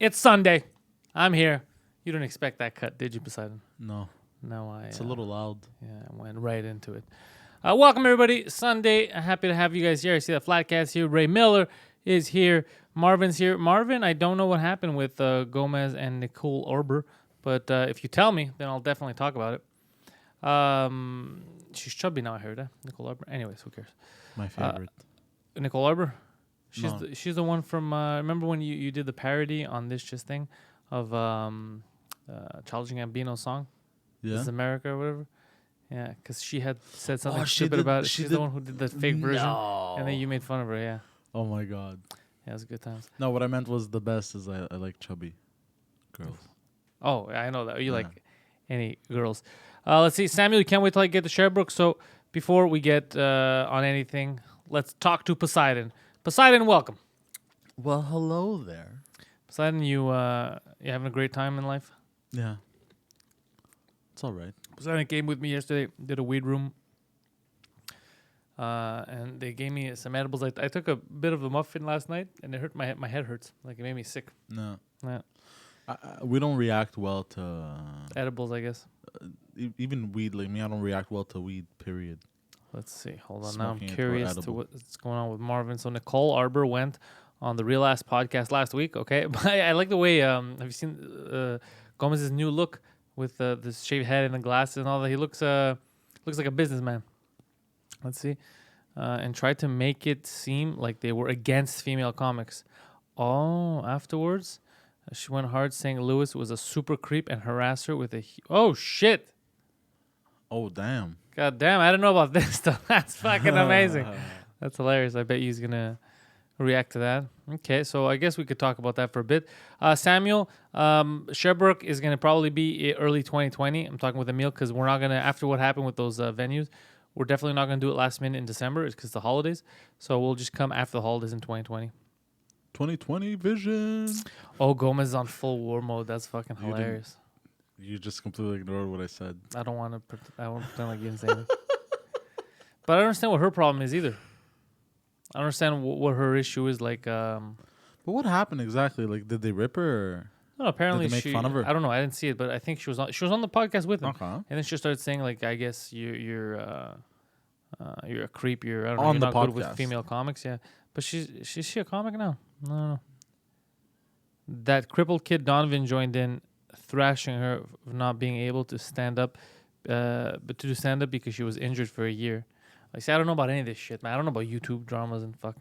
It's Sunday. I'm here. You didn't expect that cut, did you, Poseidon? No. No, It's a little loud. Yeah, I went right into it. Welcome, everybody. Sunday. Happy to have you guys here. I see the Flatcast here. Ray Miller is here. Marvin's here. Marvin, I don't know what happened with Gomez and Nicole Orber, but if you tell me, then I'll definitely talk about it. She's chubby now, I heard. Nicole Orber. Anyways, who cares? My favorite. Nicole Orber? She's No. she's the one from, remember when you did the parody on This Just Thing of Childish Gambino's song? This Yeah. is America or whatever? Yeah, because she had said something she stupid did- about it. she She's the did- one who did the fake version. No. And then you made fun of her, yeah. Oh my god. Yeah, it was good times. No, what I meant was the best is I like chubby girls. Oh, I know that. You Yeah. like any girls. Let's see. Samuel, you can't wait till I get to Sherbrooke. So before we get on anything, let's talk to Poseidon. Poseidon, welcome. Well, hello there. Poseidon, you having a great time in life? Yeah. It's all right. Poseidon came with me yesterday, did a weed room. And they gave me some edibles. I took a bit of a muffin last night, and it hurt my head hurts. Like, it made me sick. No. Yeah. We don't react well to Edibles, I guess. even weed. Like me, I don't react well to weed. Period. Let's see. Hold on. Now I'm Smoking it or curious to edible. what's going on with Marvin. So Nicole Arbor went on the Real Ass podcast last week. Okay, but I like the way. Have you seen Gomez's new look with this shaved head and the glasses and all that? He looks like a businessman. Let's see, and tried to make it seem like they were against female comics. Oh, afterwards, she went hard saying Lewis was a super creep and harassed her with a. Oh shit. Oh damn. God damn, I didn't know about this stuff. That's fucking amazing. That's hilarious. I bet he's going to react to that. Okay, so I guess we could talk about that for a bit. Samuel, Sherbrooke is going to probably be early 2020. I'm talking with Emil because we're not going to, after what happened with those venues, we're definitely not going to do it last minute in December. It's because the holidays. So we'll just come after the holidays in 2020. 2020 vision. Oh, Gomez is on full war mode. That's fucking You didn't- hilarious. You just completely ignored what I said. I don't want to pretend like you didn't say anything. But I don't understand what her problem is either. I don't understand what her issue is. Like, But what happened exactly? Like, did they rip her? Or? no, apparently Did they make she. fun of her? I don't know. I didn't see it, but I think she was on the podcast with him. Okay. And then she started saying, like, I guess you're a creep. You're I don't know. On You're the not good with podcast. female comics. Yeah, but is she a comic now? No. That crippled kid Donovan joined in, thrashing her for not being able to stand up, but to do stand up because she was injured for a year. Like, see, I don't know about any of this shit, man. I don't know about YouTube dramas and fuck.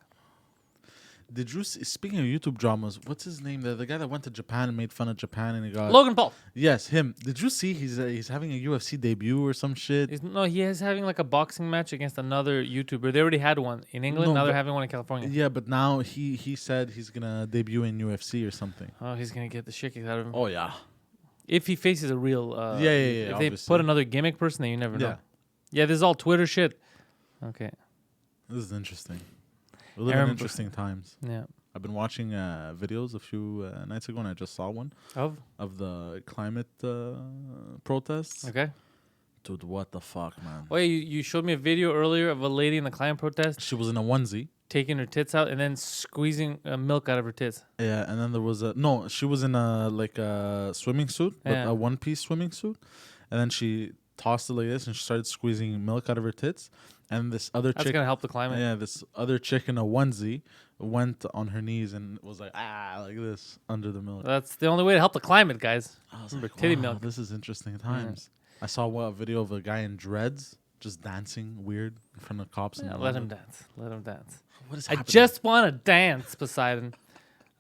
Did you see, speaking of YouTube dramas, what's his name? The guy that went to Japan and made fun of Japan and he got Logan Paul. Yes, him. Did you see he's having a UFC debut or some shit? He is having like a boxing match against another YouTuber. They already had one in England. No, now they're but- having one in California. Yeah, but now he said he's gonna debut in UFC or something. Oh, he's gonna get the shit kicked out of him. Oh yeah. If he faces a real, Yeah, If they obviously. put another gimmick person, then you never know. Yeah. Yeah, this is all Twitter shit. Okay. This is interesting. We live in Aaron interesting times. Yeah. I've been watching videos a few nights ago and I just saw one Of of the climate protests. okay. Dude, what the fuck, man? Wait, you showed me a video earlier of a lady in the climate protest She was in a onesie. taking her tits out and then squeezing milk out of her tits. Yeah, and then there was she was in a swimming suit, but Yeah. a one-piece swimming suit, and then she tossed it like this and she started squeezing milk out of her tits, and this other That's chick, gonna help the climate. this other chick in a onesie went on her knees and was like like this under the milk. That's the only way to help the climate, guys. I was remember like, titty wow, milk. this is interesting times. I saw a video of a guy in dreads just dancing weird in front of cops. Yeah, and let him dance. Let him dance. What is I happening? just want to dance, Poseidon.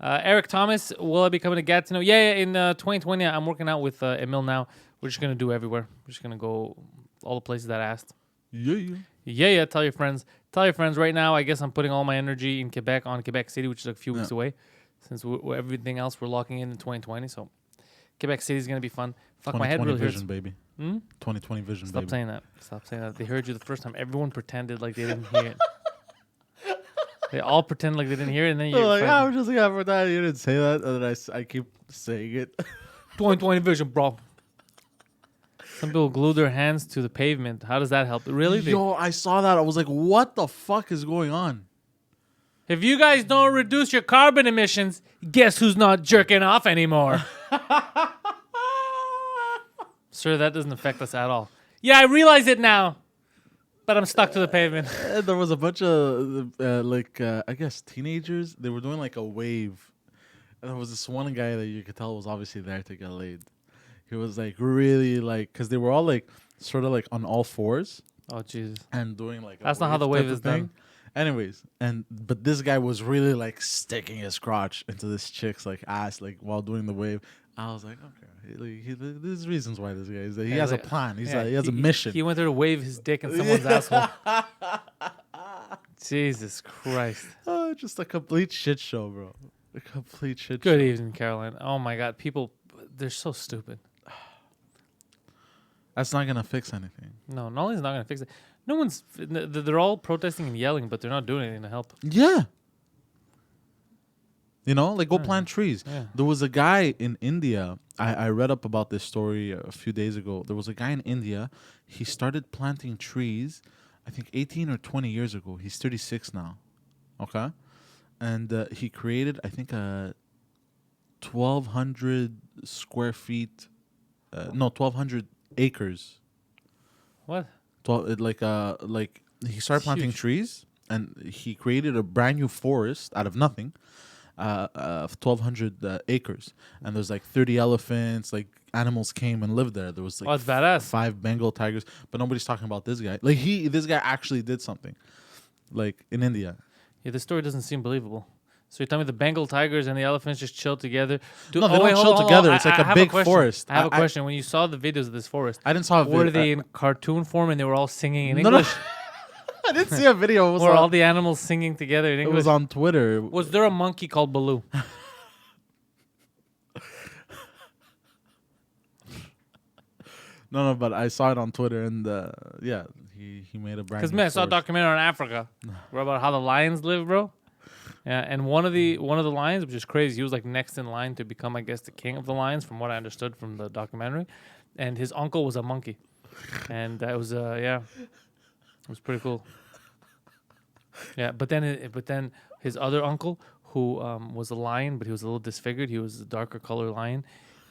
Eric Thomas, will I be coming to Gatineau? Yeah, in 2020, I'm working out with Emil now. We're just going to do everywhere. We're just going to go all the places that I asked. Yeah. Yeah, tell your friends. Tell your friends right now. I guess I'm putting all my energy in Quebec, on Quebec City, which is a few weeks away. Since everything else we're locking in 2020. So Quebec City is going to be fun. Fuck, my head 2020 really vision, hurts. baby. Hmm? 2020 vision, Stop baby. saying that. Stop saying that. They heard you the first time. Everyone pretended like they didn't hear it. They all pretend like they didn't hear it, and then you're Like, fucking- I'm just looking out for that. You didn't say that, and then I keep saying it. 2020 vision, bro. Some people glue their hands to the pavement. How does that help? Really? Yo, I saw that. I was like, what the fuck is going on? If you guys don't reduce your carbon emissions, guess who's not jerking off anymore? Sir, that doesn't affect us at all. Yeah, I realize it now, but I'm stuck to the pavement. There was a bunch of I guess teenagers. They were doing like a wave, and there was this one guy that you could tell was obviously there to get laid. He was like really like, because they were all like sort of like on all fours Oh, Jesus. and doing like That's not how the wave type is of thing. done. Anyways, but this guy was really like sticking his crotch into this chick's like ass like while doing the wave. I was like, okay, there's reasons why this guy is there. He has a plan. He has a mission. He went there to wave his dick in someone's asshole. Jesus Christ. Oh, just a complete shit show, bro. A complete shit show. Good evening, Caroline. Oh my God, people, they're so stupid. That's not gonna fix anything. No, not only is it not gonna fix it. No one's. They're all protesting and yelling, but they're not doing anything to help. Yeah. You know, like go Yeah. plant trees. Yeah. There was a guy in India. I read up about this story a few days ago. There was a guy in India. He started planting trees, I think 18 or 20 years ago. He's 36 now. Okay. And he created, I think, 1,200 square feet. No, 1,200 acres. What? 12, like he started planting Huge. trees, and he created a brand new forest out of nothing, of 1,200 acres. And there's like 30 elephants, like animals came and lived there. There was like Oh, it's badass. 5 Bengal tigers, but nobody's talking about this guy. Like this guy actually did something, like in India. Yeah, this story doesn't seem believable. So you're telling me the Bengal tigers and the elephants just chill together? No, they don't chill together. It's like a have big question. forest. I have a question. When you saw the videos of this forest, I didn't saw a were video. they in cartoon form and they were all singing in No, no. English? I didn't see a video. It was, Were all on, the animals singing together in it English? was on Twitter. Was there a monkey called Baloo? No, but I saw it on Twitter, and yeah, he made a brand. Because new man, I saw a forest. documentary on Africa about how the lions live, bro. Yeah, and one of the lions, which is crazy, he was like next in line to become, I guess, the king of the lions, from what I understood from the documentary. And his uncle was a monkey, and that was yeah, it was pretty cool. Yeah, but then his other uncle, who was a lion, but he was a little disfigured. He was a darker color lion.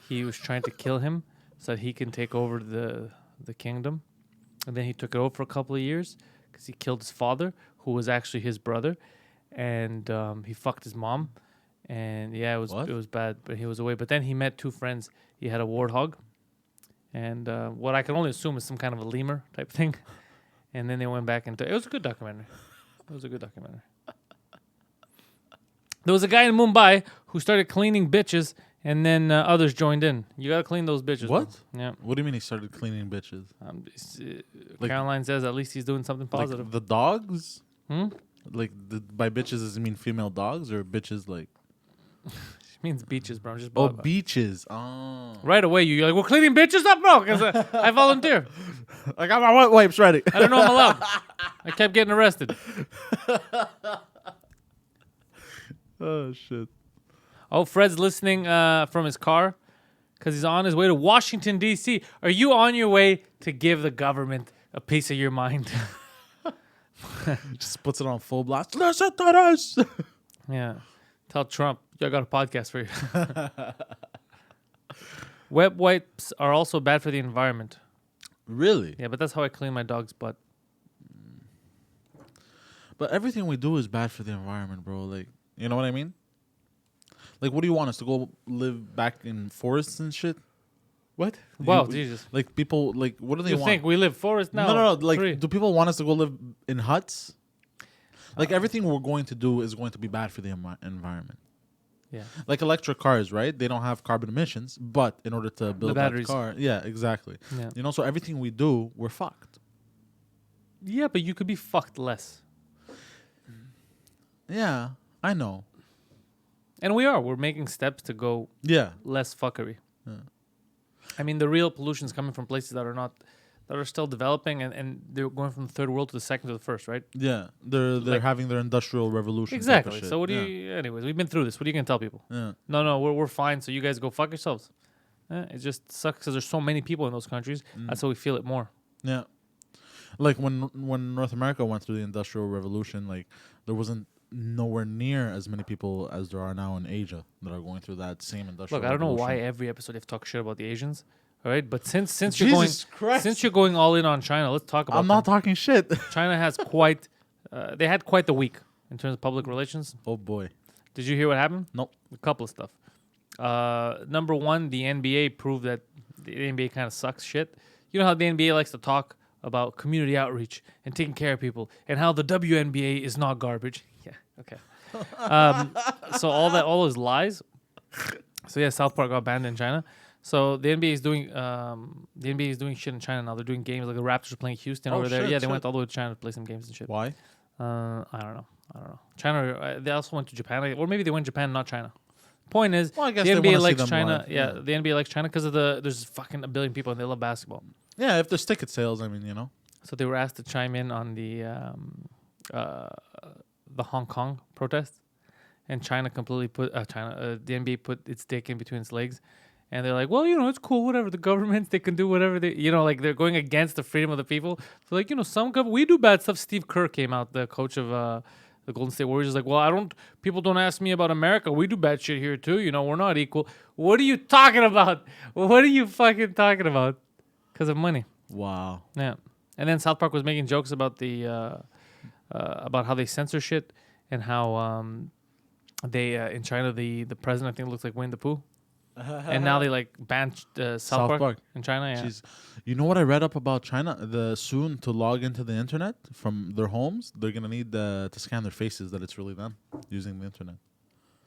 He was trying to kill him so that he can take over the kingdom. And then he took it over for a couple of years because he killed his father, who was actually his brother, and he fucked his mom. And yeah, What? it was bad, but he was away. But then he met 2 friends. He had a warthog, and what I can only assume is some kind of a lemur type thing. And then they went back into it was a good documentary. It was a good documentary. There was a guy in Mumbai who started cleaning bitches, and then others joined in. You gotta clean those bitches. What? Bro. Yeah. What do you mean he started cleaning bitches? Like- Caroline says at least he's doing something positive. Like the dogs? Hmm? Like by bitches, does it mean female dogs or bitches like? She means beaches, bro. Just Oh, bought- beaches. Oh. right away. You're like, we're cleaning bitches up, bro, because I volunteer. I got my wet wipes ready. I don't know I'm allowed. I kept getting arrested. Oh shit. Oh, Fred's listening from his car because he's on his way to Washington, D.C. Are you on your way to give the government a piece of your mind? Just puts it on full blast. Listen to this. Yeah. Tell Trump, I got a podcast for you. Wet wipes are also bad for the environment. Really? Yeah, but that's how I clean my dog's butt. But everything we do is bad for the environment, bro. Like, you know what I mean? Like, what do you want us to go live back in forests and shit? What? Wow, You- Jesus. Like people, like what do they You want? think we live forest now? No. Like, Tree. do people want us to go live in huts? Like everything we're going to do is going to be bad for the environment. Yeah. Like electric cars, right? They don't have carbon emissions, but in order to build that batteries. car, yeah, exactly. Yeah. You know, so everything we do, we're fucked. Yeah, but you could be fucked less. Yeah, I know. And we are. We're making steps to go Yeah, less fuckery. Yeah. I mean, the real pollution is coming from places that are still developing, and they're going from the third world to the second to the first, right? yeah. They're Like- having their industrial revolution. type of Exactly. shit. So what do Yeah. you? Anyways, we've been through this. What are you gonna tell people? Yeah. No, we're fine. So you guys go fuck yourselves. It just sucks because there's so many people in those countries. That's why we feel it more. Yeah. Like when North America went through the industrial revolution, like there wasn't nowhere near as many people as there are now in Asia that are going through that same industrial Look, I don't know why revolution. every episode you have to talk shit about the Asians. All right, but since you're Jesus Christ. since you're going all in on China, let's talk about I'm not them. talking shit. China has quite they had quite the week in terms of public relations. Oh boy. Did you hear what happened? Nope. A couple of stuff. Number one, the NBA proved that the NBA kind of sucks shit. You know how the NBA likes to talk about community outreach and taking care of people, and how the WNBA is not garbage. Yeah, okay. So all those lies. So yeah, South Park got banned in China. So the NBA is doing shit in China now. They're doing games like the Raptors are playing Houston Oh, over there. shit, Yeah, they shit. went all the way to China to play some games and shit. Why? I don't know. China. They also went to Japan, or maybe they went to Japan, not China. Point is, Well, I guess the they NBA wanna see likes them China. live, Yeah, yeah. the NBA likes China because of there's fucking a billion people and they love basketball. Yeah, if there's ticket sales, I mean, So they were asked to chime in on the Hong Kong protest, and China completely put the NBA put its dick in between its legs, and they're like, well, it's cool, whatever. The governments, they can do whatever they, like they're going against the freedom of the people. So like, we do bad stuff. Steve Kerr came out, the coach of the Golden State Warriors, is like, well, people don't ask me about America. We do bad shit here too. We're not equal. What are you talking about? What are you fucking talking about? Because of money. wow. Yeah. And then South Park was making jokes about about how they censor shit and how they in China the president I think looks like Winnie the Pooh, and now they like banned South Park in China. Yeah. Jeez. You know what I read up about China? Soon to log into the internet from their homes, they're gonna need to scan their faces that it's really them using the internet.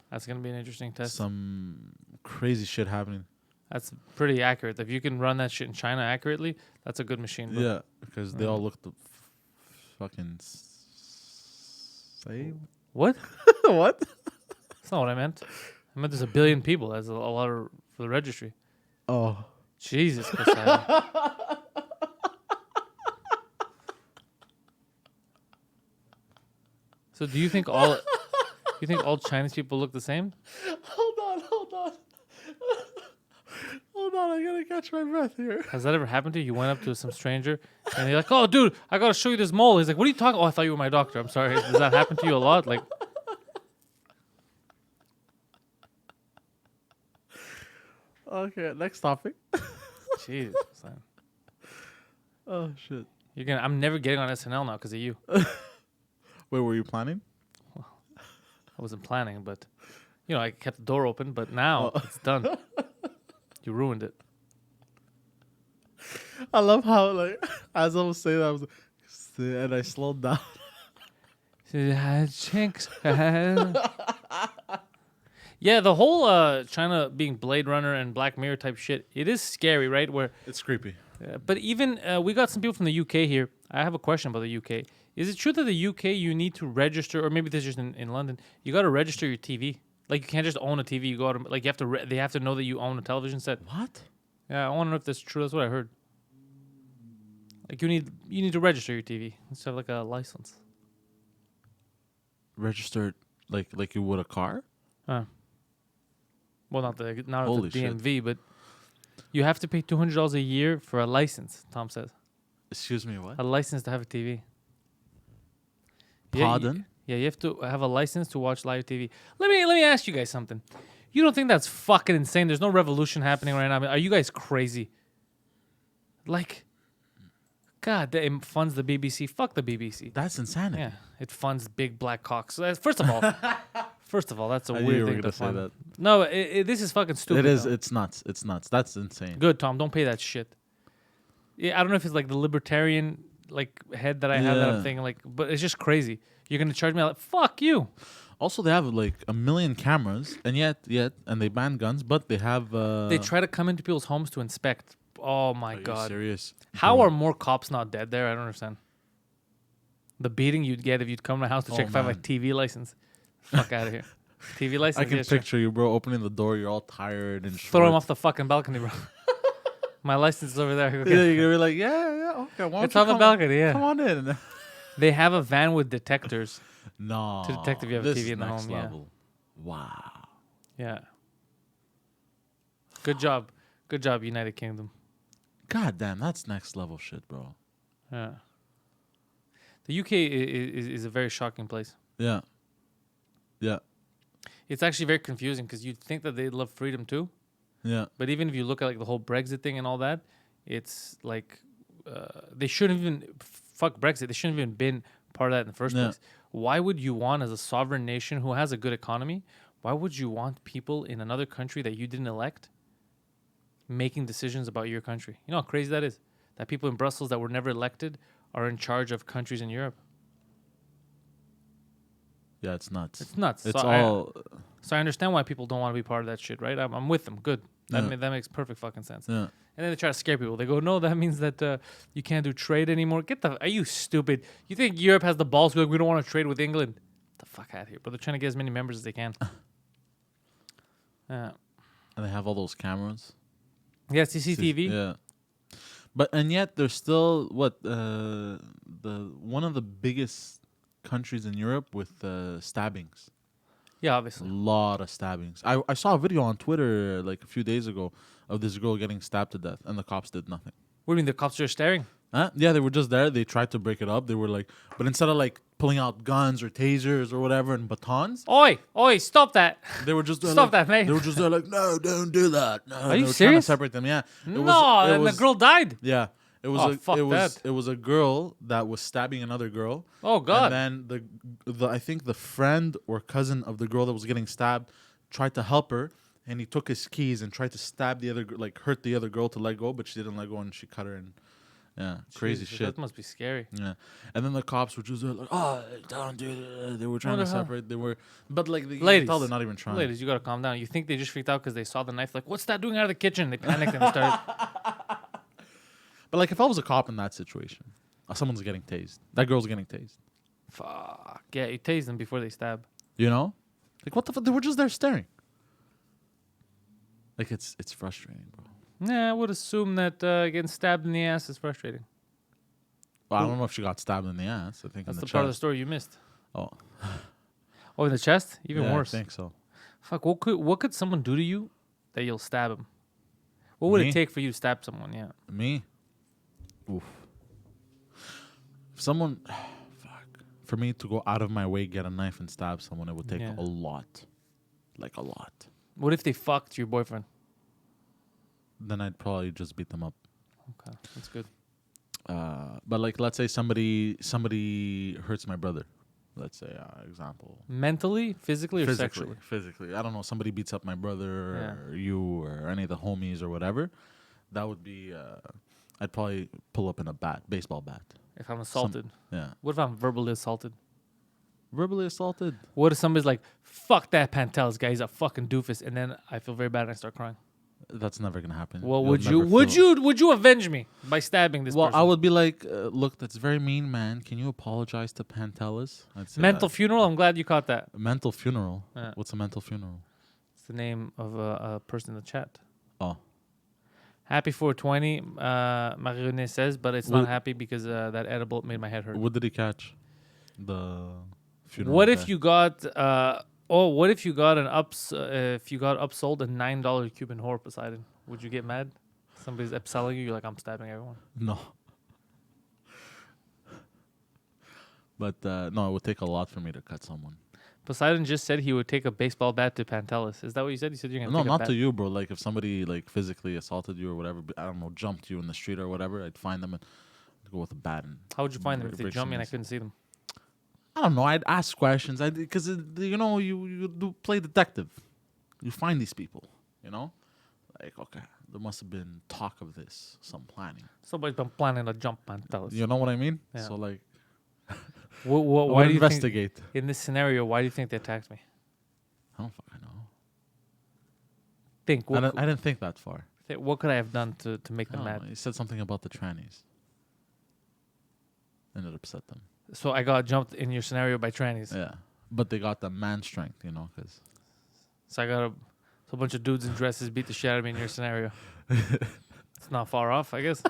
That's gonna be an interesting test. Some crazy shit happening. That's pretty accurate. If you can run that shit in China accurately, that's a good machine. Bro. Yeah, because they all look the fucking same. What? What? That's not what I meant. I meant there's a billion people. That's a lot for the registry. Oh. Jesus, Poseidon. So do you think all Chinese people look the same? Hold on. Hold on, I gotta catch my breath here. Has that ever happened to you? You went up to some stranger and you're like, "Oh, dude, I gotta show you this mole." He's like, "What are you talking?" "Oh, I thought you were my doctor. I'm sorry." Does that happen to you a lot? Like, Okay, next topic. Jesus, son. Oh shit. I'm never getting on SNL now because of you. Wait, were you planning? I wasn't planning, but I kept the door open. But now it's done. You ruined it. I love how as I was saying that I was and I slowed down. Yeah, the whole China being Blade Runner and Black Mirror type shit, it is scary, right? Where, It's creepy. but even we got some people from the UK here. I have a question about the UK. Is it true that the UK you need to register, or maybe this is just in London? You got to register your TV. Like you can't just own a TV. You go to you have to. They have to know that you own a television set. What? Yeah, I want to know if that's true. That's what I heard. Like you need to register your TV. Let's have like a license. Registered like you would a car? Well, not the Holy DMV, but you have to pay $200 a year for a license. Tom says Excuse me, what? a license to have a TV. Pardon? Yeah, you have to have a license to watch live TV. Let me ask you guys something. You don't think that's fucking insane? There's no revolution happening right now. I mean, are you guys crazy? Like, God, it funds the BBC. Fuck the BBC. That's insanity. Yeah, it funds big black cocks. First of all, that's a I knew weird you were thing to gonna say fund. that. No, this is fucking stupid. It is. though. It's nuts. It's nuts. That's insane. Good, Tom. Don't pay that shit. Yeah, I don't know if it's like the libertarian head that I have that I'm Yeah. thinking but it's just crazy. You're gonna charge me fuck you. Also, they have like 1 million cameras, and yet, and they ban guns, but they have. They try to come into people's homes to inspect. Oh my Are you god. serious? How Bro. are more cops not dead there? I don't understand. The beating you'd get if you'd come to my house to check if I have my man. TV license. Fuck out of here. TV license. I can yeah, sure. picture you, bro, opening the door. You're all tired and Throw him short. off the fucking balcony, bro. My license is over there. Yeah, Okay. you're gonna be like, yeah, okay. Why don't It's you on the come balcony, yeah. Come on in. They have a van with detectors. No. To detect if you have a this TV is in the next home, yeah. level. Wow. Yeah. Good job. Good job, United Kingdom. God damn, that's next level shit, bro. Yeah. The UK is a very shocking place. Yeah. Yeah. It's actually very confusing because you'd think that they'd love freedom too. Yeah. But even if you look at like the whole Brexit thing and all that, it's like they shouldn't even fuck Brexit. They shouldn't have even been part of that in the first Yeah. place. Why would you want, as a sovereign nation who has a good economy, why would you want people in another country that you didn't elect making decisions about your country? You know how crazy that is? That people in Brussels that were never elected are in charge of countries in Europe. Yeah, it's nuts. It's nuts. It's So all. So I understand why people don't want to be part of that shit, right? I'm with them. Good. That Yeah. that makes perfect fucking sense. Yeah. And then they try to scare people. They go, no, that means that you can't do trade anymore. Are you stupid? You think Europe has the balls to be like, we don't want to trade with England? Get the fuck out of here. But they're trying to get as many members as they can. And they have all those cameras. Yeah, CCTV. Yeah. But and yet there's still the one of the biggest countries in Europe with stabbings. Yeah, A obviously. lot of stabbings. I saw a video on Twitter like a few days ago of this girl getting stabbed to death, and the cops did nothing. What do you mean the cops are staring? Huh? Yeah, they were just there. They tried to break it up. They were like, but instead of like pulling out guns or tasers or whatever and batons, Oi, stop that. they were just there Stop like, that, mate. They were just there like, no, don't do that. No, Are you they were trying to serious? separate them. Yeah. And the girl died. Yeah. It was Oh, fuck that. it was a girl that was stabbing another girl. Oh, God. And then the I think the friend or cousin of the girl that was getting stabbed tried to help her, and he took his keys and tried to stab the other like hurt the other girl to let go, but she didn't let go and she cut her, and crazy Jesus, shit. That must be scary. Yeah. And then the cops were just there like, oh, don't do that. They were trying to the hell? separate. They were but like you Ladies. can tell they're not even trying. Ladies, you gotta calm down. You think they just freaked out because they saw the knife? Like, what's that doing out of the kitchen? They panicked and they started. But like if I was a cop in that situation, someone's getting tased. That girl's getting tased. Fuck. Yeah, you tase them before they stab. You know? Like what the fuck? They were just there staring. Like it's frustrating, bro. Yeah, I would assume that getting stabbed in the ass is frustrating. Well, I don't know if she got stabbed in the ass. I think That's in the the part of the chest. story you missed. Oh, Oh, in the chest? Even yeah, worse. I think so. Fuck, what could someone do to you that you'll stab him? What would Me? it take for you to stab someone? Yeah. Me? Oof. If someone, fuck. For me to go out of my way, get a knife and stab someone, it would take Yeah. a lot. Like a lot. What if they fucked your boyfriend? Then I'd probably just beat them up. Okay, that's good. But like, let's say somebody hurts my brother. Let's say, example. Mentally, physically, or sexually? Physically. I don't know. Somebody beats up my brother or you or any of the homies or whatever. That would be, I'd probably pull up in a baseball bat. If I'm assaulted. Yeah. What if I'm verbally assaulted? Verbally assaulted. What if somebody's like, fuck that Pantelis guy, he's a fucking doofus, and then I feel very bad and I start crying? That's never gonna happen. Well, You'll would never you avenge me by stabbing this Well, person? I would be like, look, that's very mean, man. Can you apologize to Pantelis? I'd say Mental that. funeral? I'm glad you caught that. Mental funeral. Yeah. What's a mental funeral? It's the name of a person in the chat. Oh, Happy 420, Marie-Renée says, but it's not happy because that edible made my head hurt. what did he catch? The funeral. What if guy. you got what if you got if you got upsold a $9 Cuban whore, Poseidon? Would you get mad? Somebody's upselling you, you're like, I'm stabbing everyone. No. But no, it would take a lot for me to cut someone. Poseidon just said he would take a baseball bat to Pantelis. Is that what you said? You said you're gonna No, take a not bat? to you, bro. Like if somebody like physically assaulted you or whatever, I don't know, jumped you in the street or whatever, I'd find them and go with a bat. And How would you find them if they break jumped me and I some couldn't see them? I don't know. I'd ask questions. Because you know you do play detective. You find these people. You know, like okay, there must have been talk of this, some planning. Somebody's been planning a jump Pantelis. You know what I mean? Yeah. So like, Why do you think, investigate? in this scenario, why do you think they attacked me? I don't fucking know. Think, I didn't think that far. what could I have done to make I them don't mad? know. You said something about the trannies, and it upset them. So I got jumped in your scenario by trannies. Yeah, but they got the man strength, you know, because So I got a bunch of dudes in dresses beat the shit out of me in your scenario. It's not far off, I guess.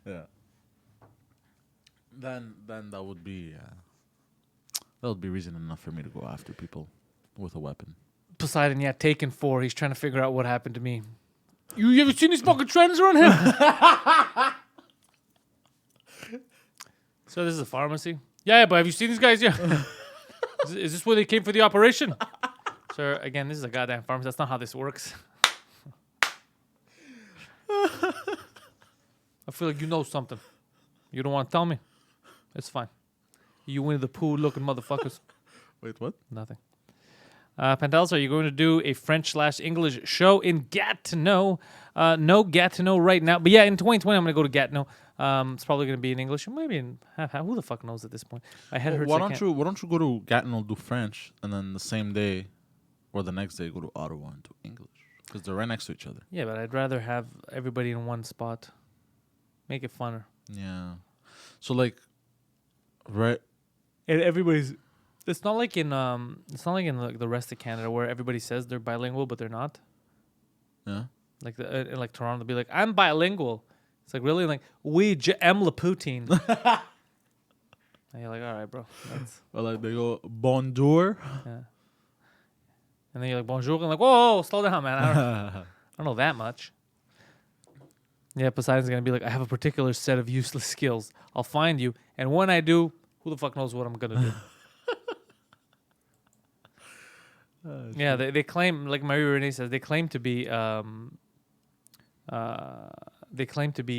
yeah. Then that would be reason enough for me to go after people with a weapon. Poseidon, yeah, Taken 4. He's trying to figure out what happened to me. You ever seen these fucking trends around here? So this is a pharmacy. Yeah, but have you seen these guys? Yeah. Is this where they came for the operation? Sir, again, this is a goddamn pharmacy. That's not how this works. I feel like you know something. You don't want to tell me? It's fine. You Winnie the Pooh looking motherfuckers. Wait, what? Nothing. Pantelis, are you going to do a French/English show in Gatineau? No Gatineau right now. But yeah, in 2020, I'm going to go to Gatineau. It's probably going to be in English. Maybe in half. Who the fuck knows at this point? My head hurts. Why don't you go to Gatineau, do French, and then the same day or the next day go to Ottawa and do English? Because they're right next to each other. Yeah, but I'd rather have everybody in one spot. Make it funner. Yeah. So like, right? And everybody's. It's not like in like the rest of Canada where everybody says they're bilingual but they're not. Yeah. Like in like Toronto, they'll be like, I'm bilingual. It's like, really? Like, oui, j'aime le poutine. And you're like, all right, bro. Or like they go bonjour. Yeah. And then you're like, bonjour. And like, whoa, slow down, man. I don't know that much. Yeah, Poseidon's going to be like, I have a particular set of useless skills. I'll find you. And when I do, who the fuck knows what I'm going to do? Yeah, they claim, like Marie Renee says, they claim to be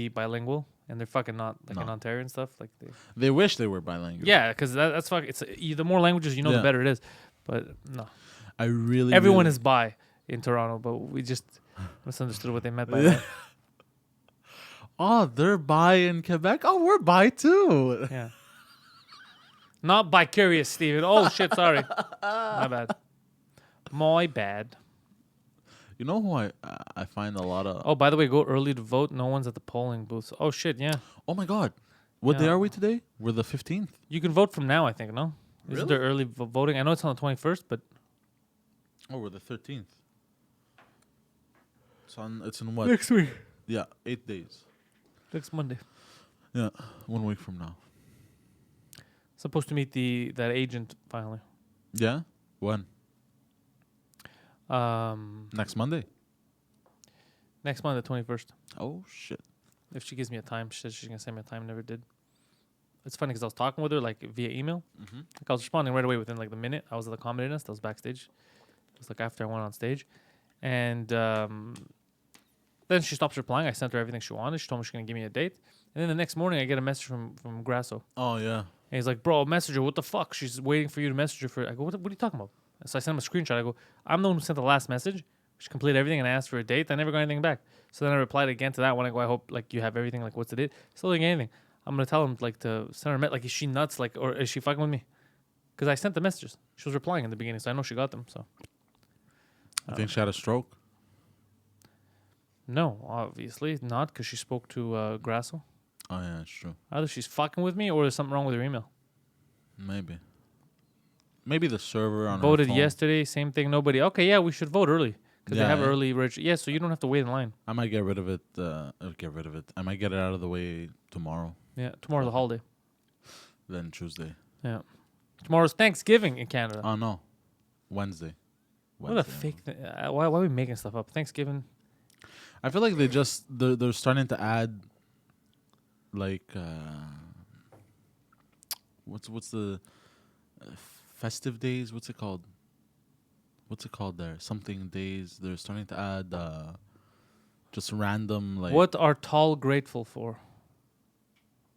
bilingual, and they're fucking not, like in Ontario and stuff. Like they wish they were bilingual. Yeah, because that's fuck. It's the more languages you know, the better it is. But no, everyone is bi in Toronto, but we just misunderstood what they meant by that. Oh, they're bi in Quebec. Oh, we're bi too. Yeah, not bi curious, Steven. Oh shit, sorry, my bad. My bad. You know who I find a lot of... Oh, by the way, go early to vote. No one's at the polling booth. Oh, shit, yeah. Oh, my God. What day are we today? We're the 15th. You can vote from now, I think, no? Really? Isn't there early voting? I know it's on the 21st, but... Oh, we're the 13th. It's in what? Next week. Yeah, 8 days. Next Monday. Yeah, 1 week from now. Supposed to meet that agent, finally. Yeah? When? Next Monday. Next Monday, the 21st. Oh, shit. If she gives me a time, she says she's going to send me a time. Never did. It's funny because I was talking with her like via email. Mm-hmm. Like I was responding right away within like the minute. I was at the Comedy Nest. I was backstage. It was like after I went on stage. And then she stops replying. I sent her everything she wanted. She told me she's going to give me a date. And then the next morning, I get a message from Grasso. Oh, yeah. And he's like, bro, message her. What the fuck? She's waiting for you to message her for... I go, what are you talking about? So I sent him a screenshot. I go, I'm the one who sent the last message. She completed everything and I asked for a date. I never got anything back. So then I replied again to that one. I go, I hope like you have everything. Like, what's the date? Still didn't get anything. I'm going to tell him like to send her like, is she nuts? Like, or is she fucking with me? Because I sent the messages. She was replying in the beginning. So I know she got them. So I think she had a stroke. No, obviously not, because she spoke to Grasso. Oh, yeah, it's true. Either she's fucking with me or there's something wrong with her email. Maybe the server on Voted her phone. yesterday, same thing. Nobody. Okay, yeah, we should vote early because they have early registration. Yeah, so you don't have to wait in line. I might get rid of it. I might get it out of the way tomorrow. Yeah, tomorrow's a holiday. Then Tuesday. Yeah, tomorrow's Thanksgiving in Canada. Oh no, Wednesday. What a fake thing. Why are we making stuff up? Thanksgiving. I feel like they're starting to add like what's the festive days? What's it called? What's it called there? Something days. They're starting to add just random like. What are tall grateful for?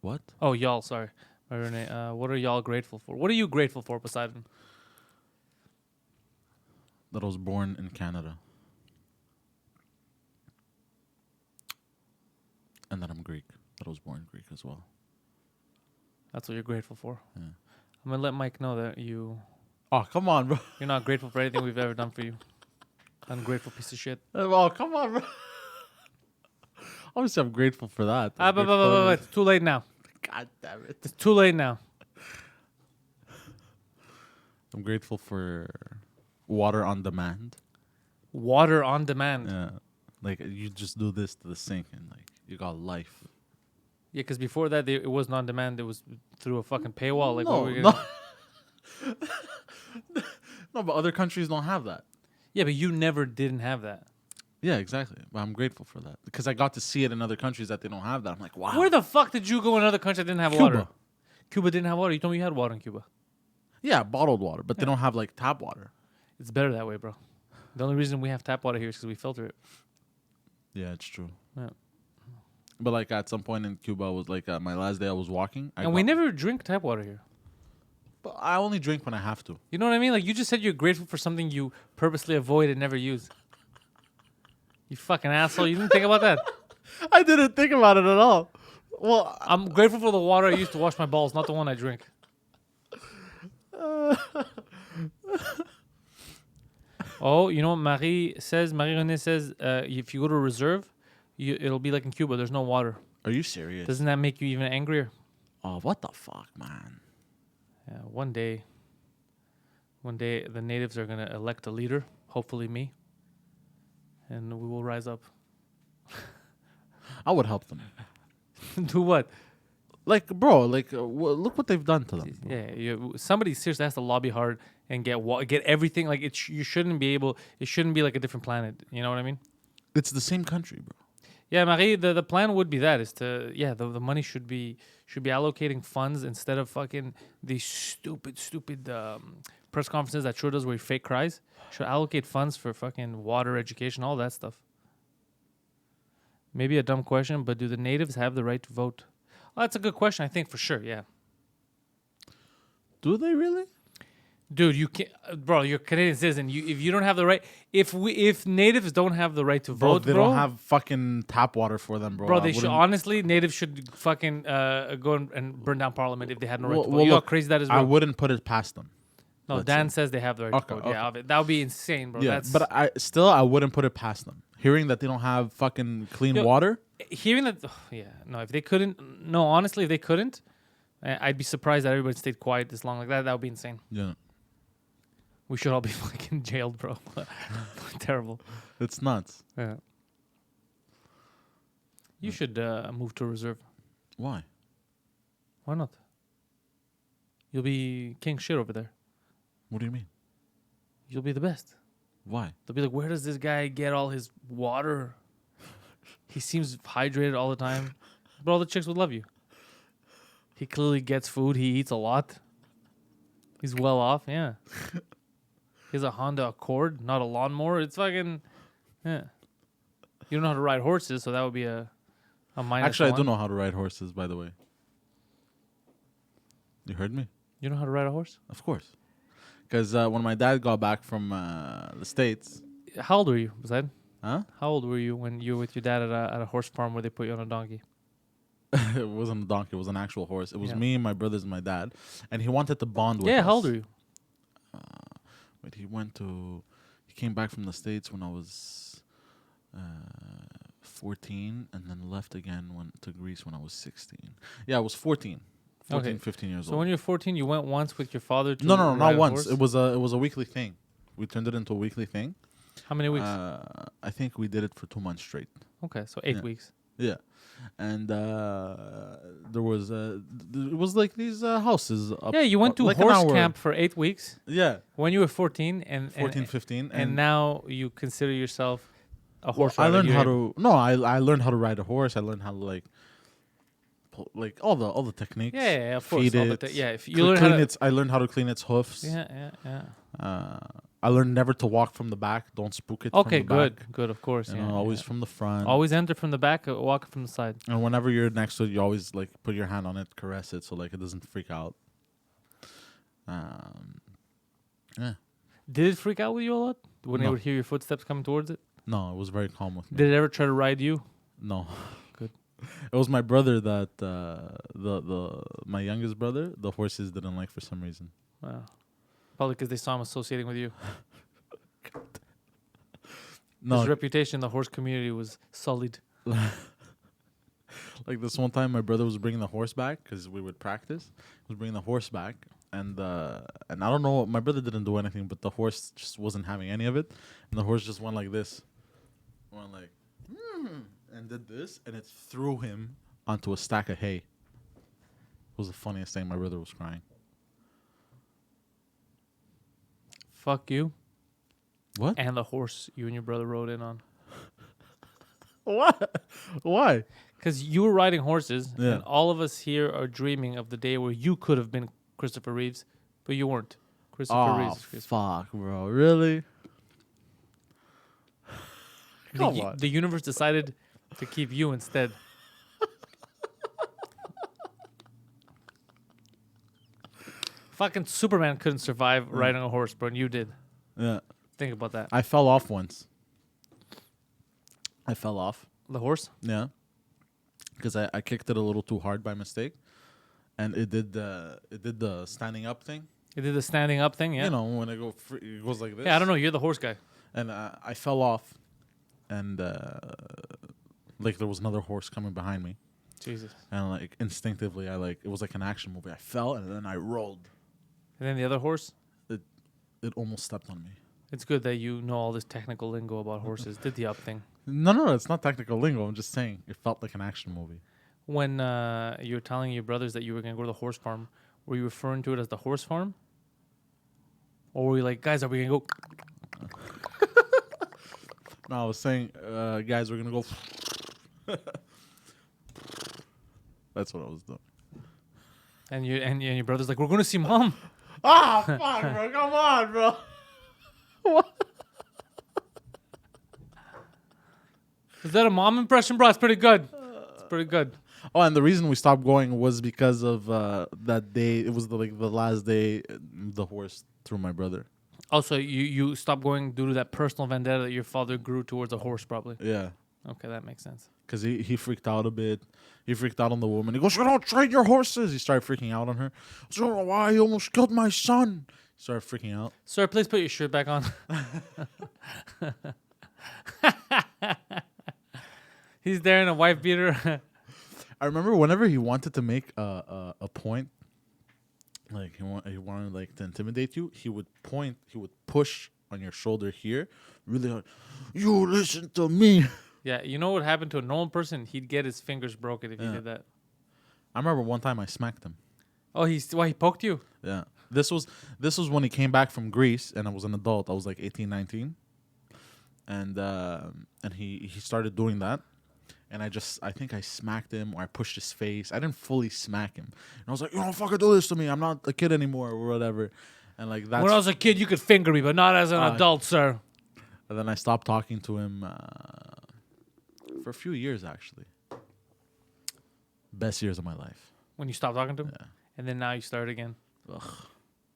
What? Oh, y'all. Sorry, Renee. What are y'all grateful for? What are you grateful for, Poseidon? That I was born in Canada. And that I'm Greek. That I was born Greek as well. That's what you're grateful for. Yeah. I'm gonna let Mike know that you're Oh, come on, bro. not grateful for anything we've ever done for you. Ungrateful piece of shit. Oh, come on, bro. Obviously, I'm grateful for that. It's too late now. God damn it. It's too late now. I'm grateful for water on demand. Water on demand. Yeah. Like, you just do this to the sink and, like, you got life. Yeah, because before that, it wasn't on demand. It was through a fucking paywall. Like, no, what were we gonna no, but other countries don't have that. Yeah, but you never didn't have that. Yeah, exactly. But I'm grateful for that because I got to see it in other countries that they don't have that. I'm like, wow. Where the fuck did you go in another country that didn't have Cuba. water? Cuba didn't have water. You told me you had water in Cuba. Yeah, bottled water, but they don't have like tap water. It's better that way, bro. The only reason we have tap water here is because we filter it. Yeah, it's true. Yeah. But like at some point in Cuba, I was like my last day I was walking. And we never drink tap water here. But I only drink when I have to. You know what I mean? Like, you just said you're grateful for something you purposely avoid and never use. You fucking asshole. You didn't think about that. I didn't think about it at all. Well, I'm grateful for the water I use to wash my balls, not the one I drink. Oh, you know what Marie Renee says, if you go to a reserve, it'll be like in Cuba. There's no water. are you serious? Doesn't that make you even angrier? Oh, what the fuck, man? Yeah, one day the natives are going to elect a leader, hopefully me, and we will rise up. I would help them. Do what? Like, bro, like, look what they've done to them. Yeah, somebody seriously has to lobby hard and get everything. Like, you shouldn't be able. It shouldn't be like a different planet. You know what I mean? It's the same country, bro. Yeah, Marie. The plan would be that is to the money should be allocating funds instead of fucking these stupid press conferences that sure does where he fake cries. Should allocate funds for fucking water, education, all that stuff. Maybe a dumb question, but do the natives have the right to vote? Well, that's a good question. I think for sure. Yeah. Do they really? Dude, you can't, bro. You're a Canadian citizen. If you don't have the right, if natives don't have the right to Bro, vote, they don't have fucking tap water for them, bro. Bro, they should honestly. Natives should fucking go and burn down Parliament if they had no right to vote. You know how crazy that is, bro? I wouldn't put it past them. No, Dan says they have the right to vote. Yeah, that would be insane, bro. Yeah, but I wouldn't put it past them. Hearing that they don't have fucking clean water. Hearing that, if they couldn't, honestly, if they couldn't, I'd be surprised that everybody stayed quiet this long like that. That would be insane. Yeah. We should all be fucking jailed, bro. Terrible. It's nuts. Yeah. You should move to a reserve. Why? Why not? You'll be king shit over there. What do you mean? You'll be the best. Why? They'll be like, where does this guy get all his water? He seems hydrated all the time. But all the chicks would love you. He clearly gets food. He eats a lot. He's well off. Yeah. He has a Honda Accord, not a lawnmower. It's fucking, yeah. You don't know how to ride horses, so that would be a minus. Actually, one. I do know how to ride horses, by the way. You heard me? You know how to ride a horse? Of course. Because when my dad got back from the States. How old were you, Zaid? Huh? How old were you when you were with your dad at a horse farm where they put you on a donkey? It wasn't a donkey. It was an actual horse. It was me, my brothers, and my dad. And he wanted to bond with us. Yeah, how old were you? Wait, he came back from the States when I was 14 and then left again to Greece when I was 16. Yeah, I was 14, 15 years old. So when you were 14, you went once with your father to No, not once. Horse? It was a weekly thing. We turned it into a weekly thing. How many weeks? I think we did it for 2 months straight. Okay, so 8 weeks. Yeah. And there was it was like these houses up, you went to like horse camp for 8 weeks. Yeah. When you were 14 and 15 and now you consider yourself a horse rider. I learned how to ride a horse. I learned how to like all the techniques. Yeah, of course. Feed it. If you learn how to I learned how to clean its hoofs. Yeah. I learned never to walk from the back. Don't spook it. Okay, from the good, back. good. Of course, always from the front. Always enter from the back, walk from the side. And whenever you're next to it, you always like put your hand on it, caress it, so like it doesn't freak out. Yeah. Did it freak out with you a lot when they No. would hear your footsteps coming towards it? No, it was very calm with me. Did it ever try to ride you? No. Good. It was my brother that my youngest brother. The horses didn't like for some reason. Wow. Probably because they saw him associating with you. No, His reputation in the horse community was sullied. like this one time, my brother was bringing the horse back because we would practice. He was bringing the horse back, and I don't know. My brother didn't do anything, but the horse just wasn't having any of it, and the horse just went like this, and did this, and it threw him onto a stack of hay. It was the funniest thing. My brother was crying. Fuck you. What? And the horse you and your brother rode in on. What? Why? Because you were riding horses, Yeah. and all of us here are dreaming of the day where you could have been Christopher Reeves, but you weren't. Christopher Oh, Reeves. fuck, bro. Really? Come on. The universe decided to keep you instead. Fucking Superman couldn't survive riding a horse, bro, and you did. Yeah. Think about that. I fell off once. I fell off. The horse? Yeah. Because I kicked it a little too hard by mistake. And it did the standing up thing. You did the standing up thing, yeah? You know, when it goes like this. Yeah, I don't know. You're the horse guy. And I fell off. And like there was another horse coming behind me. Jesus. And like instinctively, it was like an action movie. I fell and then I rolled. And then the other horse? It almost stepped on me. It's good that you know all this technical lingo about horses. Did the up thing. No, it's not technical lingo. I'm just saying it felt like an action movie. When you were telling your brothers that you were going to go to the horse farm, were you referring to it as the horse farm? Or were you like, guys, are we going to go? No, I was saying, guys, we're going to go. That's what I was doing. And your brother's like, we're going to see mom. Ah, fuck, bro. Come on, bro. What? Is that a mom impression, bro? It's pretty good. It's pretty good. Oh, and the reason we stopped going was because of that day. It was the last day the horse threw my brother. Also, you stopped going due to that personal vendetta that your father grew towards a horse, probably. Yeah. Okay, that makes sense. Because he freaked out a bit. He freaked out on the woman. He goes, "You don't train your horses." He started freaking out on her. I don't know why he almost killed my son. He started freaking out. Sir, please put your shirt back on. He's there in a wife beater. I remember whenever he wanted to make a point, like he wanted like to intimidate you, he would point, he would push on your shoulder here, really hard. You listen to me. Yeah, you know what happened to a normal person? He'd get his fingers broken if he Yeah. did that. I remember one time I smacked him. Oh, he poked you? Yeah. This was when he came back from Greece and I was an adult. I was like 18, 19. And he started doing that. And I think I smacked him or I pushed his face. I didn't fully smack him. And I was like, you don't fucking do this to me. I'm not a kid anymore or whatever. And like that's When I was a kid, you could finger me, but not as an adult, sir. And then I stopped talking to him for a few years, actually. Best years of my life. When you stopped talking to him? Yeah. And then now you start again. Ugh.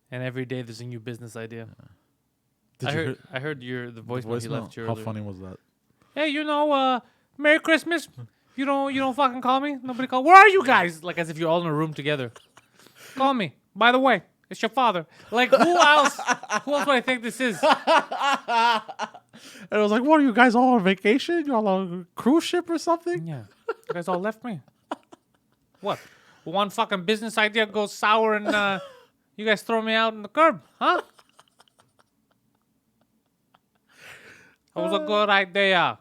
And every day there's a new business idea. Yeah. I heard the voicemail he left you How earlier. funny was that? Hey, Merry Christmas. You don't fucking call me. Nobody call. Where are you guys? Like as if you're all in a room together. Call me. By the way, it's your father. Like who else? Who else would I think this is? And I was like, what are you guys all on vacation? You all on a cruise ship or something? Yeah. You guys all left me. What? One fucking business idea goes sour and you guys throw me out on the curb, huh? That was a good idea.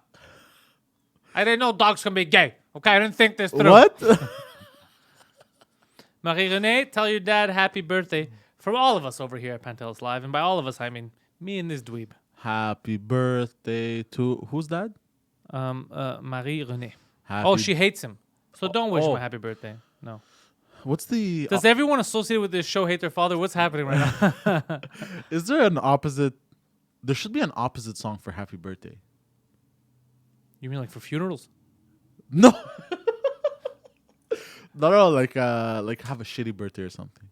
I didn't know dogs can be gay. Okay, I didn't think this through. What? Marie-Renee, tell your dad happy birthday from all of us over here at Pantelis Live. And by all of us, I mean me and this dweeb. Happy birthday to... Who's that? Marie-Renee. Happy Oh, she hates him. So don't wish him oh. a happy birthday. No. What's the... Does everyone associated with this show hate their father? What's happening right now? Is there an opposite... There should be an opposite song for happy birthday. You mean like for funerals? No. No, like have a shitty birthday or something.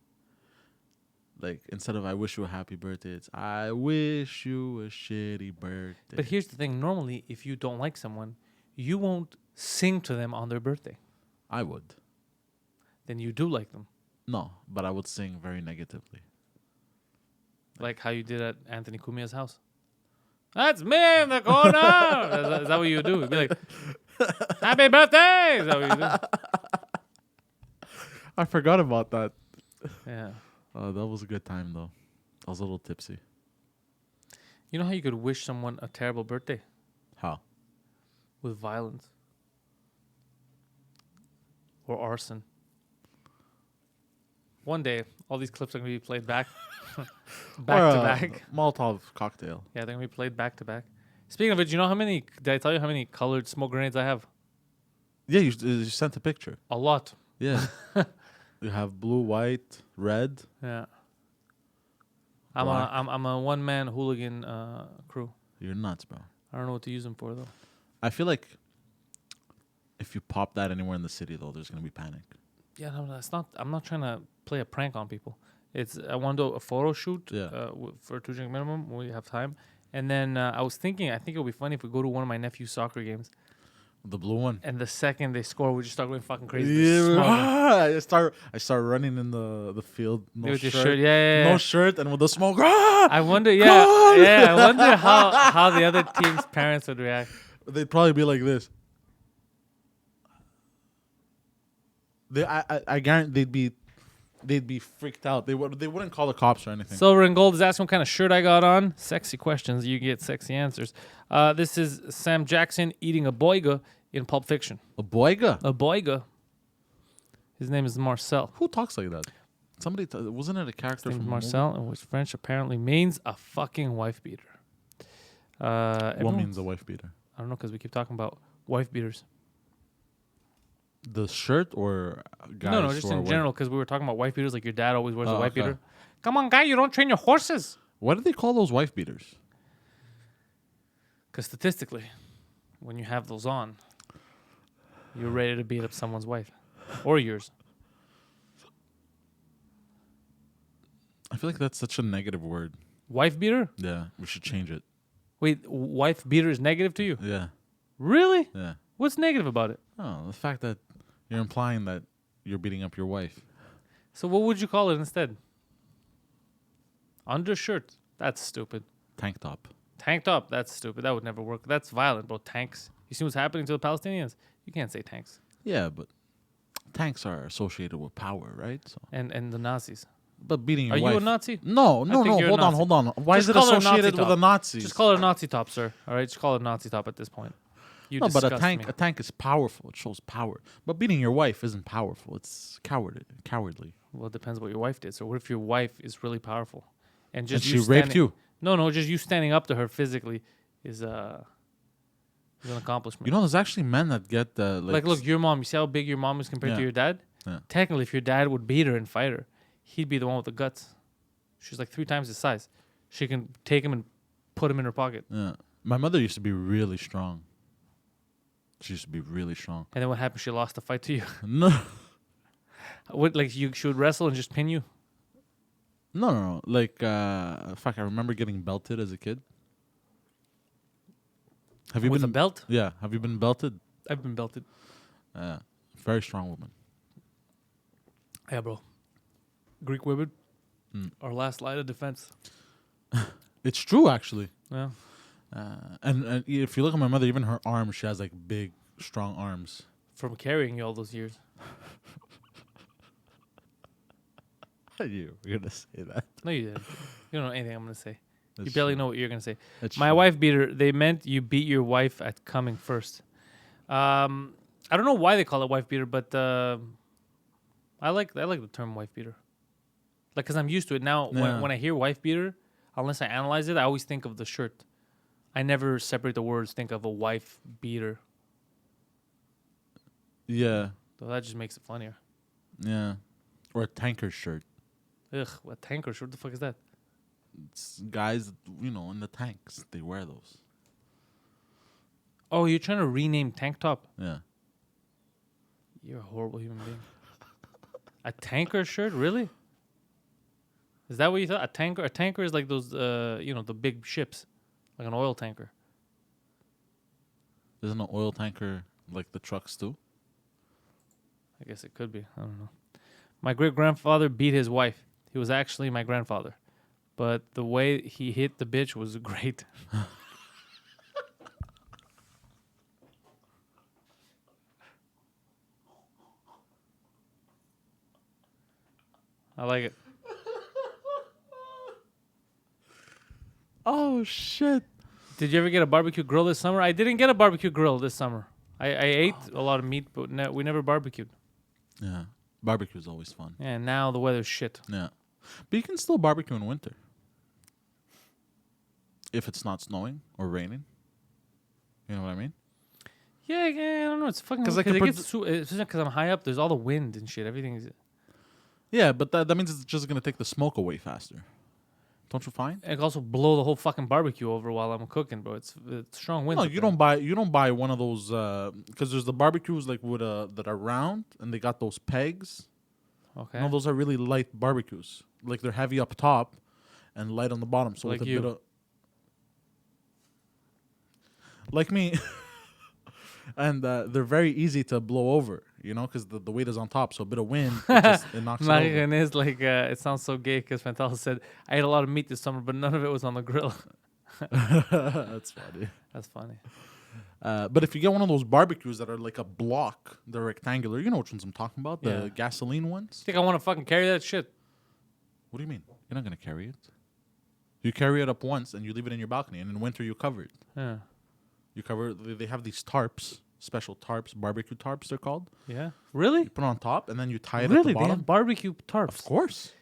Like instead of I wish you a happy birthday, it's I wish you a shitty birthday. But here's the thing. Normally, if you don't like someone, you won't sing to them on their birthday. I would. Then you do like them. No, but I would sing very negatively. Like how you did at Anthony Cumia's house. That's me in the corner. Is that what you do? You'd be like, happy birthday. Is that what you do? I forgot about that. Yeah. That was a good time though. I was a little tipsy. You know how you could wish someone a terrible birthday? How? With violence. Or arson. One day, all these clips are going to be played back. back to back. Molotov cocktail. Yeah, they're going to be played back to back. Speaking of it, you know how many... Did I tell you how many colored smoke grenades I have? Yeah, you sent a picture. A lot. Yeah. You have blue, white, red. Yeah. Black. I'm a one man hooligan crew. You're nuts, bro. I don't know what to use them for though. I feel like if you pop that anywhere in the city, though, there's gonna be panic. Yeah, no, that's not. I'm not trying to play a prank on people. I want to do a photo shoot. Yeah. For 2 drink minimum when we have time. And then I was thinking, I think it would be funny if we go to one of my nephew's soccer games, The blue one. and the second they score, we just start going fucking crazy. Yeah, I start running in the field. No With your shirt. shirt, yeah. No shirt and with the smoke. I wonder, God! I wonder how the other team's parents would react. They'd probably be like this. I guarantee they'd be freaked out. They wouldn't call the cops or anything. Silver and Gold is asking what kind of shirt I got on. Sexy questions, you get sexy answers. This is Sam Jackson eating a boiga in Pulp Fiction. A boiga? A boiga. His name is Marcel. Who talks like that? Somebody wasn't it a character His name is from Marcel, and which French apparently means a fucking wife beater. What means a wife beater? I don't know, because we keep talking about wife beaters. The shirt or guys? No, just who are in wife- general, because we were talking about wife beaters, like your dad always wears a Oh, wife okay. beater. Come on, guy, you don't train your horses. Why do they call those wife beaters? Because statistically, when you have those on, you're ready to beat up someone's wife. Or yours. I feel like that's such a negative word. Wife beater? Yeah, we should change it. Wait, wife beater is negative to you? Yeah, Really? yeah. What's negative about it? Oh, the fact that you're implying that you're beating up your wife. So what would you call it instead? Undershirt? That's stupid. Tank top. Tank top? That's stupid. That would never work. That's violent, bro. Tanks. You see what's happening to the Palestinians? You can't say tanks. Yeah, but tanks are associated with power, right? So, And the Nazis. but beating your Are wife. you a Nazi? No, think you're a hold on, Nazi. hold on. Why Just is it call it a Nazi associated with top. the Nazis? Just call it a Nazi top, sir. All right? Just call it a Nazi top at this point. You No, but a disgust me. tank is powerful. It shows power. But beating your wife isn't powerful. It's cowardly. Well, it depends what your wife did. So what if your wife is really powerful? And And just she you raped standing- you. No, just you standing up to her physically is an accomplishment. You know, there's actually men that get like, look, your mom. You see how big your mom is compared Yeah. to your dad? Yeah. Technically, if your dad would beat her and fight her, he'd be the one with the guts. She's like 3 times his size. She can take him and put him in her pocket. Yeah. My mother used to be really strong. She used to be really strong. And then what happened? She lost the fight to you. No, What, like she would wrestle and just pin you? no. Like, fuck, I remember getting belted as a kid. Have you With been a belt? Yeah. Have you been belted? I've been belted. Very strong woman. Yeah, bro. Greek women, Mm. our last line of defense. It's true, actually. Yeah. And if you look at my mother, even her arms, she has like big, strong arms. From carrying you all those years. You were gonna say that? No, you didn't. You don't know anything I'm going to say. You That's barely true. know what you're going to say. That's My true. wife beater, they meant you beat your wife at coming first. I don't know why they call it wife beater, but I like the term wife beater. Like, because I'm used to it now. Yeah. When I hear wife beater, unless I analyze it, I always think of the shirt. I never separate the words, think of a wife beater. Yeah, So that just makes it funnier. yeah. Or a tanker shirt. Ugh, what tanker shirt? What the fuck is that? It's guys, in the tanks, they wear those. Oh, you're trying to rename tank top? Yeah. You're a horrible human being. A tanker shirt? Really? Is that what you thought? A tanker is like those, the big ships, like an oil tanker. Isn't an oil tanker like the trucks too? I guess it could be. I don't know. My great grandfather beat his wife. He was actually my grandfather, but the way he hit the bitch was great. I like it. Oh shit! Did you ever get a barbecue grill this summer? I didn't get a barbecue grill this summer. I ate a lot of meat, but we never barbecued. Yeah, barbecue is always fun. And now the weather's shit. Yeah, but you can still barbecue in winter if it's not snowing or raining. You know what I mean? Yeah, I don't know. It's fucking 'Cause, because like, it gets especially because I'm high up. There's all the wind and shit. Everything's. Yeah, but that means it's just gonna take the smoke away faster. Don't you find? It can also blow the whole fucking barbecue over while I'm cooking, bro. It's strong winds. No, you don't buy one of those because there's the barbecues like with that are round and they got those pegs. Okay. No, those are really light barbecues. Like they're heavy up top and light on the bottom. So Like with a you. bit of like me, and they're very easy to blow over. You know, because the weight is on top, so a bit of wind it knocks it over. Marigan is like it sounds so gay because Pantelis said I ate a lot of meat this summer, but none of it was on the grill. That's funny. That's funny. But if you get one of those barbecues that are like a block, they're rectangular. You know which ones I'm talking about? The Yeah. gasoline ones. Think I want to fucking carry that shit? What do you mean? You're not gonna carry it. You carry it up once and you leave it in your balcony, and in winter you cover it. Yeah. You cover. They have these tarps, special tarps, barbecue tarps. They're called. Yeah. Really? You put it on top, and then you tie it at Really? the They bottom. have barbecue tarps. Of course.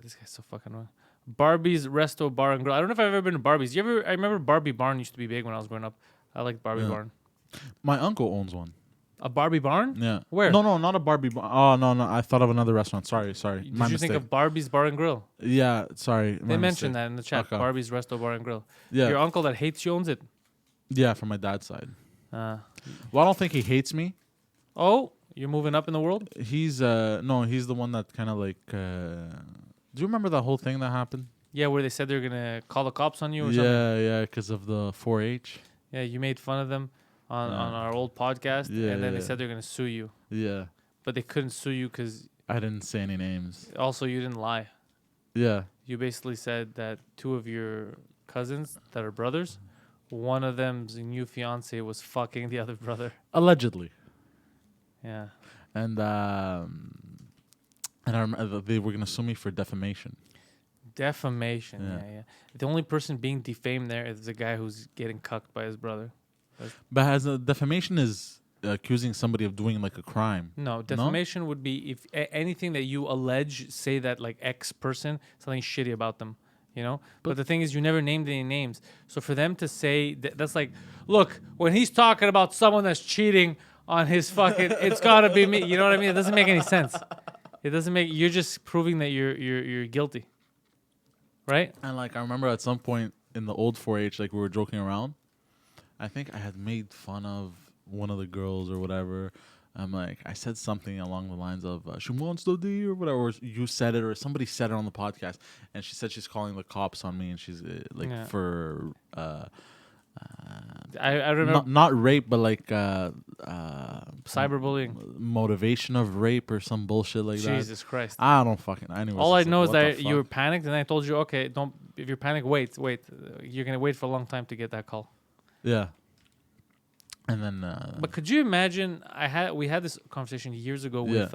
This guy's so fucking wrong. Barbie's Resto Bar and Grill. I don't know if I've ever been to Barbie's. I remember Barbie Barn used to be big when I was growing up. I liked Barbie Yeah. Barn. My uncle owns one. A Barbie Barn? Yeah. Where? No, not a Barbie. Oh no. I thought of another restaurant. Sorry. Did My you mistake. think of Barbie's Bar and Grill? Yeah. Sorry. They mentioned that in the chat. Okay. Barbie's Resto Bar and Grill. Yeah. Your uncle that hates you owns it. Yeah, from my dad's side. Uh, Well, I don't think he hates me. oh, you're moving up in the world? He's he's the one that kind of like. Do you remember that whole thing that happened? Yeah, where they said they were gonna call the cops on you or something. Yeah, because of the 4-H. Yeah, you made fun of them on our old podcast, Yeah, and then they yeah. said they're gonna sue you, Yeah, but they couldn't sue you because I didn't say any names. also you didn't lie. Yeah, You basically said that two of your cousins that are brothers, one of them's new fiance was fucking the other brother. allegedly, Yeah. and I remember they were gonna sue me for defamation. Defamation. Yeah. Yeah. The only person being defamed there is the guy who's getting cucked by his brother. But as a defamation is accusing somebody of doing like a crime. No, defamation would be if anything that you allege, say that like X person, something shitty about them, you know? But the thing is, you never named any names. So for them to say, that's like, look, when he's talking about someone that's cheating on his fucking, it's gotta be me. You know what I mean? It doesn't make any sense. It doesn't make, you're just proving that you're guilty. Right? And like I remember at some point in the old 4-H, like we were joking around. I think I had made fun of one of the girls or whatever. I'm like, I said something along the lines of "she wants the D" or whatever. Or you said it, or somebody said it on the podcast, and she said she's calling the cops on me, and she's like Yeah. for I remember not rape, but like cyberbullying. motivation of rape or some bullshit like that. Jesus Christ. I don't fucking. Anyways, All I it's like, know is what the that you were fuck? panicked, and I told you, okay, don't. If you're panicked, wait. You're gonna wait for a long time to get that call. Yeah. And then. But could you imagine? We had this conversation years ago Yeah. with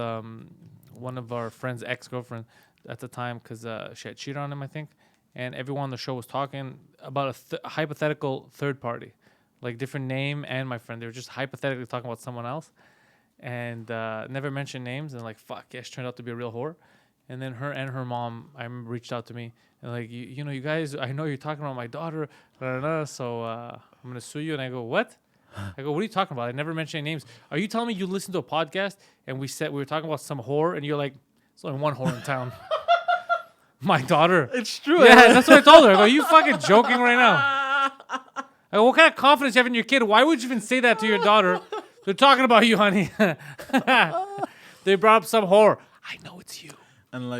one of our friends' ex-girlfriend at the time because she had cheated on him, I think, and everyone on the show was talking about a hypothetical third party, like different name and my friend. They were just hypothetically talking about someone else, and never mentioned names. And like, fuck, yeah, she turned out to be a real whore. And then her and her mom, I remember, reached out to me and like, you know, you guys, I know you're talking about my daughter, so I'm gonna sue you. And I go, what? I go, what are you talking about? I never mentioned any names. Are you telling me you listened to a podcast and we were talking about some whore and you're like, there's only one whore in town. My daughter. it's true. Yeah, that's what I told her. I go, you fucking joking right now? I go, what kind of confidence you have in your kid? Why would you even say that to your daughter? They're talking about you, honey. They brought up some whore. I know it's you. And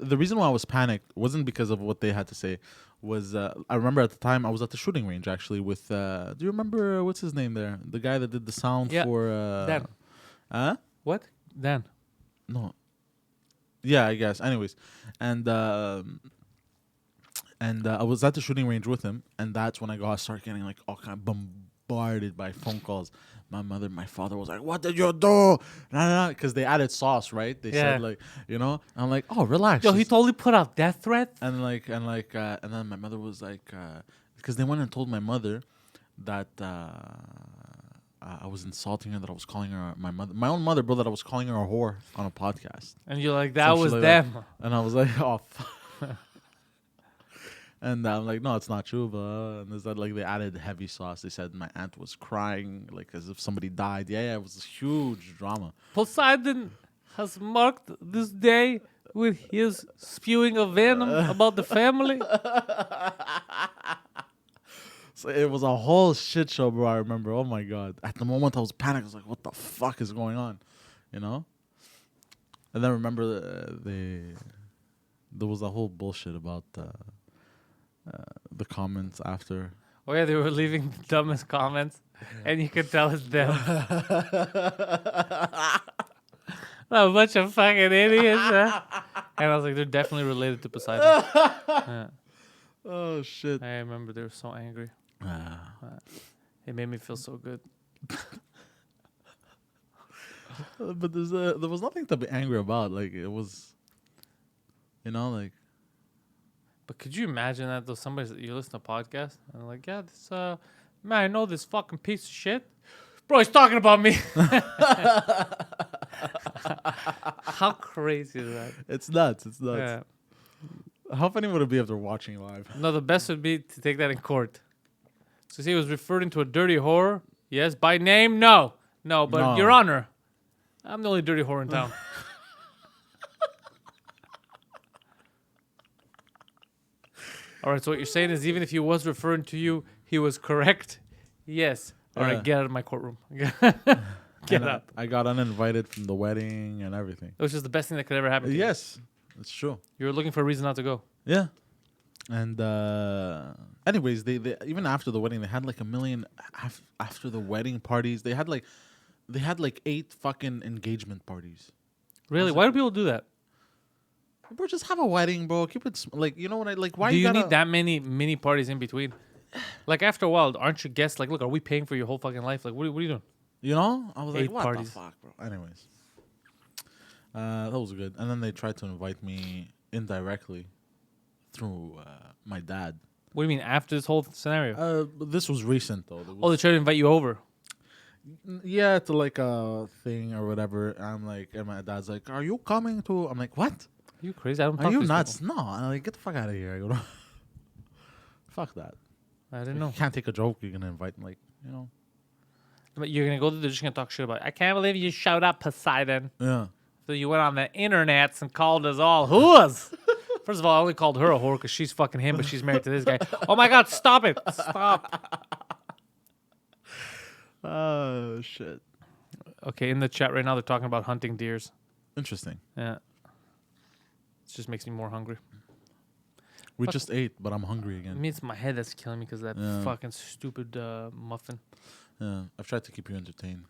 the reason why I was panicked wasn't because of what they had to say. Was I remember at the time I was at the shooting range actually with do you remember what's his name there, the guy that did the sound Yeah, for Dan. What? Dan. No, yeah, I guess. Anyways, and I was at the shooting range with him, and that's when I started getting like all kind of bombarded by phone calls. My father was like, "What did you do?" Because they added sauce, right? They Yeah. said like, you know, I'm like, "Oh, relax." Yo, he totally put out death threats. and then my mother was like, because they went and told my mother that I was insulting her, that I was calling her my own mother, bro, that I was calling her a whore on a podcast. And you're like, that Some shit was like them. And I was like, oh. And I'm like, no, it's not true. But and there's that like they added heavy sauce. They said my aunt was crying like as if somebody died. Yeah, it was a huge drama. Poseidon has marked this day with his spewing of venom about the family. So it was a whole shit show, bro. I remember. Oh my god. At the moment, I was panicked. I was like, what the fuck is going on? You know. And then remember there was a whole bullshit about the comments after. Oh yeah, they were leaving the dumbest comments, and you could tell it's them. A bunch of fucking idiots. And I was like, they're definitely related to Poseidon. Yeah. Oh shit. I remember they were so angry. It made me feel so good. But there was nothing to be angry about. Like it was, like. But could you imagine that though? Somebody you listen to a podcast and they're like, yeah, this man, I know this fucking piece of shit. Bro, he's talking about me. How crazy is that? It's nuts. It's nuts. Yeah. How funny would it be if they're watching live? No, the best would be to take that in court. So he was referring to a dirty whore. Yes, by name, no, but No. Your Honor, I'm the only dirty whore in town. All right, so what you're saying is even if he was referring to you, he was correct? Yes. All right, get out of my courtroom. Get out. I got uninvited from the wedding and everything. It was just the best thing that could ever happen to you. Yes, it's true. You were looking for a reason not to go. Yeah. And anyways, they even after the wedding, they had like 1 million after the wedding parties. They had like 8 fucking engagement parties. Really? Why do people do that? Bro, just have a wedding, bro. Keep it like what I like. Why do you gotta need that many mini parties in between? Like after a while, aren't your guests like, look, are we paying for your whole fucking life? Like, what are you doing? I was 8 like, what parties. the fuck, bro? Anyways, that was good. And then they tried to invite me indirectly through my dad. What do you mean after this whole scenario? This was recent though. They tried to invite you over. Yeah, to like a thing or whatever. I'm like, and my dad's like, "Are you coming to?" I'm like, "What? Are you crazy? I don't talk Are to you these nuts? people. No, I'm like, get the fuck out of here." I go, "Fuck that." I didn't know. You can't take a joke. You're gonna invite But you're gonna go there, they're just gonna talk shit about it. I can't believe you showed up, Poseidon. Yeah. So you went on the internets and called us all whores. First of all, I only called her a whore because she's fucking him, but she's married to this guy. Oh my god, stop it. Stop. Oh shit. Okay, in the chat right now they're talking about hunting deers. Interesting. Yeah. It just makes me more hungry. We just ate, but I'm hungry I again. mean, it's my head that's killing me because of that fucking stupid muffin. Yeah. I've tried to keep you entertained.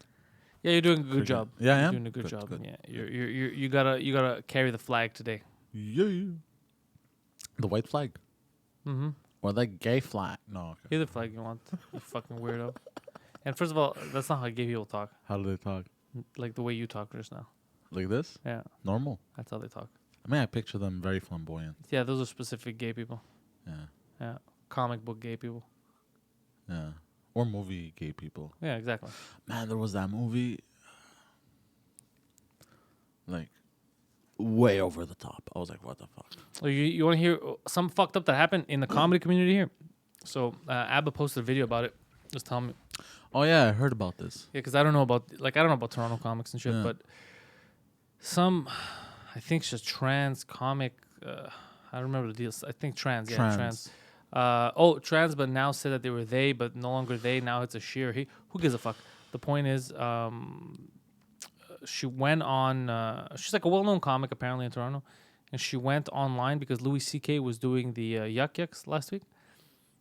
Yeah, you're doing a good Pretty job. good. Yeah, I You're am? doing a good Good, job. good. Yeah, you gotta carry the flag today. Yeah. The white flag. Mm-hmm. Or the gay flag. No. Okay. Here's the flag you want, you fucking weirdo. And first of all, that's not how gay people talk. How do they talk? Like the way you talk just now. Like this? Yeah, Normal. that's how they talk. I mean, I picture them very flamboyant. Yeah, those are specific gay people. Yeah. Yeah, comic book gay people. Yeah. Or movie gay people. Yeah, exactly. Man, there was that movie. Like, way over the top. I was like, what the fuck? Oh, you want to hear some fucked up that happened in the comedy community here? So Abba posted a video about it. Just tell me. Oh, yeah, I heard about this. Yeah, because I don't know about Toronto comics and shit, Yeah. but some, I think it's a trans comic. I don't remember the deals. I think trans. Yeah, trans. Trans, but now said that they were they, but no longer they. Now it's a she or he. Who gives a fuck? The point is, she went on. She's like a well-known comic apparently in Toronto, and she went online because Louis C.K. was doing the Yuck Yucks last week.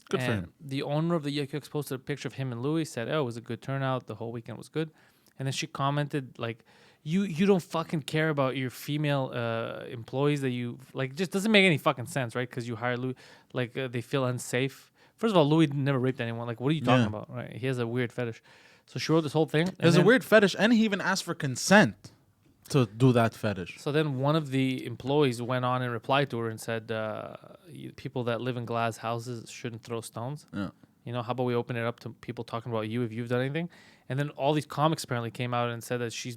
Good for And him. the owner of the Yuck Yucks posted a picture of him and Louis. Said, "Oh, it was a good turnout. The whole weekend was good." And then she commented like, "You don't fucking care about your female employees that you like. Just doesn't make any fucking sense, right? Because you hire Louis, like they feel unsafe. First of all, Louis never raped anyone. Like, what are you talking about? Right? He has a weird fetish. So she wrote this whole thing. There's a weird fetish, and he even asked for consent to do that fetish. So then one of the employees went on and replied to her and said, people that live in glass houses shouldn't throw stones. Yeah. You know, how about we open it up to people talking about you if you've done anything? And then all these comics apparently came out and said that she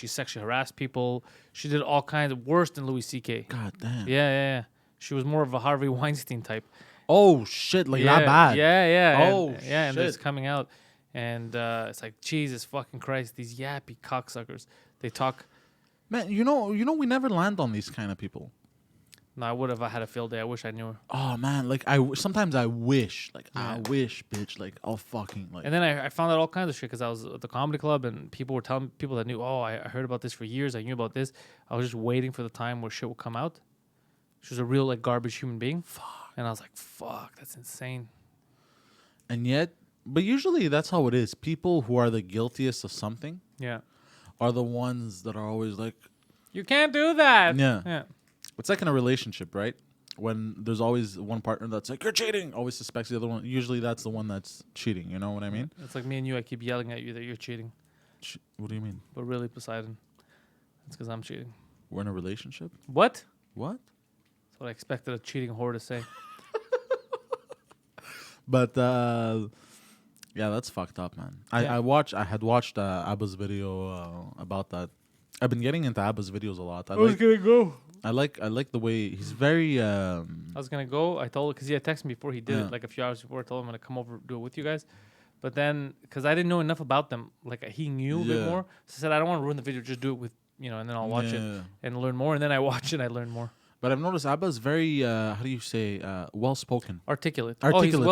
sexually harassed people. She did all kinds of worse than Louis C.K. God damn. Yeah. She was more of a Harvey Weinstein type. Oh shit! Like yeah, that bad? Yeah, yeah. Oh, and it's shit. coming out, and it's like Jesus fucking Christ, these yappy cocksuckers. They talk. Man, we never land on these kind of people. No, I would have. I had a field day. I wish I knew her. Oh man, like sometimes I wish, I wish, bitch, like I'll fucking like. And then I found out all kinds of shit because I was at the comedy club and people were telling people that knew. Oh, I heard about this for years. I knew about this. I was just waiting for the time where shit would come out. She was a real like garbage human being. Fuck. And I was like, fuck, that's insane. And yet, but usually that's how it is. People who are the guiltiest of something, are the ones that are always like, you can't do that. Yeah. It's like in a relationship, right? When there's always one partner that's like, you're cheating, always suspects the other one. Usually that's the one that's cheating. You know what I mean? It's like me and you. I keep yelling at you that you're cheating. What do you mean? But really, Poseidon, it's because I'm cheating. We're in a relationship? What? What? That's what I expected a cheating whore to say. But yeah, that's fucked up, man. I had watched Abba's video about that. I've been getting into Abba's videos a lot. I was gonna go. I like the way he's very. I was gonna go. I told because he had texted me before he did it, like a few hours before. I told him I'm gonna come over do it with you guys. But then, because I didn't know enough about them, like he knew a bit more, so I said I don't want to ruin the video. Just do it with and then I'll watch it and learn more. And then I watch it, and I learn more. But I've noticed Abba's very how do you say well spoken, articulate.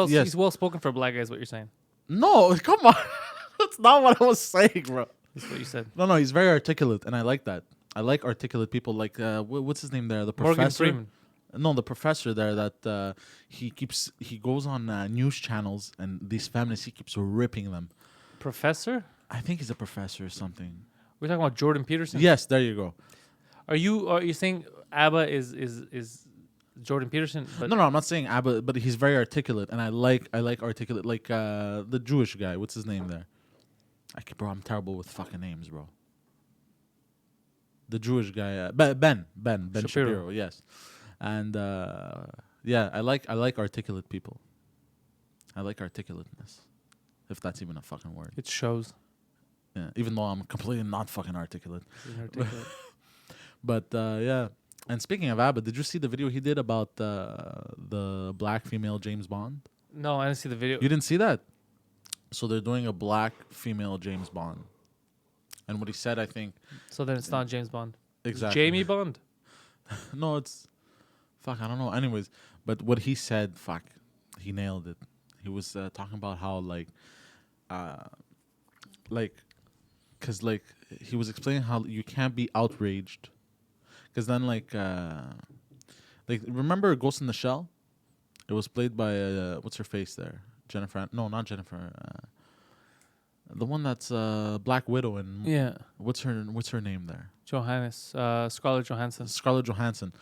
Yes. He's well spoken for a black guy. Is what you're saying? No, come on, that's not what I was saying, bro. That's what you said. No, he's very articulate, and I like that. I like articulate people. Like what's his name there? The professor. Morgan Freeman. No, the professor there that he goes on news channels and these feminists he keeps ripping them. Professor? I think he's a professor or something. We're talking about Jordan Peterson. Yes, there you go. Are you saying Abba is Jordan Peterson? But No, I'm not saying Abba, but he's very articulate, and I like articulate, like the Jewish guy. What's his name there? Bro, I'm terrible with fucking names, bro. The Jewish guy, Ben Shapiro, yes, and yeah, I like articulate people. I like articulateness, if that's even a fucking word. It shows. Yeah, even though I'm completely not fucking articulate. But yeah. And speaking of Abba, did you see the video he did about the black female James Bond? No, I didn't see the video. You didn't see that? So they're doing a black female James Bond. And what he said, I think... So then it's not James Bond. Exactly. It's Jamie Bond? No, it's... Fuck, I don't know. Anyways, but what he said, fuck, he nailed it. He was talking about how, because, he was explaining how you can't be outraged. Because then, remember Ghost in the Shell? It was played by, what's her face there? Jennifer. No, not Jennifer. The one that's Black Widow and what's her name there? Scarlett Johansson. Scarlett Johansson.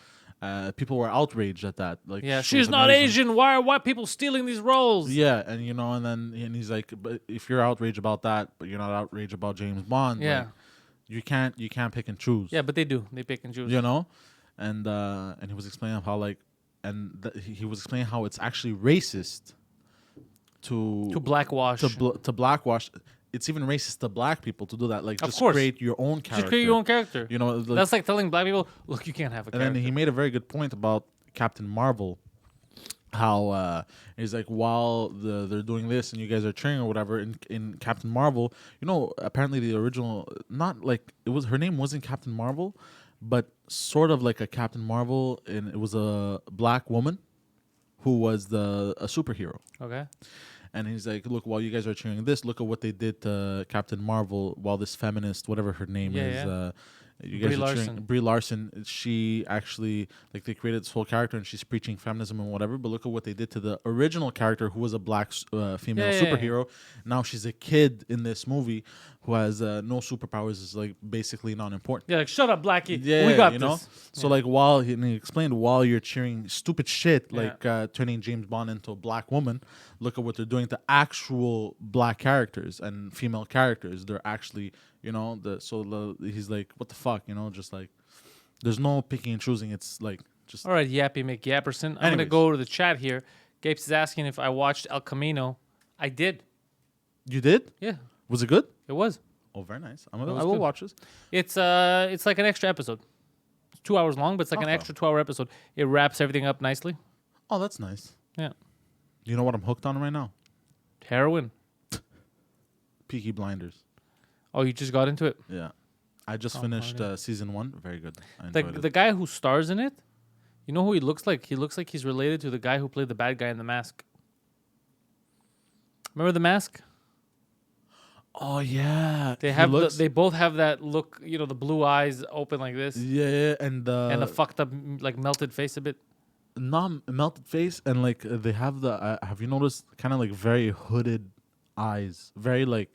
People were outraged at that. Like, she's not Asian. Why are white people stealing these roles? Yeah, and and he's like, but if you're outraged about that, but you're not outraged about James Bond, you can't pick and choose. Yeah, but they do. They pick and choose. And he was explaining how he was explaining how it's actually racist to blackwash to blackwash. It's even racist to black people to do that. Like, just create your own character. Just create your own character. That's like telling black people, look, you can't have a character. And then he made a very good point about Captain Marvel. How he's like, while they're doing this and you guys are cheering or whatever in Captain Marvel, apparently the original, not like it was, her name wasn't Captain Marvel, but sort of like a Captain Marvel, and it was a black woman who was a superhero. Okay. And he's like, look, while you guys are cheering this, look at what they did to Captain Marvel while this feminist, whatever her name is, you guys are cheering Brie Larson. She actually, they created this whole character and she's preaching feminism and whatever. But look at what they did to the original character who was a black female superhero. Now she's a kid in this movie who has no superpowers. Is basically not important. Yeah, shut up, Blackie. Yeah, we got this. So while he explained, while you're cheering stupid shit turning James Bond into a black woman, look at what they're doing to actual black characters and female characters. They're actually, he's like, what the fuck, just there's no picking and choosing. It's just. All right, Yappy McYapperson. I'm going to go to the chat here. Gapes is asking if I watched El Camino. I did. You did? Yeah. Was it good? It was. Oh, very nice. I will watch this. It's like an extra episode. It's 2 hours long, but it's like an extra 2-hour episode. It wraps everything up nicely. Oh, that's nice. Yeah. You know what I'm hooked on right now? Heroin. Peaky Blinders. Oh, you just got into it. Yeah. I just Oh, finished alright. season 1. Very good. I The enjoyed the it. guy who stars in it, you know who he looks like? He looks like he's related to the guy who played the bad guy in The Mask. Remember The Mask? Oh yeah. They He have looks, they both have that look, you know, the blue eyes open like this yeah, and and the fucked up like melted face a bit. melted face, and like they have the have you noticed kind of like very hooded eyes, very like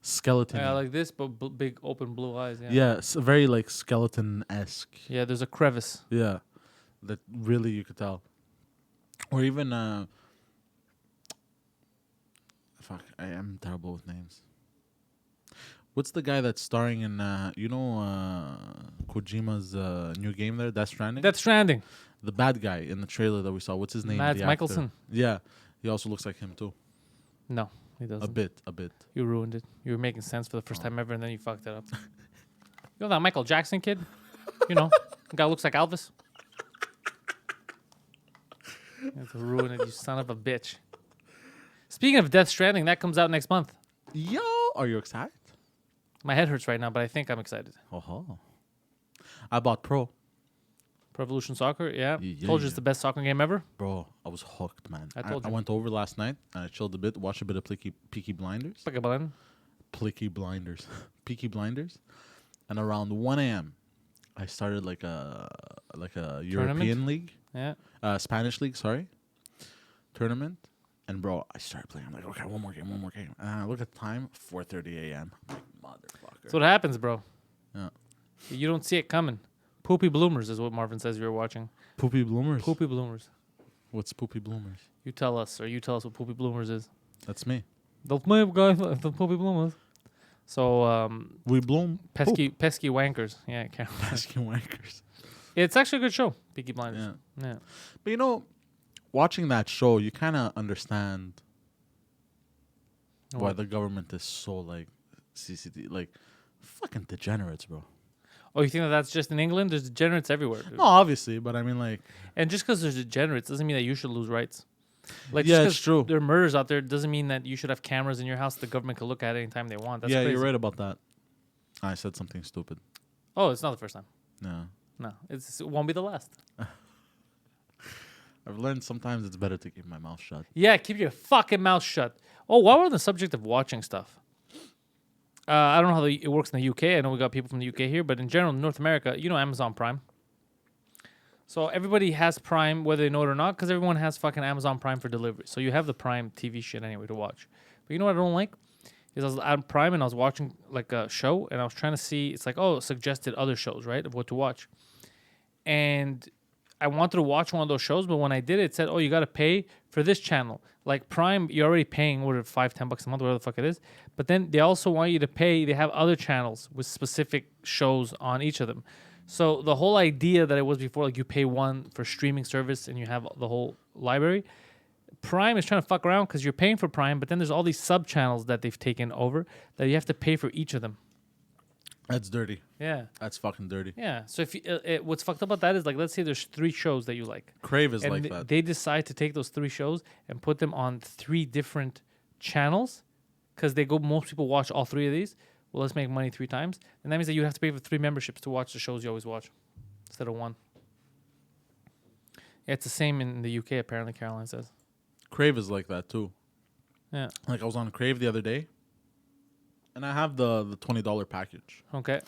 skeleton. Yeah, like this, but big open blue eyes. Yeah. Yeah, very like skeleton-esque. Yeah, there's a crevice. Yeah, that really you could tell. Or even fuck, I am terrible with names. What's the guy that's starring in Kojima's new game there, Death Stranding? Death Stranding. The bad guy in the trailer that we saw. What's his name? Mads the actor? Mikkelsen. Yeah, he also looks like him too. No, he doesn't. A bit. You ruined it. You were making sense for the first time ever, and then you fucked it up. You know that Michael Jackson kid? You know, the guy looks like Elvis. You have to ruin it, you son of a bitch. Speaking of Death Stranding, that comes out next month. Yo, are you excited? My head hurts right now, but I think I'm excited. Oh, I bought Pro. Pro Evolution Soccer, yeah. Yeah, Told you yeah. it's the best soccer game ever. Bro, I was hooked, man. I told I you. went over last night and I chilled a bit, watched a bit of Peaky Blinders. Peaky Blinders. Peaky Blinders. And around 1 a.m., I started like a European league. Yeah. Spanish league, sorry. Tournament. And bro, I started playing. I'm like, okay, one more game. And I look at the time, 4:30 a.m. I'm like, motherfucker. That's what happens, bro. Yeah. You don't see it coming. Poopy Bloomers is what Marvin says you were watching. Poopy Bloomers. Poopy Bloomers. What's Poopy Bloomers? You tell us what Poopy Bloomers is. That's me. The Poopy Bloomers. So, We bloom. pesky wankers. Yeah, I can't. Pesky wankers. It's actually a good show, Peaky Blinders. Yeah. But you know, watching that show, you kind of understand why What? the government is so like CCT, like fucking degenerates, bro. Oh, you think that's just in England? There's degenerates everywhere, dude. No, obviously, but I mean, like, And just because there's degenerates doesn't mean that you should lose rights. Like, Yeah, just it's 'cause true. there are murders out there doesn't mean that you should have cameras in your house the government can look at it anytime they want. That's yeah, crazy. you're right about that. I said something stupid. Oh, it's not the first time. No, No, it won't be the last. I've learned sometimes it's better to keep my mouth shut. Yeah, keep your fucking mouth shut. Oh, while we're on the subject of watching stuff, I don't know how it works in the UK. I know we got people from the UK here, but in general, in North America, you know Amazon Prime. So everybody has Prime, whether they know it or not, because everyone has fucking Amazon Prime for delivery. So you have the Prime TV shit anyway to watch. But you know what I don't like? Is I was on Prime and I was watching like a show and I was trying to see, it's like, oh, suggested other shows, right, of what to watch. And I wanted to watch one of those shows, but when I did it, it said, oh, you got to pay for this channel. Like Prime, you're already paying, what, $5-10 a month, whatever the fuck it is. But then they also want you to pay, they have other channels with specific shows on each of them. So the whole idea that it was before, like you pay one for streaming service and you have the whole library, Prime is trying to fuck around because you're paying for Prime, but then there's all these sub channels that they've taken over that you have to pay for each of them. That's dirty. Yeah. That's fucking dirty. Yeah. So if you, what's fucked up about that is like, let's say there's 3 shows that you like. Crave is And like that. they decide to take those 3 shows and put them on 3 different channels because they go, most people watch all 3 of these. Well, let's make money 3 times. And that means that you have to pay for 3 memberships to watch the shows you always watch instead of 1. Yeah, it's the same in the UK, apparently, Caroline says. Crave is like that too. Yeah. Like I was on Crave the other day, and I have the $20 package Okay.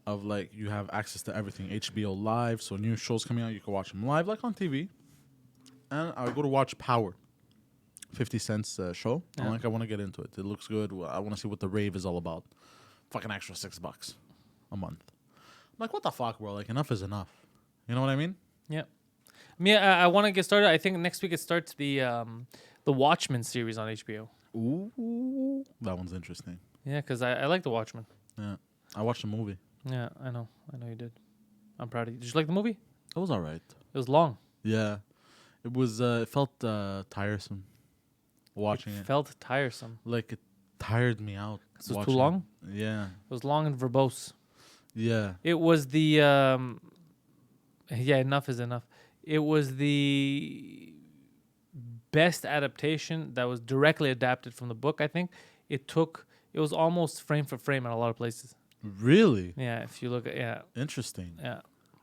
of like you have access to everything HBO Live. So new shows coming out, you can watch them live, like on TV. And I go to watch Power, 50 Cent's show. Yeah. I'm like, I want to get into it. It looks good. I want to see what the rave is all about. Fucking extra $6 a month. I'm like, what the fuck, bro? Like enough is enough. You know what I mean? Yeah. I mean, I want to get started. I think next week it starts the Watchmen series on HBO. Ooh, that one's interesting. Yeah, because I like the Watchmen. Yeah, I watched the movie. Yeah, I know you did. I'm proud of you. Did you like the movie? It was all right. It was long. Yeah, it was. It felt tiresome watching it. Felt tiresome. Like it tired me out. 'Cause it was too watching long? it. Yeah, It was long and verbose. yeah. It was the yeah, enough is enough. It was the best adaptation that was directly adapted from the book. I think it was almost frame for frame in a lot of places. Really Yeah, if you look at interesting. yeah,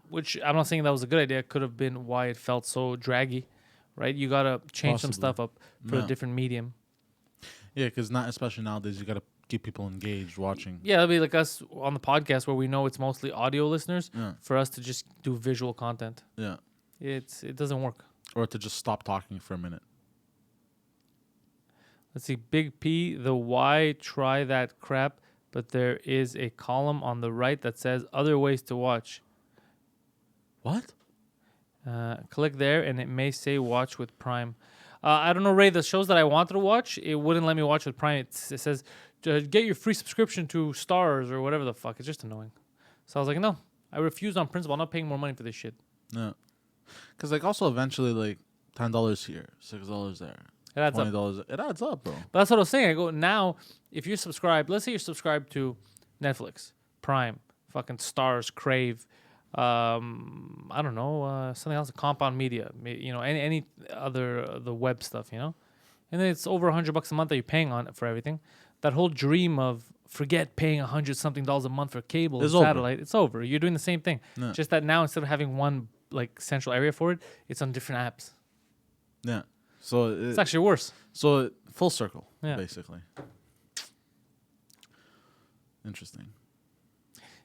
which I'm not saying that was a good idea. It could have been why it felt so draggy, right? You gotta change some Possibly. stuff up for a different medium. Yeah, because not especially nowadays, you gotta keep people engaged watching. Yeah, it'll be like us on the podcast where we know it's mostly audio listeners. Yeah, For us to just do visual content, yeah, it doesn't work. or to just stop talking for a minute. Let's see, Big P, the why try that crap, but there is a column on the right that says other ways to watch. What? Click there and it may say watch with Prime. I don't know, Ray, the shows that I wanted to watch, it wouldn't let me watch with Prime. It says, get your free subscription to Stars or whatever the fuck. It's just annoying. So I was like, no, I refused on principle. I'm not paying more money for this shit. Yeah, because like also eventually like $10 here, $6 there, It adds up. $20. It adds up, bro. But that's what I was saying. I go, now, if you're subscribed, let's say you're subscribed to Netflix, Prime, fucking Stars, Crave, I don't know, something else, Compound Media, any other the web stuff, and then it's over $100 a month that you're paying on it for everything. That whole dream of forget paying $100-something a month for cable and satellite, it's over. You're doing the same thing, just that now instead of having one like central area for it, it's on different apps. Yeah, so It's actually worse. So full circle, Yeah. basically. Interesting.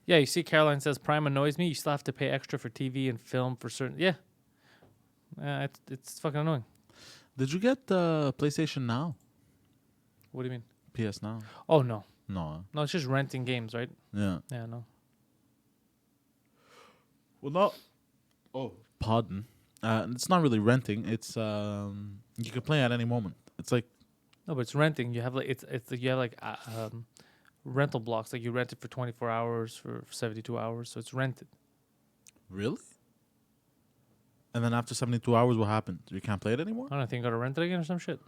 Yeah, you see, Caroline says Prime annoys me. You still have to pay extra for TV and film for certain. Yeah, it's fucking annoying. Did you get PlayStation Now? What do you mean? PS Now? Oh no, No. no, it's just renting games, right? Yeah. Yeah, no. Well, no. Oh, pardon. It's not really renting. It's you can play at any moment. It's like No, but it's renting. You have like you have like rental blocks. Like you rent it for 24 hours for 72 hours, so it's rented. really. And then after 72 hours, what happens? You can't play it anymore? I don't know, I think you gotta rent it again or some shit.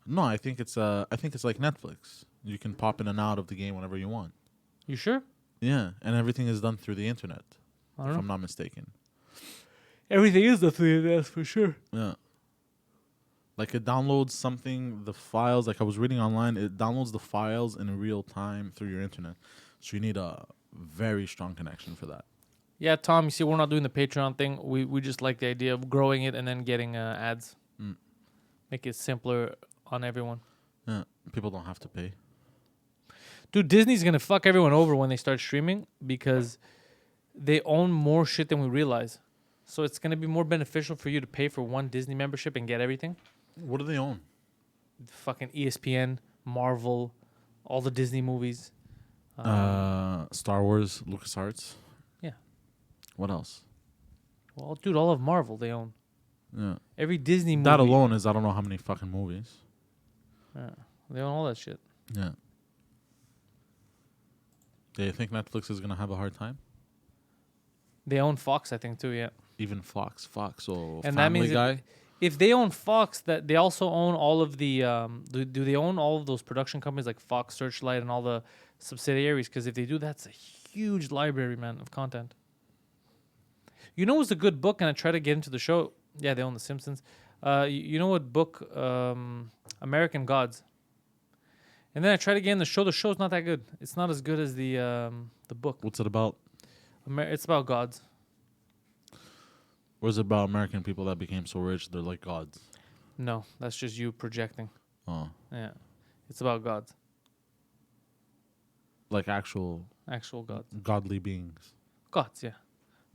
No, I think it's like Netflix. You can pop in and out of the game whenever you want. You sure? Yeah, and everything is done through the internet, I if don't know. I'm not mistaken. Everything is the thing, that's for sure. Yeah. Like it downloads something, the files. Like I was reading online, it downloads the files in real time through your internet. So you need a very strong connection for that. Yeah, Tom. You see, we're not doing the Patreon thing. We just like the idea of growing it and then getting ads. Make it simpler on everyone. Yeah, people don't have to pay. Dude, Disney's gonna fuck everyone over when they start streaming because they own more shit than we realize. So it's gonna be more beneficial for you to pay for one Disney membership and get everything. What do they own? Fucking ESPN, Marvel, all the Disney movies. Star Wars, LucasArts. Yeah. What else? Well, dude, all of Marvel they own. Yeah. Every Disney movie. That alone is I don't know how many fucking movies. Yeah, they own all that shit. Yeah. Do you think Netflix is gonna have a hard time? They own Fox, I think, too. Yeah. Even Fox, so And Family that means Guy. if they own Fox, that they also own all of the. Do they own all of those production companies like Fox, Searchlight, and all the subsidiaries? Because if they do, that's a huge library, man, of content. You know what's a good book, and I try to get into the show. Yeah, they own The Simpsons. You know what book? American Gods. And then I try to get in the show. The show's not that good. It's not as good as the book. What's it about? It's about gods. Or is it about American people that became so rich they're like gods? No, that's just you projecting. Oh, Yeah, it's about gods, like actual gods, godly beings. gods. Yeah,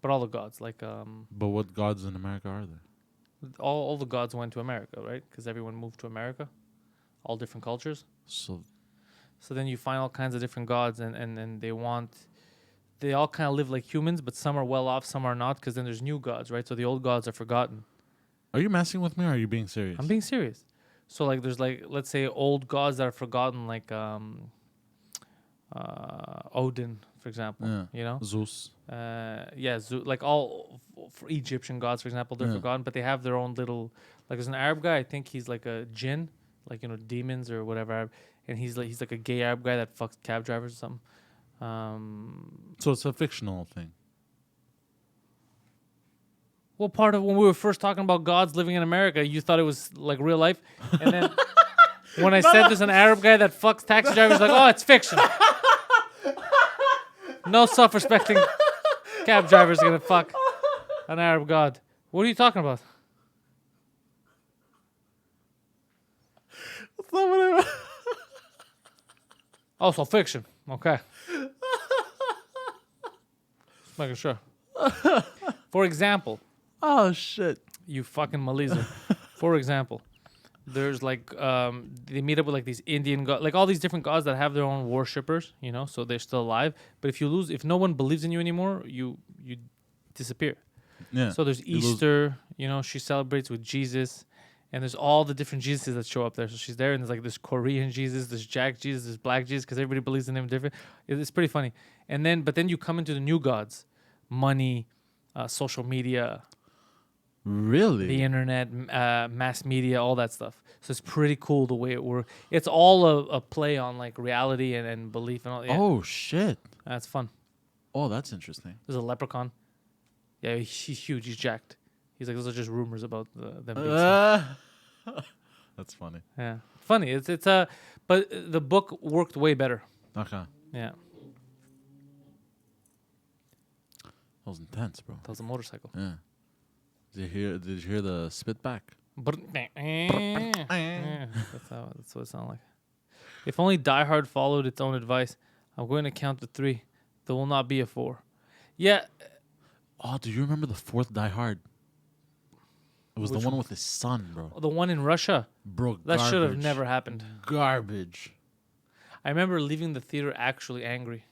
but all the gods, like But what gods in America are there? all the gods went to America, right? Because everyone moved to America, all different cultures. So So then you find all kinds of different gods, and they all kind of live like humans, but some are well off, some are not. Because then there's new gods, right? So the old gods are forgotten. are you messing with me or are you being serious? I'm being serious. So like there's like, let's say, old gods that are forgotten, like Odin, for example. Yeah. You know. Zeus. Like all for Egyptian gods, for example, they're forgotten, but they have their own little. Like there's an Arab guy, I think he's like a jinn, like demons or whatever, and he's like a gay Arab guy that fucks cab drivers or something. So it's a fictional thing. What part of when we were first talking about gods living in America, you thought it was like real life? And then when I said there's an Arab guy that fucks taxi drivers, like, oh, it's fiction. No self-respecting cab driver's gonna fuck an Arab god. What are you talking about? Oh, so fiction. Okay. Just making sure. For example, Oh shit. you fucking Maliza. For example, there's like they meet up with like these Indian gods, like all these different gods that have their own worshippers, you know, so they're still alive. But if no one believes in you anymore, you disappear. Yeah. So there's You lose- Easter, you know, she celebrates with Jesus, and there's all the different Jesuses that show up there. So she's there, and there's like this Korean Jesus, this Jack Jesus, this Black Jesus, because everybody believes in him different. It's pretty funny. But then you come into the new gods, money, social media, Really? the internet, mass media, all that stuff. So it's pretty cool the way it works. It's all a play on like reality and belief and all. Yeah, Oh shit. that's fun. Oh, that's interesting. There's a leprechaun. Yeah, he's huge. He's jacked. He's like, those are just rumors about them. Being That's funny. yeah, funny. But the book worked way better. Okay. Yeah, That was intense, bro. that was a motorcycle. Yeah. Did you hear the spit back? But that's what it sounded like. If only Die Hard followed its own advice. I'm going to count to 3. There will not be a 4. Yeah, Oh, do you remember the fourth Die Hard? It was Which the one one? with his son, bro. the one in Russia. Bro, That should have garbage. never happened. Garbage. I remember leaving the theater actually angry.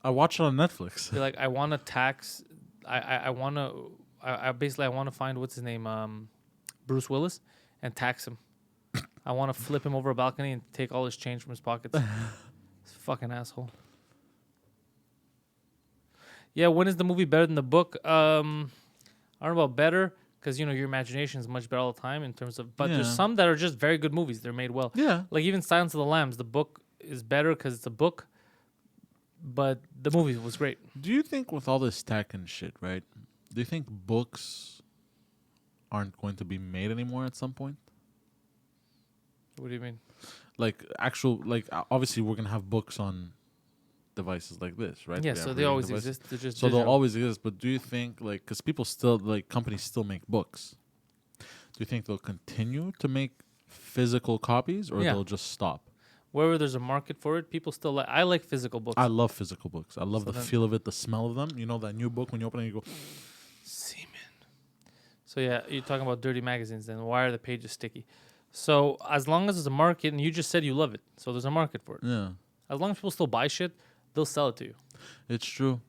I watched it on Netflix. Be like, I want to tax. I want to. I basically I want to find what's his name, Bruce Willis, and tax him. I want to flip him over a balcony and take all his change from his pockets. This fucking asshole. Yeah, when is the movie better than the book? I don't know about better because you know your imagination is much better all the time in terms of. But there's Yeah. some that are just very good movies. They're made well. Yeah. Like even Silence of the Lambs, the book is better because it's a book, but the movie was great. Do you think with all this tech and shit, right? Do you think books aren't going to be made anymore at some point? What do you mean? Like obviously we're gonna have books on devices like this, right? Yeah, We so have they reading always devices. exist. They're just So they'll digital. always exist. But do you think because people still companies still make books? Do you think they'll continue to make physical copies or Yeah. they'll just stop? Wherever there's a market for it, people still like. I like physical books. I love physical books. I love So the then- feel of it, the smell of them. You know that new book when you open it, you go, Semen. So yeah, you're talking about dirty magazines. Then why are the pages sticky? So as long as there's a market, and you just said you love it, so there's a market for it. yeah, As long as people still buy shit, they'll sell it to you. it's true.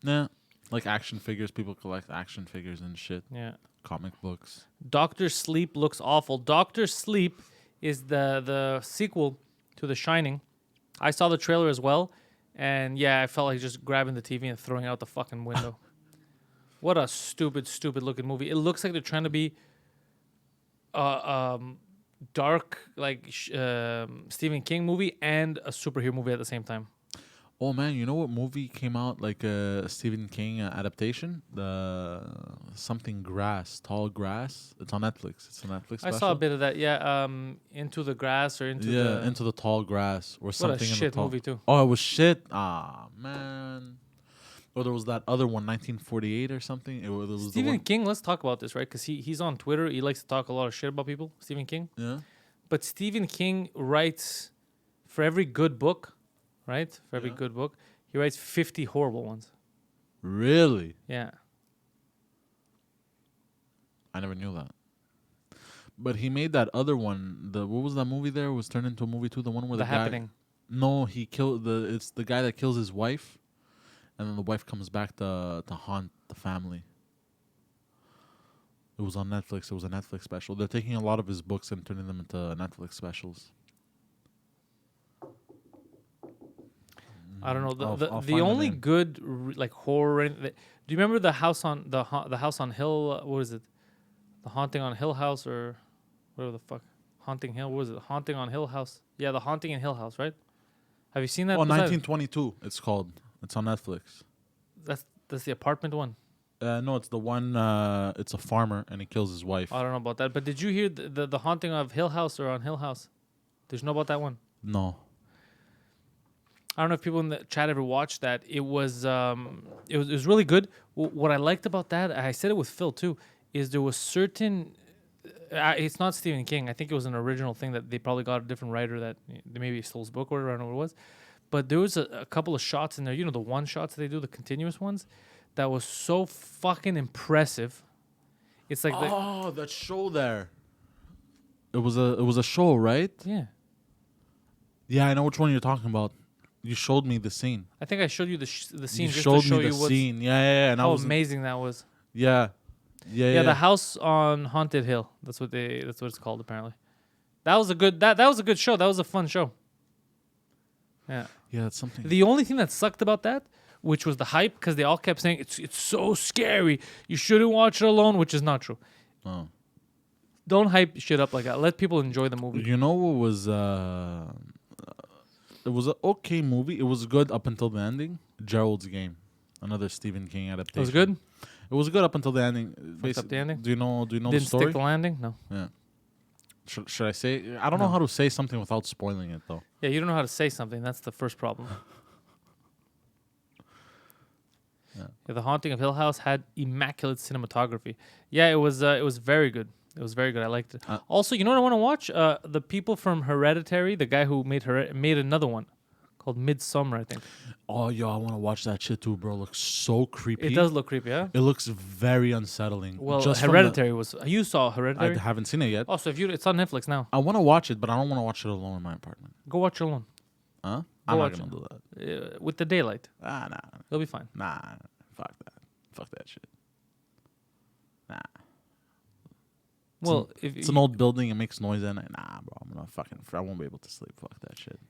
Yeah, like action figures. People collect action figures and shit. Yeah. Comic books. Doctor Sleep looks awful. Doctor Sleep is the sequel to The Shining. I saw the trailer as well, and yeah, I felt like just grabbing the TV and throwing it out the fucking window. What a stupid looking movie. It looks like they're trying to be dark, like Stephen King movie and a superhero movie at the same time. Oh man, you know what movie came out like a Stephen King adaptation? The something grass, tall grass. It's on Netflix. It's a Netflix. I Special. saw a bit of that. Yeah, Into the Grass or Into the Into the tall grass or what something. a in shit the tall. movie too. Oh, it was shit. Ah man. Or there was that other one, 1948 or something. It was the Stephen one. King, let's talk about this, right? Because he's on Twitter. He likes to talk a lot of shit about people. Stephen King. Yeah. But Stephen King writes for every good book, right? For every Yeah. good book, he writes 50 horrible ones. Really? Yeah. I never knew that. But he made that other one. What was that movie? There it was turned into a movie too. The one where The the guy. Happening. No, he killed the. It's the guy that kills his wife, and then the wife comes back to haunt the family. It was on Netflix. It was a Netflix special. They're taking a lot of his books and turning them into Netflix specials. I don't know. I'll The find the only name. good like horror. Do you remember the house on the house on Hill? What is it? The Haunting on Hill House or whatever the fuck? Haunting Hill. What was it? Haunting on Hill House. Yeah, the Haunting in Hill House, right? Have you seen that? Oh, Was that- 1922. It's called. It's on Netflix. That's the apartment one. No, it's the one. It's a farmer and he kills his wife. I don't know about that. But did you hear the haunting of Hill House or on Hill House? Did you know about that one? No. I don't know if people in the chat ever watched that. It was really good. What I liked about that, I said it with Phil too, is there was certain. It's not Stephen King. I think it was an original thing that they probably got a different writer that maybe stole his book or whatever. I don't know what it was. But there was a couple of shots in there. You know, the one shots they do, the continuous ones, that was so fucking impressive. It's like that show there. It was a show, right? yeah. Yeah, I know which one you're talking about. You showed me the scene. I think I showed you the scene You just showed to show me you the scene. Yeah. And I how was amazing that was. Yeah. Yeah, the house on Haunted Hill. That's what it's called apparently. That was a good show. That was a fun show. Yeah. Yeah, that's something. The only thing that sucked about that, which was the hype, because they all kept saying it's so scary. You shouldn't watch it alone, which is not true. Oh. Don't hype shit up like that. Let people enjoy the movie. You know what was it was an okay movie. It was good up until the ending. Gerald's Game, another Stephen King adaptation. It was good. It was good up until the ending. Up the ending. Do you know Didn't the story? stick the landing. No. Yeah. Should I say? I don't know how to say something without spoiling it though. Yeah, you don't know how to say something. That's the first problem. Yeah. The Haunting of Hill House had immaculate cinematography. Yeah, it was very good. It was very good. I liked it. Also, you know what I want to watch? The people from Hereditary, the guy who made another one called Midsummer, I think. Oh, yo, I want to watch that shit too, bro. It looks so creepy. It does look creepy, huh? It looks very unsettling. Well, Just Hereditary was. You saw I Hereditary? haven't seen it yet. Oh, so it's on Netflix now. I want to watch it, but I don't want to watch it alone in my apartment. Go watch it alone. Huh? Go I'm not watch gonna do that. With the daylight. Nah. It'll be fine. Nah. Fuck that. Fuck that shit. Nah. Well, It's an old building. It makes noise in it. Nah, bro. I'm not fucking. I won't be able to sleep. Fuck that shit.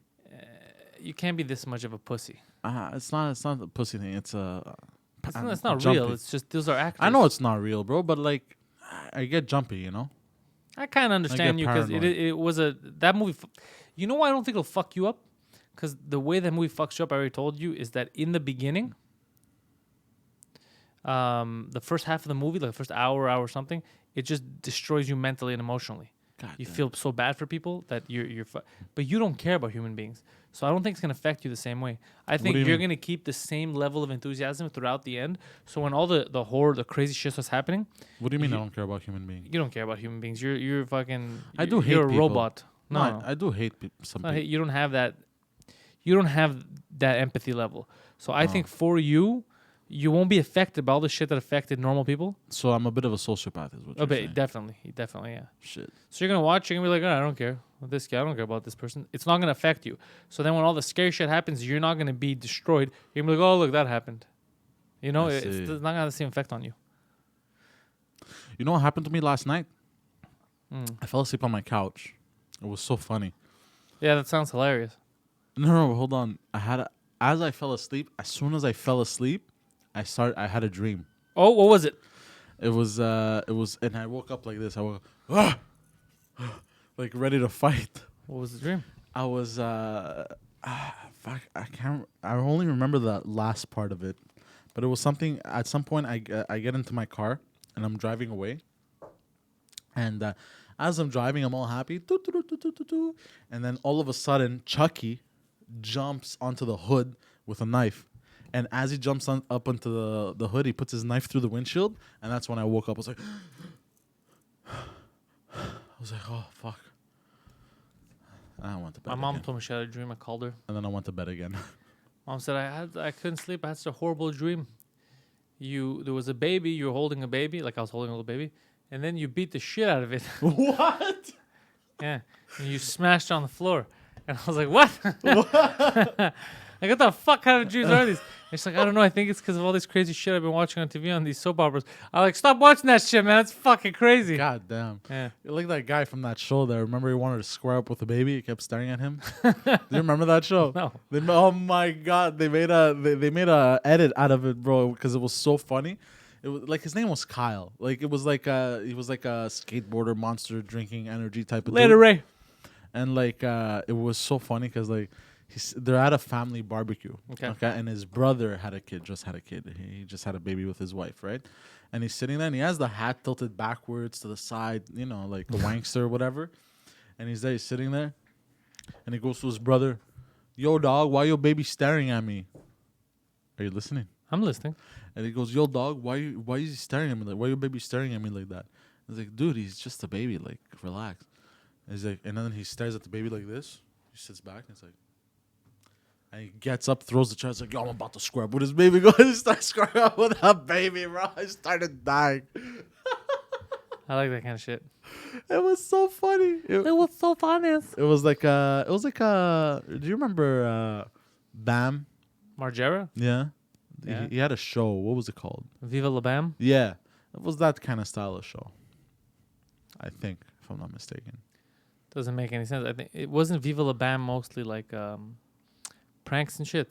you can't be this much of a pussy. It's not a pussy thing. It's a. It's not jumpy. real. It's just those are actors. I know it's not real, bro, but like, I get jumpy, you know. I kind of understand you because it was that movie. You know why I don't think it'll fuck you up? Because the way that movie fucks you up, I already told you, is that in the beginning, the first half of the movie, like the first hour something, it just destroys you mentally and emotionally. God you damn. feel so bad for people that but you don't care about human beings. So I don't think it's gonna affect you the same way. I think you're gonna keep the same level of enthusiasm throughout the end. So when all the horror, the crazy shit was happening, What do you mean I don't care about human beings? you don't care about human beings. You're fucking. I do hate You're a people. robot. No, I do hate some people. you don't have that. You don't have that empathy level. So I think for you, you won't be affected by all the shit that affected normal people. So I'm a bit of a sociopath, is what you're saying. Definitely, yeah. Shit. So you're gonna watch, you're gonna be like, oh, I don't care. This guy, I don't care about this person. It's not gonna affect you. So then when all the scary shit happens, you're not gonna be destroyed. You're gonna be like, oh, look, that happened. You know, it's not gonna have the same effect on you. You know what happened to me last night? Mm. I fell asleep on my couch. It was so funny. Yeah, that sounds hilarious. No, hold on. As I fell asleep, as soon as I fell asleep, I had a dream. Oh, what was it? It was, and I woke up like this. I woke up, like ready to fight. What was the dream? I was, fuck, I only remember the last part of it, but it was something. At some point, I get into my car and I'm driving away, and as I'm driving, I'm all happy, and then all of a sudden, Chucky jumps onto the hood with a knife. And as he jumps up onto the hood, he puts his knife through the windshield. And that's when I woke up. I was like, oh, fuck. And I went to bed. My mom again. told me she had a dream. I called her. And then I went to bed again. Mom said I couldn't sleep. I had such a horrible dream. There was a baby. You were holding a baby, like I was holding a little baby, and then you beat the shit out of it. What? Yeah, and you smashed on the floor. And I was like, what? Like, what the fuck kind of dreams are these? And she's like, I don't know. I think it's because of all this crazy shit I've been watching on TV on these soap operas. I'm like, stop watching that shit, man. It's fucking crazy. God damn. Yeah. You're like that guy from that show there. Remember he wanted to square up with a baby? He kept staring at him. Do you remember that show? No. Oh my God. They made a edit out of it, bro, because it was so funny. It was like his name was Kyle. Like it was like he was like a skateboarder, monster drinking energy type of Later, dude. Ray. And like it was so funny because like they're at a family barbecue. Okay. And his brother had a kid, just had a kid. He just had a baby with his wife, right? And he's sitting there, and he has the hat tilted backwards to the side, like the wankster or whatever. And he's there, he's sitting there, and he goes to his brother, "Yo, dog, why your baby staring at me?" Are you listening? I'm listening. And he goes, "Yo, dog, why is he staring at me? Like, why your baby staring at me like that?" He's like, "Dude, he's just a baby. Like, relax." And he's like, and then he stares at the baby like this. He sits back, and it's like, and he gets up, throws the chair. He's like, "Yo, I'm about to square up with his baby." Go and start squaring up with that baby, bro. I started dying. I like that kind of shit. It was so funny. It was so funny. It was like do you remember Bam? Margera? Yeah. Yeah. He had a show. What was it called? Viva La Bam? Yeah. It was that kind of style of show. I think, if I'm not mistaken. Doesn't make any sense. I think it wasn't Viva La Bam mostly like pranks and shit.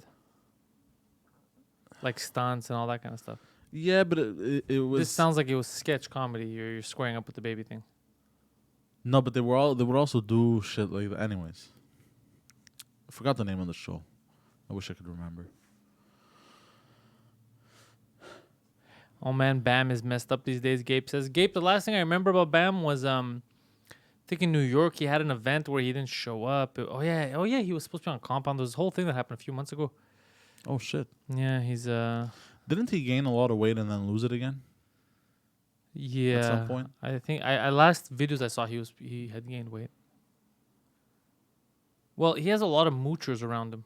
Like stunts and all that kind of stuff. Yeah, but it was. This sounds like it was sketch comedy. You're squaring up with the baby thing. No, but they would also do shit like that. Anyways, I forgot the name of the show. I wish I could remember. Oh man, Bam is messed up these days. Gabe says. Gabe, the last thing I remember about Bam was I think in New York he had an event where he didn't show up. Oh yeah, he was supposed to be on compound. There was this whole thing that happened a few months ago. Oh shit! Yeah, he's Didn't he gain a lot of weight and then lose it again? yeah. At some point? I think I last videos I saw he had gained weight. Well, he has a lot of moochers around him.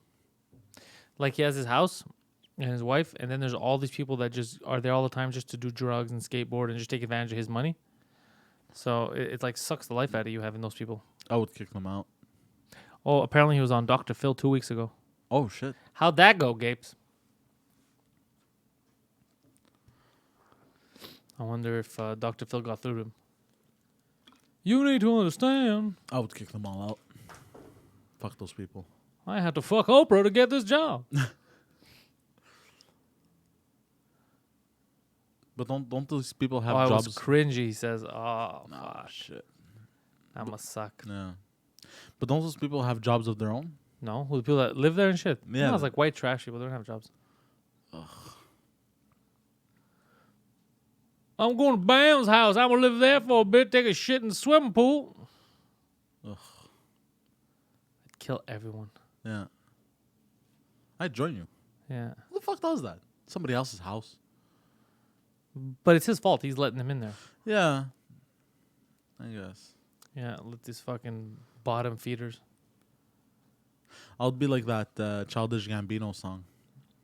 Like he has his house and his wife, and then there's all these people that just are there all the time just to do drugs and skateboard and just take advantage of his money. So it like sucks the life out of you having those people. I would kick them out. Oh, apparently he was on Dr. Phil 2 weeks ago. Oh shit! How'd that go, Gapes? I wonder if Dr. Phil got through to him. You need to understand. I would kick them all out. Fuck those people. I had to fuck Oprah to get this job. But don't those people have I jobs? was cringy, he says. Oh, Nah, fuck. shit. That must suck. Yeah. But don't those people have jobs of their own? No? Who the people that live there and shit? Yeah. No, it's like white trash people. They don't have jobs. Ugh. I'm going to Bam's house. I'm going to live there for a bit, take a shit in the swimming pool. Ugh. I'd kill everyone. Yeah. I'd join you. Yeah. Who the fuck does that? Somebody else's house. But it's his fault. He's letting them in there. Yeah. I guess. Yeah, let these fucking bottom feeders. I would be like that Childish Gambino song.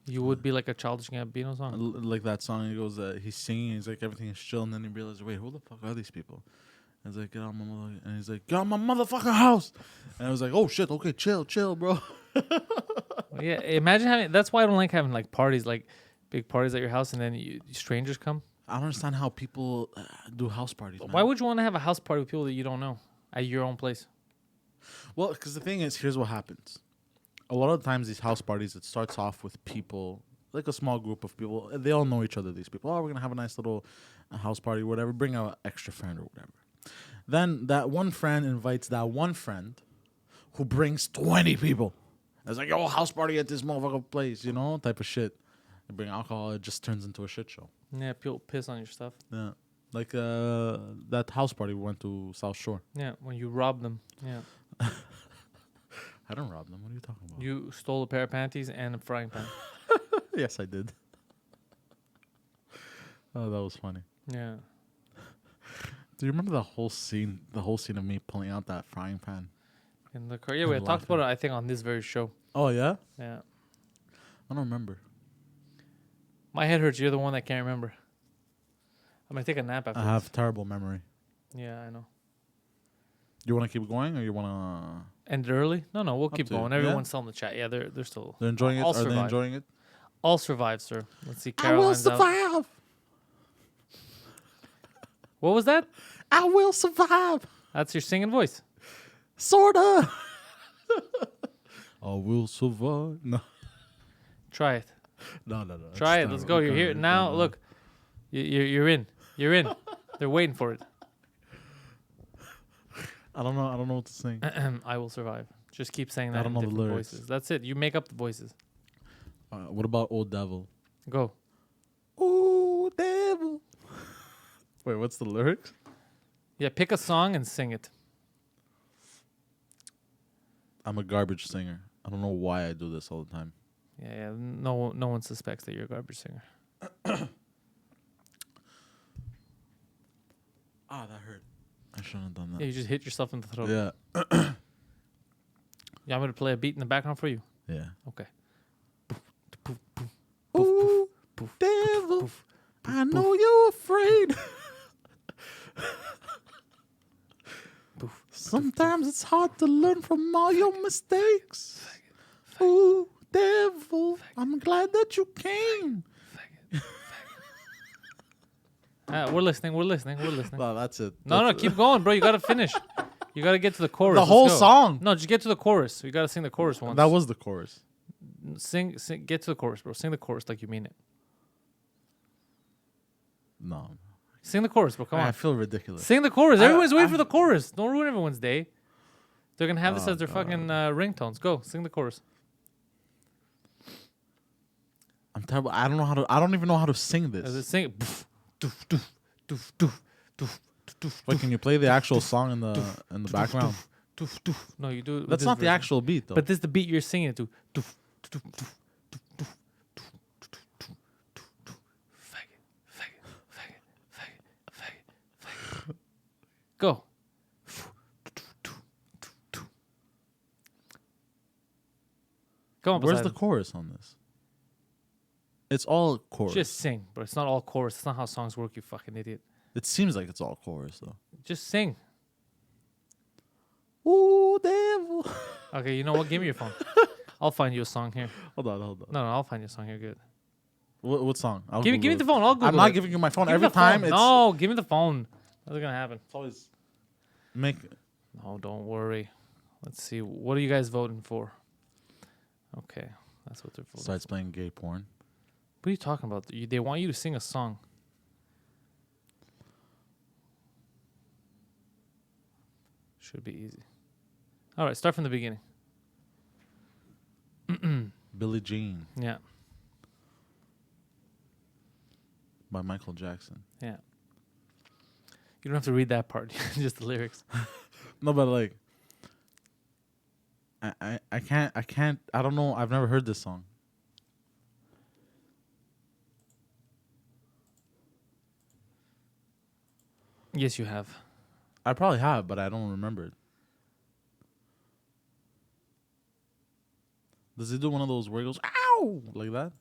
You would be like a Childish Gambino song. Like that song. He goes, he's singing. He's like, everything is chill. And then he realizes, wait, who the fuck are these people? And he's like, get out my mother. And he's like, get out my motherfucking house. And I was like, oh shit, okay, chill, bro. Yeah, imagine having. That's why I don't like having like parties, like big parties at your house, and then strangers come. I don't understand how people do house parties. Man. Why would you want to have a house party with people that you don't know at your own place? Well, because the thing is, here's what happens. A lot of times, these house parties, it starts off with people, like a small group of people. They all know each other, these people. Oh, we're going to have a nice little house party, whatever. Bring out an extra friend or whatever. Then that one friend invites that one friend who brings 20 people. It's like, yo, house party at this motherfucker place, type of shit. They bring alcohol, it just turns into a shit show. Yeah, people piss on your stuff. Yeah. Like that house party we went to South Shore. Yeah, when you rob them. Yeah. I don't rob them. What are you talking about? You stole a pair of panties and a frying pan. Yes, I did. Oh, that was funny. Yeah. Do you remember the whole scene? The whole scene of me pulling out that frying pan. In the car. Yeah, we had talked about it, I think, on this very show. Oh yeah. Yeah. I don't remember. My head hurts. You're the one that can't remember. I'm gonna take a nap after I have terrible memory. this. Yeah, I know. You want to keep going, or you want to? End it early? No, we'll keep to you. going. Yeah? Everyone's still in the chat. Yeah, they're still. They're enjoying it. I'll Are they survive. enjoying it? I'll survive, sir. Let's see. I Caroline's will out. survive. What was that? I will survive. That's your singing voice. Sorta. I will survive. No, Try it. no. Try it. Let's go. You're here now. Look, you're in. You're in. They're waiting for it. I don't know what to sing. I will survive. Just keep saying I that don't in know the different lyrics. voices. That's it. You make up the voices. What about Old Devil? Go. Old Devil. Wait, what's the lyrics? Yeah, pick a song and sing it. I'm a garbage singer. I don't know why I do this all the time. Yeah. No one suspects that you're a garbage singer. Ah, that hurt. I shouldn't have done Yeah, that. you just hit yourself in the throat. Yeah. You want me to play a beat in the background for you? Yeah. Okay. Ooh, devil, I know you're afraid. Sometimes it's hard to learn from all your mistakes. Ooh, devil, I'm glad that you came. We're listening. We're listening. Well, that's it. No, keep going, bro. You gotta finish. You gotta get to the chorus. The Let's whole go. song. No, just get to the chorus. You gotta sing the chorus once. That was the chorus. Sing. Get to the chorus, bro. Sing the chorus like you mean it. No. Sing the chorus, bro. Come I on. feel ridiculous. Sing the chorus. Everyone's waiting for the chorus. Don't ruin everyone's day. They're gonna have this as their fucking ringtones. Go, sing the chorus. I'm terrible. I don't even know how to sing As it this. sing. Wait, can you play the actual song in the background? No, you do it. with That's this not the version. actual beat though. But this is the beat you're singing it to. Go. Come on, Where's the Poseidon. chorus on this? It's all chorus. Just sing, but it's not all chorus. It's not how songs work, you fucking idiot. It seems like it's all chorus though. Just sing. Ooh, devil. Okay, you know what? Give me your phone. I'll find you a song here. Hold on. No, I'll find you a song here. Good. What song? I'll Give me Google the it. phone. I'll Google I'm not it. giving you my phone Give me every the phone. time. It's No, give me the phone. What's gonna happen? It's always make. No, don't worry. Let's see. What are you guys voting for? Okay, that's what they're voting. Starts playing gay porn. What are you talking about? They want you to sing a song. Should be easy. All right, start from the beginning. Billie Jean Yeah, by Michael Jackson. yeah. You don't have to read that part. Just the lyrics. No, but like, I can't. I don't know. I've never heard this song. Yes, you have. I probably have, but I don't remember it. Does it do one of those where it goes "ow" like that?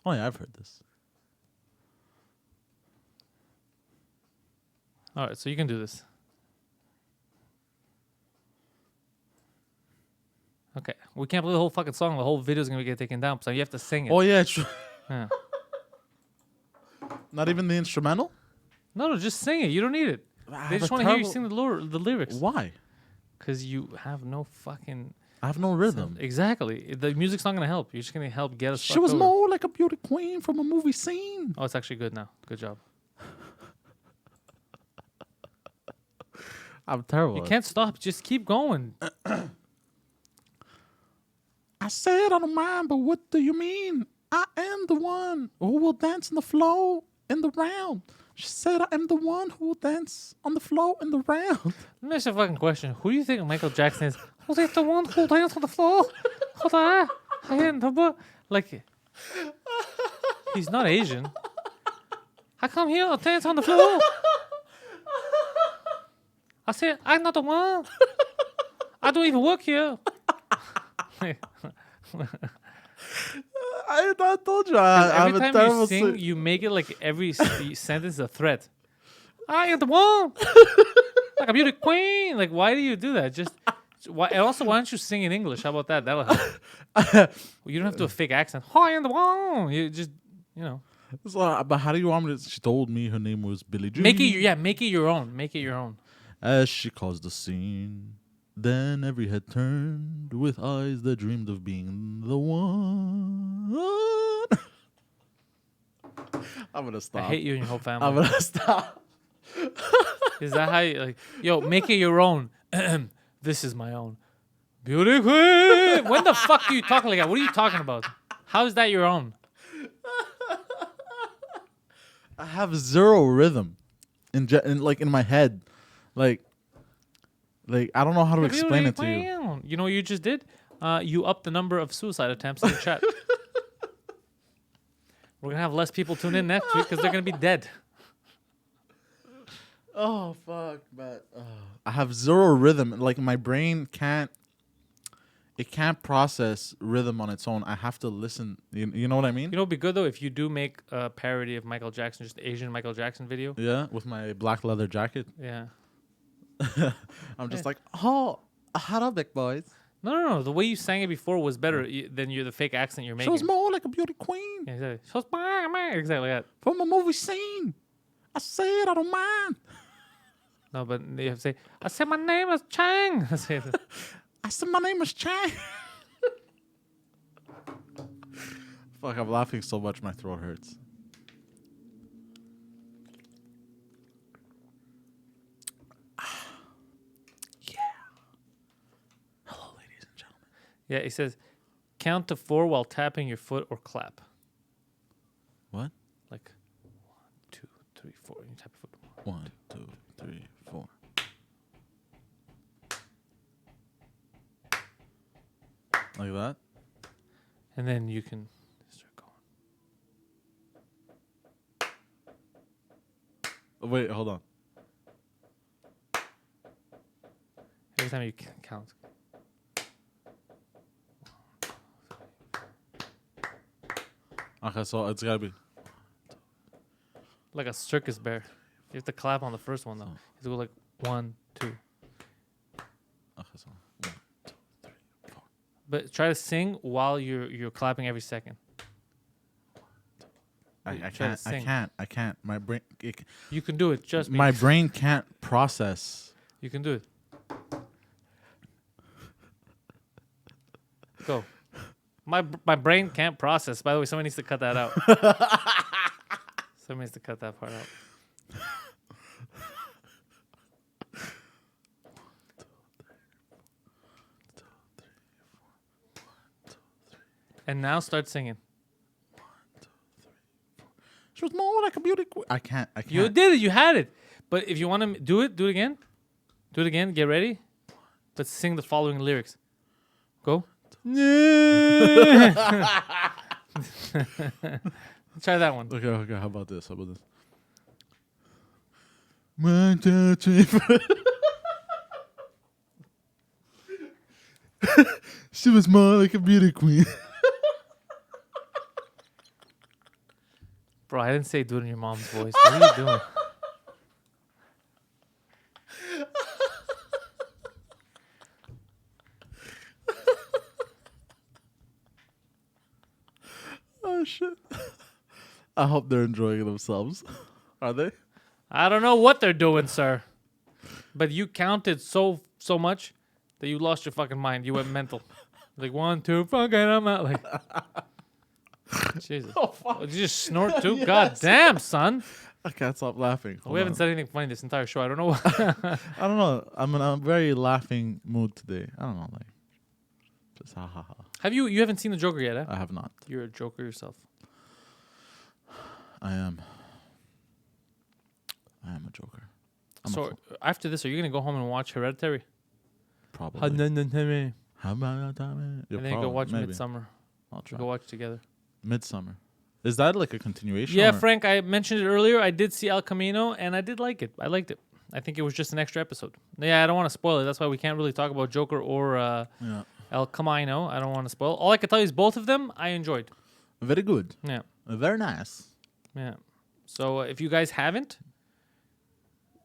Oh yeah, I've heard this. All right, so you can do this. Okay, we can't play the whole fucking song. The whole video's gonna get taken down, so you have to sing it. Oh yeah, true. Yeah. Not even the instrumental. No, just sing it. You don't need it. They just want to hear you sing the lyrics. Why? Because you have no fucking I have no rhythm. Exactly. The music's not gonna help. You're just gonna help get us. She fucked was over. more like a beauty queen from a movie scene. Oh, it's actually good now. Good job. I'm terrible. You can't stop. Just keep going. I said I don't mind, but what do you mean? I am the one who will dance on the floor in the round. She said I am the one who will dance on the floor in the round. Let me ask you a fucking question. Who do you think Michael Jackson is? Was it the one who danced on the floor? Hold on. Like, he's not Asian. How come he'll dance on the floor? I said, I'm not the one. I don't even work here. I told you. I'm Every a time terrible you sing, singer. you make it like every sentence a threat. I am the one. Like a beauty queen. Like, why do you do that? Just why? And also, why don't you sing in English? How about that? That'll help. You don't have to do a fake accent. I am the one. You just, you know, So, but how do you want me to? She told me her name was Billie Jean. make it your own. Make it your own. As she caused the scene, then every head turned with eyes that dreamed of being the one. I'm gonna stop. I hate you and your whole family. I'm gonna stop. It's Is that how you like? Yo, make it your own. This is my own. Beauty queen. When the fuck are you talking like that? What are you talking about? How is that your own? I have zero rhythm in my head. Like I don't know how to explain it to you. You know what you just did? You upped the number of suicide attempts in the chat. We're gonna have less people tune in next week because they're gonna be dead. Oh fuck, but I have zero rhythm. Like my brain can't process rhythm on its own. I have to listen. You know what I mean? You know, it'd be good though if you do make a parody of Michael Jackson, just Asian Michael Jackson video. Yeah, with my black leather jacket. Yeah. I'm just like, oh, hello, big boys. No. The way you sang it before was better than the fake accent you're making. She was more like a beauty queen. Yeah, exactly. She was exactly like that. From a movie scene. I said I don't mind. No, but you have to say, I said my name is Chang. I said my name is Chang. Fuck, I'm laughing so much my throat hurts. Yeah. Hello, ladies and gentlemen. Yeah, it says, count to 4 while tapping your foot or clap. What? Like 1, 2, 3, 4. You tap your foot. 1, 2, 3, 4. Like that? And then you can start going. Wait, hold on. Every time you count. Okay, so it's gotta be. Like a circus bear. You have to clap on the first one though. You have to go like 1, 2. Okay, so 1, 2, 3, 4. But try to sing while you're clapping every second. I Try to can't. sing. I can't. My brain. You can do it. Just me. My brain can't process. You can do it. Go. My brain can't process. By the way, someone needs to cut that out. Someone needs to cut that part out. And now start singing. She was more like a beauty queen. I can't. You did it. You had it. But if you want to do it again. Do it again. Get ready. But sing the following lyrics. Go. Try that one. Okay. How about this? 1, 2, 3, 4. She was more like a beauty queen. Bro, I didn't say do it in your mom's voice. What are you doing? Oh shit! I hope they're enjoying themselves. Are they? I don't know what they're doing, sir. But you counted so much that you lost your fucking mind. You went mental. Like 1, 2, fucking, I'm out. Like, Jesus. Oh fuck! Did you just snort too? Yes. God damn, son. I can't stop laughing. We haven't said anything funny this entire show. I don't know why. I don't know. I'm in a very laughing mood today. I don't know, like just ha ha ha. Have you haven't seen the Joker yet, eh? I have not. You're a Joker yourself. I am a Joker. So after this, are you gonna go home and watch Hereditary? Probably. And then How about that? you go watch Midsummer. I'll We try. go watch together. Midsummer. Is that like a continuation? Yeah, or? Frank, I mentioned it earlier. I did see El Camino, and I did like it. I liked it. I think it was just an extra episode. Yeah, I don't want to spoil it. That's why we can't really talk about Joker or Yeah. El Camino. I don't want to spoil. All I can tell you is both of them I enjoyed. Very good. Yeah. Very nice. Yeah. So if you guys haven't,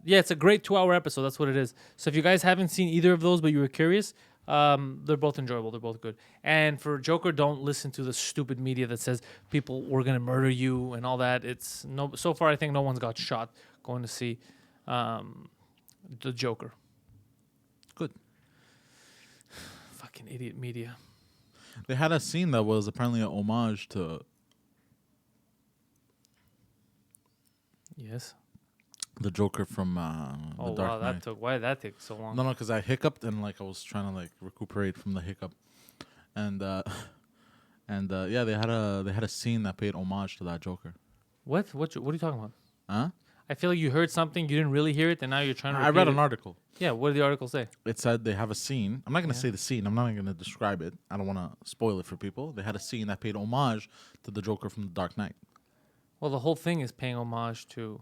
yeah, it's a great 2-hour episode. That's what it is. So if you guys haven't seen either of those, but you were curious, they're both enjoyable. They're both good. And for Joker, don't listen to the stupid media that says people were gonna murder you and all that. It's no. So far, I think no one's got shot going to see the Joker. Good. Fucking idiot media. They had a scene that was apparently an homage to Yes. The Joker from Oh The wow, Dark that Knight. took. Why did that take so long? No, because I hiccuped and like I was trying to like recuperate from the hiccup, and yeah, they had a scene that paid homage to that Joker. What? What are you talking about? Huh? I feel like you heard something, you didn't really hear it, and now you're trying to. I repeat read it. an article. Yeah, what did the article say? It said they have a scene. I'm not gonna Yeah. say the scene. I'm not gonna describe it. I don't want to spoil it for people. They had a scene that paid homage to the Joker from The Dark Knight. Well, the whole thing is paying homage to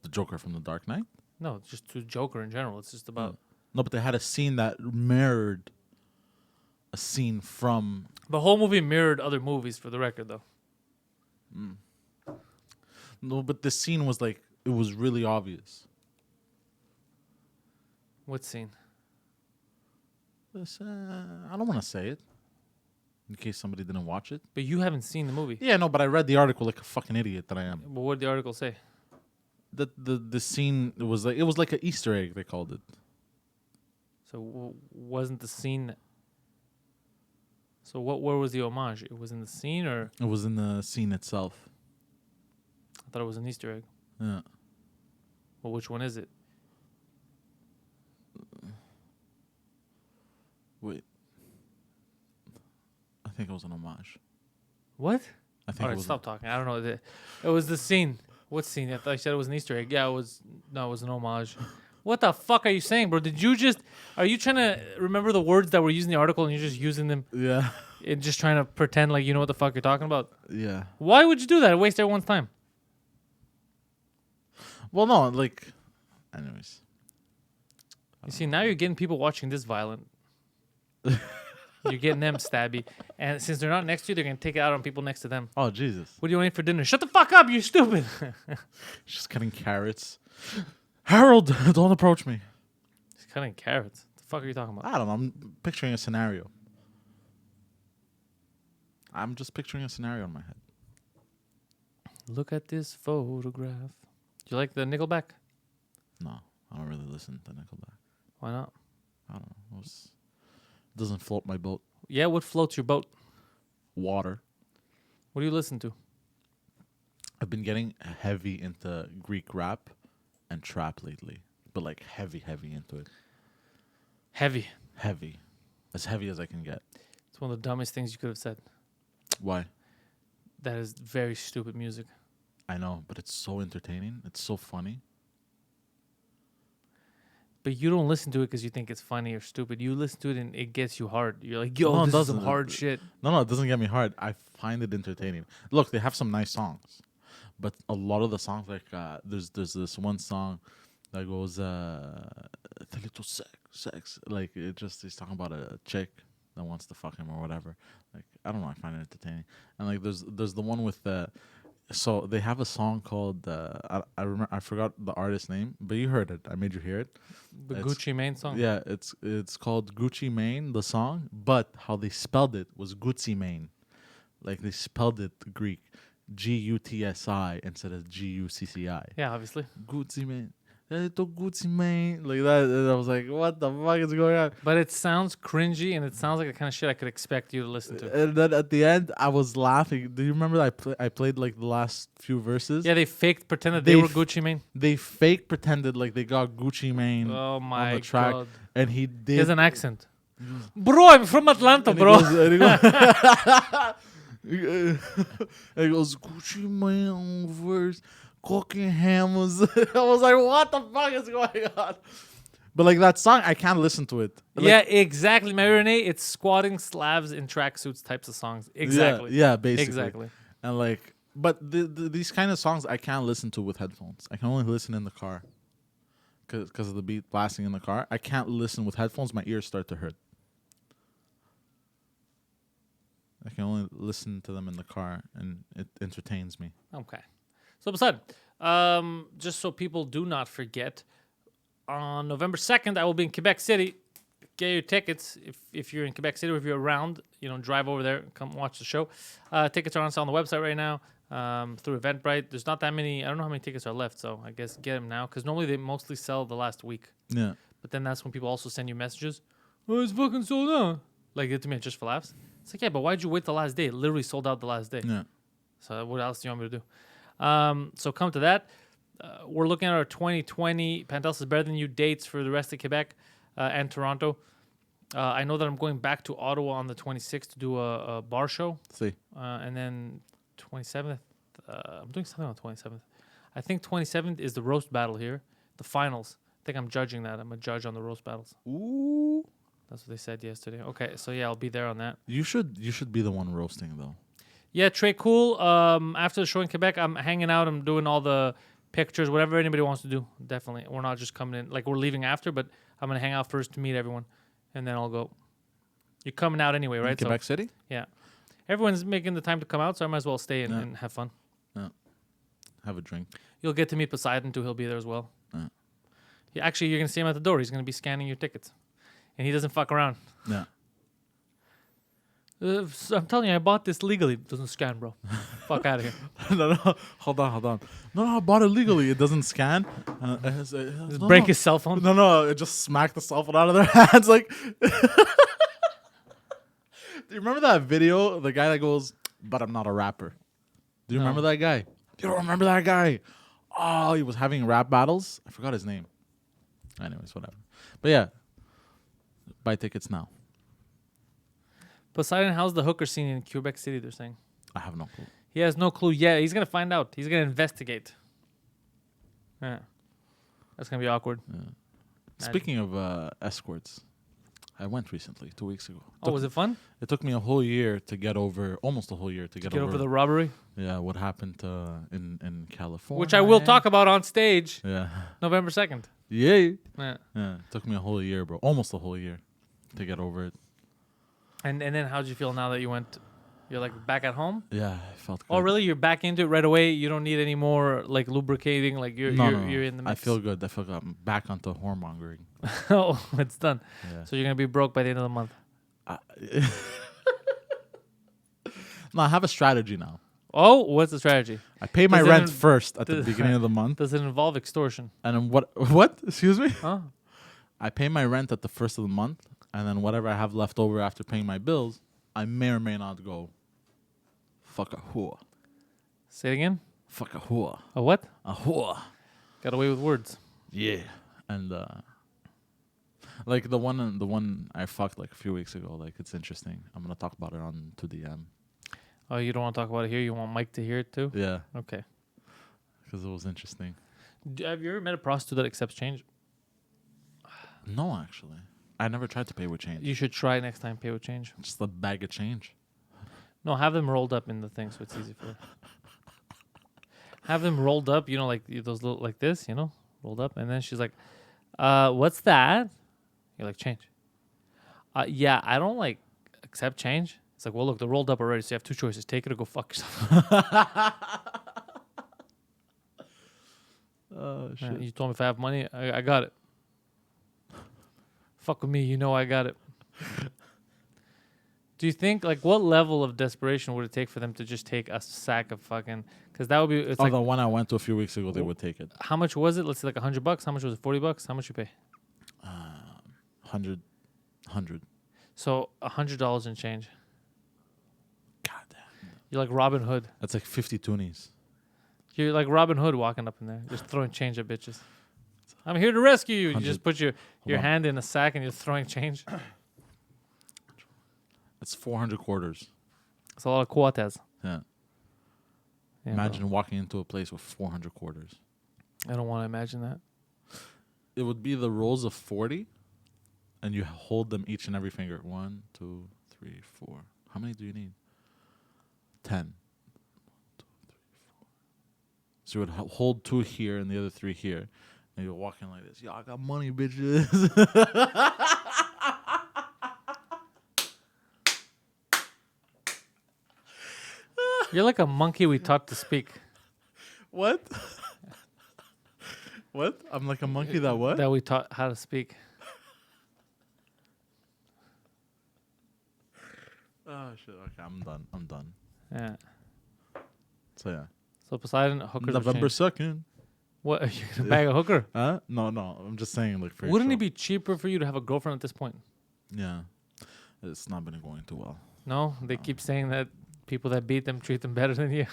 The Joker from The Dark Knight. no, just to Joker in general. It's just about No, but they had a scene that mirrored a scene from. the whole movie mirrored other movies. For the record, though, No, but the scene was like it was really obvious. what scene? I don't want to say it in case somebody didn't watch it. But you haven't seen the movie. Yeah, no, but I read the article like a fucking idiot that I am. But what did the article say? The scene it was like an Easter egg they called it. So wasn't the scene? So where was the homage? It was in the scene, or It was in the scene itself. I thought it was an Easter egg. Yeah. Well, which one is it? Wait. I think it was an homage. What? I think All it right, was. stop talking. I don't know. It was the scene. What scene? I thought you said it was an Easter egg. Yeah, it was. No, it was an homage. What the fuck are you saying, bro? Did you just? Are you trying to remember the words that were used in the article and you're just using them Yeah. and just trying to pretend like you know what the fuck you're talking about? Yeah. Why would you do that? Waste everyone's time. Well, no, like. Anyways. You see, now you're getting people watching this violent. You're getting them stabby, and since they're not next to you, they're gonna take it out on people next to them. Oh Jesus! What do you want to eat for dinner? Shut the fuck up, you stupid. Just cutting carrots. Harold, don't approach me. He's cutting carrots. What the fuck are you talking about? I don't know. I'm picturing a scenario. I'm just picturing a scenario in my head. Look at this photograph. Do you like the Nickelback? No, I don't really listen to Nickelback. Why not? I don't know. It doesn't float my boat. Yeah, what floats your boat? Water. What do you listen to? I've been getting heavy into Greek rap and trap lately, but like heavy into it. Heavy. Heavy. As heavy as I can get. It's one of the dumbest things you could have said. Why? That is very stupid music. I know, but it's so entertaining. It's so funny. But you don't listen to it because you think it's funny or stupid. You listen to it and it gets you hard. You're like, yo, No, it this is some doesn't. hard shit. No, it doesn't get me hard. I find it entertaining. Look, they have some nice songs, but a lot of the songs, like there's this one song that goes the little sex, like he's talking about a chick that wants to fuck him or whatever. Like I don't know, I find it entertaining. And like there's the one with so they have a song called I remember, I forgot the artist's name, but you heard it. I made you hear it. The It's- Gucci Mane song. Yeah, it's called Gucci Mane, the song, but how they spelled it was Gucci Mane. Like they spelled it Greek, Gutsi instead of Gucci. Yeah, obviously. Gucci Mane. Gucci Mane. Like that. And I was like, what the fuck is going on? But it sounds cringy and it sounds like the kind of shit I could expect you to listen to. And then at the end, I was laughing. Do you remember that I played like the last few verses? Yeah, they faked, pretended they They were f- Gucci Mane. They fake pretended like they got Gucci Mane Oh on my the track, god. and he did. He has an accent. Bro, I'm from Atlanta, And bro. He goes, Gucci Mane verse, cooking hammers. I was like, what the fuck is going on? But like that song, I can't listen to it. Like, Yeah, exactly. My Renee, it's squatting Slavs in tracksuits types of songs. Exactly. Yeah, basically. Exactly. And like, but these kind of songs I can't listen to with headphones. I can only listen in the car. Because of the beat blasting in the car. I can't listen with headphones. My ears start to hurt. I can only listen to them in the car, and it entertains me. Okay. So beside, just so people do not forget, on November 2nd, I will be in Quebec City. Get your tickets if you're in Quebec City or if you're around. Drive over there, come watch the show. Tickets are on sale on the website right now through Eventbrite. There's not that many. I don't know how many tickets are left, so I guess get them now because normally they mostly sell the last week. Yeah. But then that's when people also send you messages. Oh, it's fucking sold out. Like it to me, Just for Laughs. It's like, yeah, but why'd you wait the last day? It literally sold out the last day. Yeah. So what else do you want me to do? So come to that. We're looking at our 2020 Pantelis is better than you dates for the rest of Quebec and Toronto. I know that I'm going back to Ottawa on the 26th to do a bar show. See. And then 27th, I'm doing something on the 27th. I think 27th is the roast battle here, the finals. I think I'm judging that. I'm a judge on the roast battles. Ooh. That's what they said yesterday. Okay, so yeah, I'll be there on that. You should be the one roasting though. Yeah, Trey, cool. After the show in Quebec, I'm hanging out. I'm doing all the pictures, whatever anybody wants to do. Definitely. We're not just coming in. Like, we're leaving after, but I'm going to hang out first to meet everyone, and then I'll go. You're coming out anyway, right? In Quebec City? Yeah. Everyone's making the time to come out, so I might as well stay Yeah. and have fun. Yeah. Have a drink. You'll get to meet Poseidon, too. He'll be there as well. Yeah. Yeah, actually, you're going to see him at the door. He's going to be scanning your tickets. And he doesn't fuck around. Yeah. So I'm telling you, I bought this legally. It doesn't scan, bro. Fuck out of here. No, hold on. No, I bought it legally. It doesn't scan. Just break his cell phone. No, it just smacked the cell phone out of their hands. Like, do you remember that video? The guy that goes, "But I'm not a rapper." Do you remember that guy? You don't remember that guy? Oh, he was having rap battles. I forgot his name. Anyways, whatever. But yeah, buy tickets now. Poseidon, how's the hooker scene in Quebec City, they're saying? I have no clue. He has no clue yet. He's going to find out. He's going to investigate. Yeah. That's going to be awkward. Yeah. Speaking of escorts, I went recently, 2 weeks ago. Oh, was it fun? It took me a whole year to get over, almost a whole year to get over the robbery? Yeah, what happened in California. Which I will talk about on stage Yeah. November 2nd. Yeah. Yeah. Yeah. It took me a whole year, bro. Almost a whole year to get over it. And then how'd you feel now that you went? You're like back at home? Yeah, I felt good. Oh, really? You're back into it right away? You don't need any more like lubricating? Like you're in the mix? I feel good. I'm back onto whoremongering. Oh, it's done. Yeah. So you're going to be broke by the end of the month? No, I have a strategy now. Oh, what's the strategy? I pay my Does it rent in- first at the beginning of the month. Does it involve extortion? And then what? Excuse me? Huh? I pay my rent at the first of the month, and then whatever I have left over after paying my bills, I may or may not go fuck a whore. Say it again? Fuck a whore. A what? A whore. Got away with words. Yeah. And like the one I fucked like a few weeks ago, like it's interesting. I'm gonna talk about it on 2DM. Oh, you don't want to talk about it here? You want Mike to hear it too? Yeah. Okay. Because it was interesting. Have you ever met a prostitute that accepts change? No, actually. I never tried to pay with change. You should try next time, pay with change. Just a bag of change. No, have them rolled up in the thing so it's easy for you. Have them rolled up, like those little, like this, rolled up. And then she's like, what's that? You're like, change. Yeah, I don't accept change. It's like, well, look, they're rolled up already, so you have two choices. Take it or go fuck yourself. Oh, shit. You told me if I have money, I got it. Fuck with me, I got it. Do you think, what level of desperation would it take for them to just take a sack of fucking... Because that would be... It's the one I went to a few weeks ago, they would take it. How much was it? Let's say like $100. How much was it? $40? How much you pay? 100. So $100 in change. God damn. You're like Robin Hood. That's like 50 toonies. You're like Robin Hood walking up in there, just throwing change at bitches. I'm here to rescue you. You just put your hand in a sack and you're throwing change. That's 400 quarters. It's a lot of quarters. Yeah. Yeah, Imagine walking into a place with 400 quarters. I don't want to imagine that. It would be the rolls of 40, and you hold them each and every finger. 1, 2, 3, 4. How many do you need? 10. 1, 2, 3, 4. So you would hold 2 here and the other 3 here, and you're walking like this. Yo, I got money, bitches. You're like a monkey we taught to speak. What? What? I'm like a monkey that what? That we taught how to speak. Oh, shit. Okay, I'm done. Yeah. So, yeah. So Poseidon, hookers of November change. 2nd. What? Are you going to bag a hooker? Huh? No. I'm just saying, like, for Wouldn't sure. it be cheaper for you to have a girlfriend at this point? Yeah. It's not been going too well. No? They keep saying that people that beat them treat them better than you.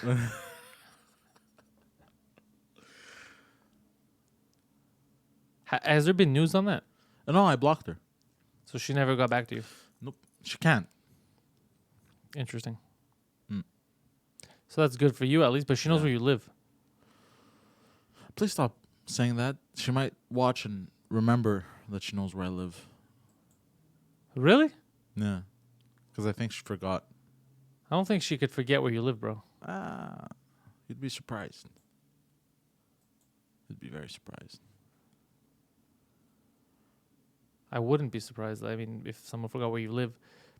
Has there been news on that? No, I blocked her. So she never got back to you. Nope. She can't. Interesting. Mm. So that's good for you at least, but she knows where you live. Please stop saying that. She might watch and remember that she knows where I live. Really? Yeah. Because I think she forgot. I don't think she could forget where you live, bro. You'd be surprised. You'd be very surprised. I wouldn't be surprised. I mean, if someone forgot where you live.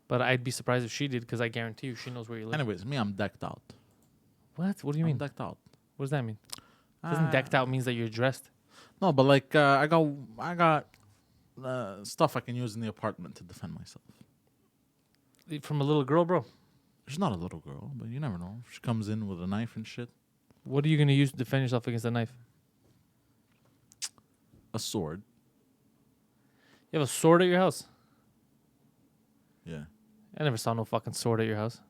But I'd be surprised if she did, because I guarantee you she knows where you live. Anyways, me, I'm decked out. What? What do you I'm mean? decked out. What does that mean? Doesn't decked out means that you're dressed? No, but like I got stuff I can use in the apartment to defend myself. From a little girl, bro? She's not a little girl, but you never know. She comes in with a knife and shit. What are you going to use to defend yourself against a knife? A sword. You have a sword at your house? Yeah. I never saw no fucking sword at your house.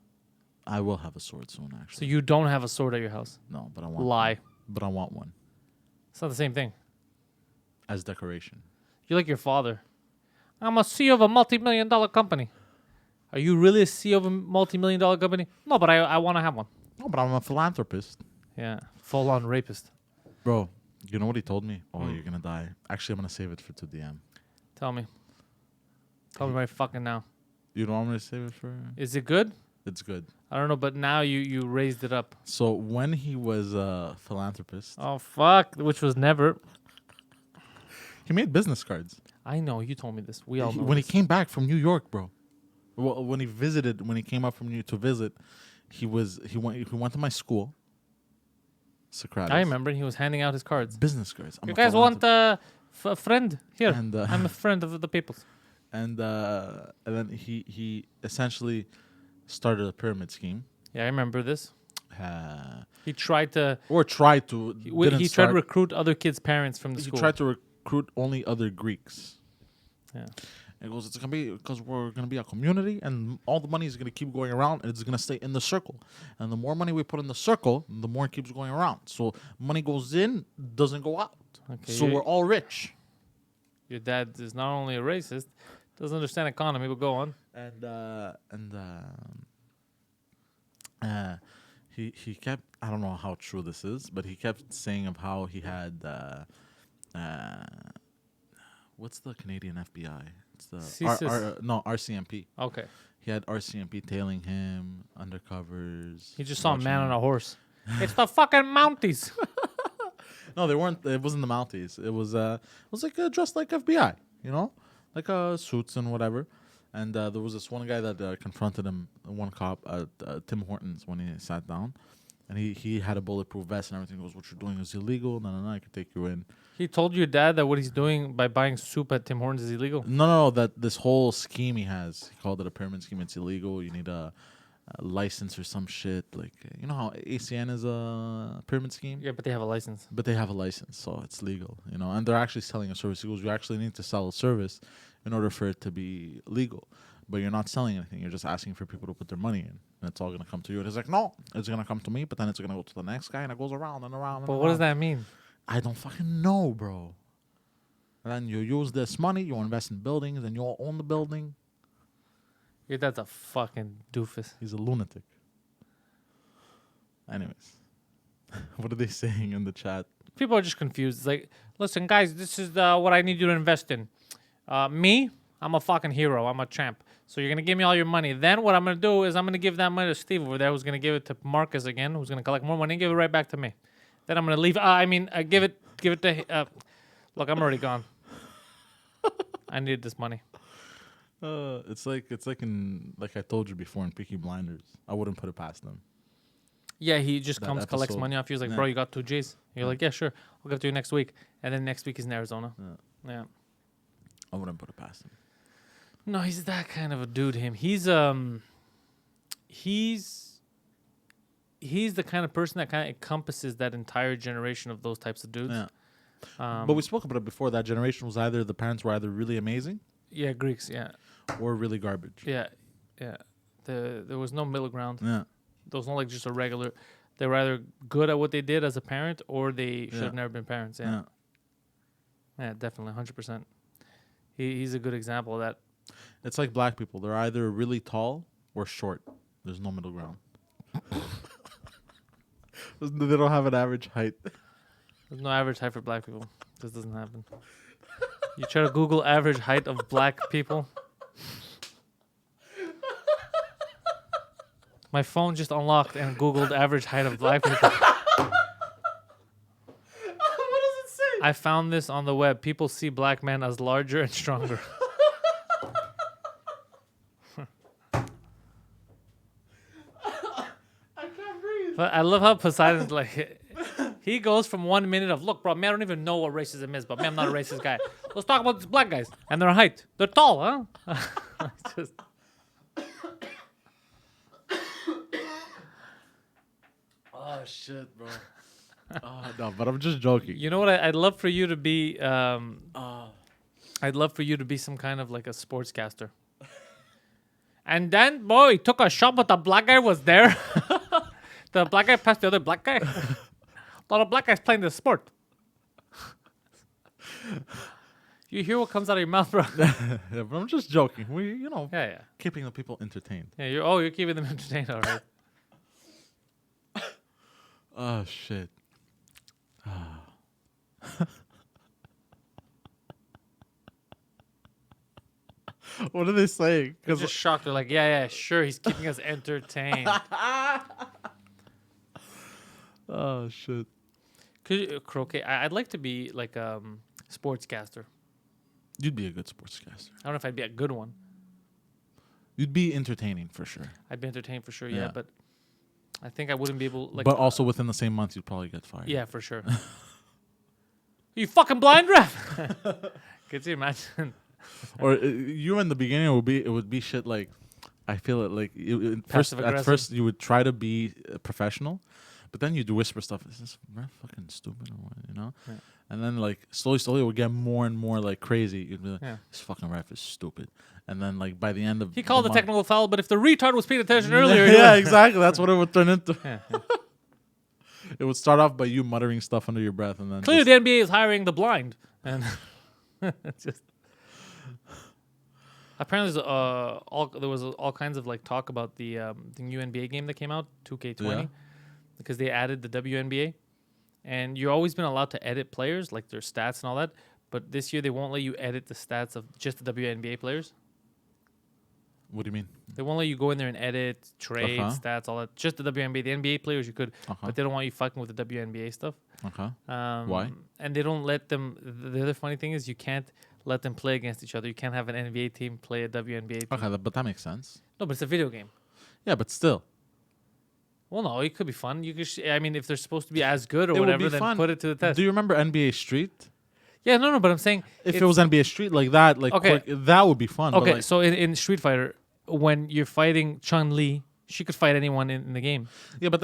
I will have a sword soon, So actually. you don't have a sword at your house? No, but I want Lie. one. But I want one. It's not the same thing. As decoration. You're like your father. I'm a CEO of a multi-million-dollar company. Are you really a CEO of a multi-million-dollar company? No, but I want to have one. No, but I'm a philanthropist. Yeah, full-on rapist. Bro, you know what he told me? Oh, you're going to die. Actually, I'm going to save it for 2DM. Tell me. Tell me right fucking now. You don't want me to save it for... Is it good? It's good. I don't know, but now you raised it up. So when he was a philanthropist, Oh, fuck. Which was never. he made business cards. I know. You told me this. We all know When this. he came back from New York, bro. Well, when he came up from New York to visit, he went to my school. Socrates. I remember he was handing out his cards. Business cards. I'm You a guys want philanthropist. a friend? Here. And, I'm a friend of the people's. And then he essentially started a pyramid scheme. Yeah, I remember this. Uh, He tried to. or tried to. He tried to recruit other kids' parents from the He school. tried to recruit only other Greeks. Yeah. And he goes, it's gonna be because we're gonna be a community, and all the money is gonna keep going around, and it's gonna stay in the circle. And the more money we put in the circle, the more it keeps going around. So money goes in, doesn't go out. Okay, So we're all rich. Your dad is not only a racist, doesn't understand economy, but go on. He kept, I don't know how true this is, but he kept saying of how he had what's the Canadian FBI? It's the RCMP. Okay. He had RCMP tailing him, undercovers. He just saw a watching man him. on a horse. It's the fucking Mounties. No, they weren't. It wasn't the Mounties. It was like dressed like FBI, you know, like suits and whatever. And there was this one guy that confronted him, one cop at Tim Hortons when he sat down, and he had a bulletproof vest and everything. He goes, "What you're doing is illegal. No, I can take you in." He told your dad that what he's doing by buying soup at Tim Hortons is illegal. No, that this whole scheme he has, he called it a pyramid scheme. It's illegal. You need a license or some shit. Like, you know how ACN is a pyramid scheme? Yeah, but they have a license. But they have a license, so it's legal, you know. And they're actually selling a service. He goes, you actually need to sell a service in order for it to be legal. But you're not selling anything. You're just asking for people to put their money in. And it's all going to come to you. And he's like, no, it's going to come to me, but then it's going to go to the next guy, and it goes around and around and But around. what does that mean? I don't fucking know, bro. And then you use this money, you invest in buildings, and you all own the building. Your dad's a fucking doofus. He's a lunatic. Anyways, what are they saying in the chat? People are just confused. It's like, listen, guys, this is what I need you to invest in. Me, I'm a fucking hero. I'm a champ. So you're going to give me all your money. Then what I'm going to do is I'm going to give that money to Steve over there, who's going to give it to Marcus again, who's going to collect more money and give it right back to me. Then I'm going to leave. Give it to... look, I'm already gone. I need this money. It's like I told you before in Peaky Blinders. I wouldn't put it past them. Yeah, he just That comes, collects episode. money off you. He's like, Yeah. bro, you got 2 Gs. You're like, yeah, sure. I'll give it to you next week. And then next week he's in Arizona. Yeah. I wouldn't put it past him. No, he's that kind of a dude. He's the kind of person that kind of encompasses that entire generation of those types of dudes. Yeah. But we spoke about it before. That generation was the parents were either really amazing Yeah, Greeks. Yeah, or really garbage. yeah. There was no middle ground. Yeah. There was no like just a regular. They were either good at what they did as a parent, or they should have never been parents. Yeah. Yeah, definitely, 100%. He's a good example of that. It's like black people. They're either really tall or short. There's no middle ground. They don't have an average height. There's no average height for black people. This doesn't happen. You try to Google average height of black people. My phone just unlocked and Googled average height of black people. What does it say? I found this on the web. People see black men as larger and stronger. I can't breathe. But I love how Poseidon's like, he goes from 1 minute of, look, bro, man, I don't even know what racism is, but man, I'm not a racist guy. Let's talk about these black guys and their height. They're tall, huh? Just, Oh shit, bro. Oh no, but I'm just joking. you know what? I'd love for you to be. I'd love for you to be some kind of like a sportscaster. And then, boy, he took a shot, but the black guy was there. The black guy passed the other black guy. A lot of black guys playing this sport. You hear what comes out of your mouth, bro? Yeah, but I'm just joking. We, Yeah. keeping the people entertained. Yeah, you're keeping them entertained, all right. Oh shit. What are they saying? They're just shocked. They're like, yeah, sure, he's keeping us entertained. Oh shit. Croquet. I'd like to be like sportscaster. You'd be a good sportscaster. I don't know if I'd be a good one. You'd be entertaining for sure. I'd be entertained for sure, Yeah. yeah, but I think I wouldn't be able like. but also within the same month, you'd probably get fired. yeah, for sure. You fucking blind ref. Could you imagine? Or you in the beginning it would be shit like, I feel it like at Passive-aggressive. first you would try to be professional, but then you'd whisper stuff. Is this ref fucking stupid or what? Yeah. And then like slowly it would get more and more like crazy. You'd be like, Yeah. this fucking ref is stupid. And then like by the end of He called a month- technical foul, but if the retard was paying attention earlier, yeah, exactly. That's what it would turn into. yeah. It would start off by you muttering stuff under your breath, and then Clearly, just- the NBA is hiring the blind, and it's just apparently there was all kinds of like talk about the new NBA game that came out, 2K20, Yeah. because they added the WNBA, and you've always been allowed to edit players like their stats and all that, but this year they won't let you edit the stats of just the WNBA players. What do you mean? They won't let you go in there and edit, trade, Uh-huh. stats, all that. Just the WNBA. The NBA players you could, Uh-huh. but they don't want you fucking with the WNBA stuff. Okay. Why? And they don't let them. The other funny thing is you can't let them play against each other. You can't have an NBA team play a WNBA team. Okay, but that makes sense. No, but it's a video game. Yeah, but still, Well, no, it could be fun. You could. I mean, if they're supposed to be as good or It would whatever, be then fun. put it to the test. do you remember NBA Street? Yeah, no, but I'm saying If it was NBA Street like that, like Okay. that would be fun. but okay. like, So in Street Fighter, when you're fighting Chun-Li, she could fight anyone in the game. yeah, but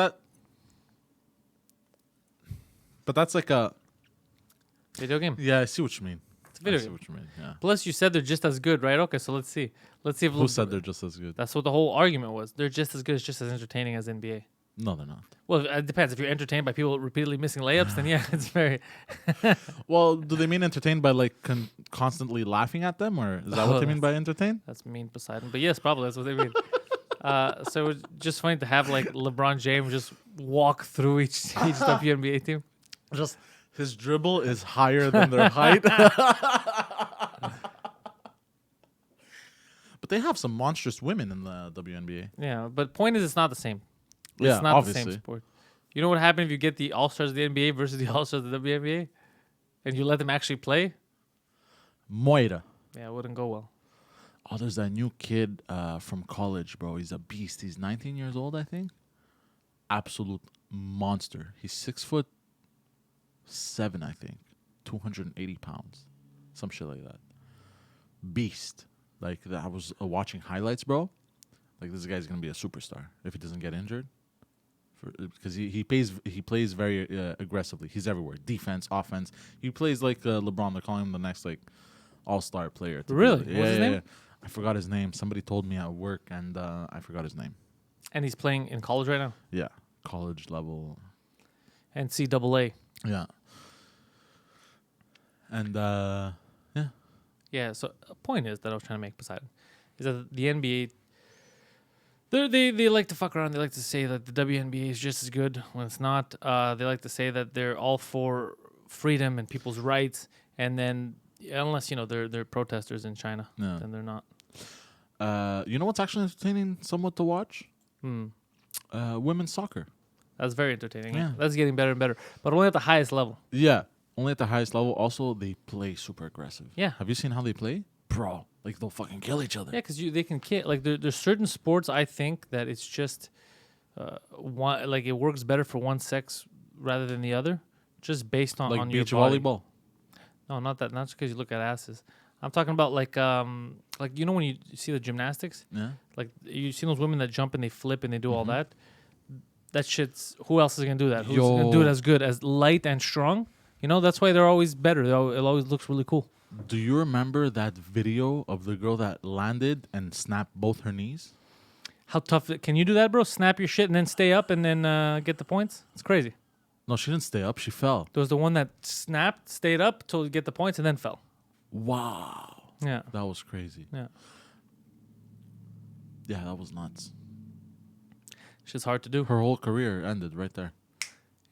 that's like a Video game. yeah. I see what you mean. It's a video I see game. what you mean. Yeah. Plus, you said they're just as good, right? Okay, so let's see. Let's see if Who said they're just as good? That's what the whole argument was. They're just as good, as just as entertaining as NBA. No, they're not. Well, it depends. If you're entertained by people repeatedly missing layups, then yeah, it's very. Well, do they mean entertained by like constantly laughing at them, or is that Oh, what they mean by entertained? That's mean Poseidon, but yes, probably that's what they mean. So it's just funny to have like LeBron James just walk through each WNBA team. Just his dribble is higher than their height. But they have some monstrous women in the WNBA. Yeah, but point is, it's not the same. Yeah, It's not the same obviously. sport. You know what happened if you get the All Stars of the NBA versus the All Stars of the WNBA, and you let them actually play? Moira. Yeah, it wouldn't go well. Oh, there's that new kid from college, bro. He's a beast. He's 19 years old, I think. Absolute monster. He's 6'7", I think. 280 pounds. Some shit like that. Beast. Like, I was watching highlights, bro. Like, this guy's going to be a superstar if he doesn't get injured. Because he plays very aggressively. He's everywhere. Defense, offense. He plays like LeBron. They're calling him the next, like, all-star player. Really? What's his name? I forgot his name. Somebody told me at work, and I forgot his name. And he's playing in college right now. Yeah, college level. NCAA. Yeah. And yeah, Yeah. So a point is that I was trying to make, Poseidon, is that the NBA. They like to fuck around. They like to say that the WNBA is just as good when it's not. They like to say that they're all for freedom and people's rights, and then unless they're protesters in China, yeah. then they're not. You know what's actually entertaining, somewhat to watch? Hmm. Women's soccer. That's very entertaining. Yeah. That's getting better and better, but only at the highest level. Yeah, only at the highest level. Also, they play super aggressive. Yeah. Have you seen how they play, bro? Like they'll fucking kill each other. Yeah, because they can kill. Like there's certain sports I think that it's just one, like it works better for one sex rather than the other, just based on Like on beach your body. volleyball. No, not that. Not just because you look at asses. I'm talking about like when you see the gymnastics, Yeah. like you see those women that jump and they flip and they do all that. That shit's, who else is gonna do that? Who's gonna do it as good, as light and strong? That's why they're always better. It always looks really cool. Do you remember that video of the girl that landed and snapped both her knees? How tough can you do that, bro? Snap your shit and then stay up and then get the points. It's crazy. No, she didn't stay up. She fell. There was the one that snapped, stayed up to get the points, and then fell. Wow. Yeah. That was crazy. Yeah. Yeah, that was nuts. Shit's hard to do. Her whole career ended right there.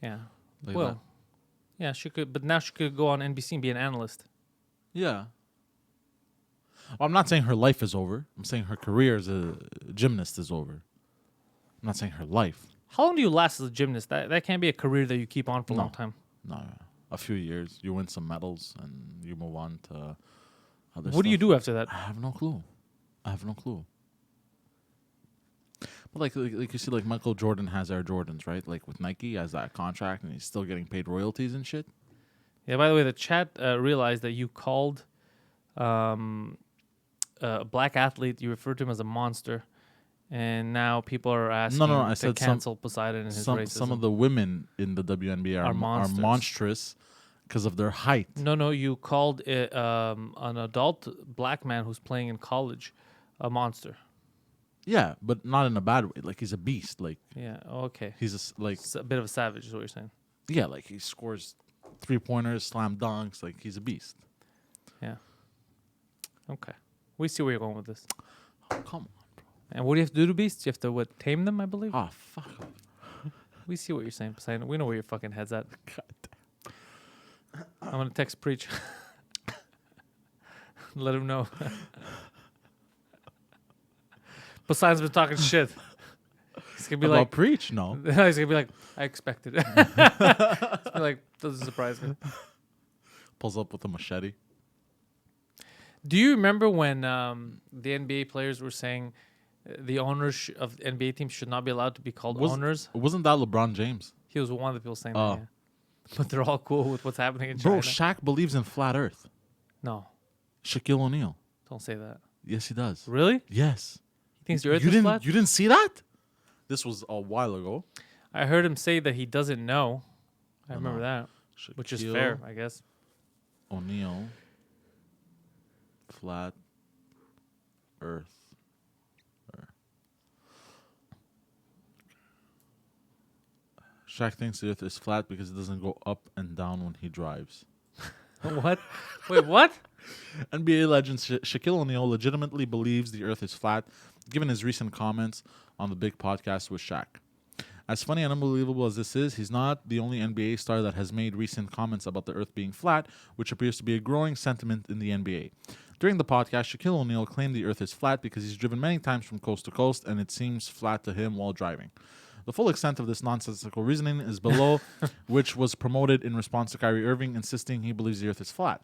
Yeah. Like well, that. yeah, she could, but now she could go on NBC and be an analyst. Yeah. Well, I'm not saying her life is over. I'm saying her career as a gymnast is over. I'm not saying her life. How long do you last as a gymnast? That can't be a career that you keep on for a No. long time. No, a few years. You win some medals and you move on to other What do you stuff. do after that? I have no clue. But like you see, like Michael Jordan has Air Jordans, right? Like with Nike, he has that contract, and he's still getting paid royalties and shit. Yeah, by the way, the chat realized that you called a black athlete, you referred to him as a monster. And now people are asking I to said cancel Poseidon and his racism. some of the women in the WNBA are monstrous because of their height. No, you called it, an adult black man who's playing in college a monster. Yeah, but not in a bad way. Like he's a beast. Like Yeah, okay. he's like It's a bit of a savage is what you're saying. yeah, like he scores 3-pointers, slam dunks. Like he's a beast. Yeah. Okay. We see where you're going with this. Oh, come on, bro. And what do you have to do to beasts? You have to, tame them, I believe? Oh, fuck. We see what you're saying, Poseidon. We know where your fucking head's at. God. I'm going to text Preach. Let him know. Poseidon's been talking shit. He's going to be About like... preach? No. He's going to be like, I expected it. He's like, doesn't surprise me. Pulls up with a machete. Do you remember when the NBA players were saying the owners of NBA teams should not be allowed to be called owners? Wasn't that LeBron James? He was one of the people saying Oh. that, yeah. But they're all cool with what's happening in Bro, China. Shaq believes in flat Earth. No, Shaquille O'Neal. don't say that. Yes, he does. Really? Yes. He thinks the Earth you is didn't, flat? You didn't see that? This was a while ago. I heard him say that he doesn't know. I remember know. that, which is Shaquille fair, I guess. O'Neal. Flat Earth. Shaq thinks the Earth is flat because it doesn't go up and down when he drives. What? Wait, what? NBA legend Shaquille O'Neal legitimately believes the Earth is flat, given his recent comments on the big podcast with Shaq. As funny and unbelievable as this is, he's not the only NBA star that has made recent comments about the Earth being flat, which appears to be a growing sentiment in the NBA. During the podcast, Shaquille O'Neal claimed the Earth is flat because he's driven many times from coast to coast, and it seems flat to him while driving. The full extent of this nonsensical reasoning is below, which was promoted in response to Kyrie Irving insisting he believes the Earth is flat.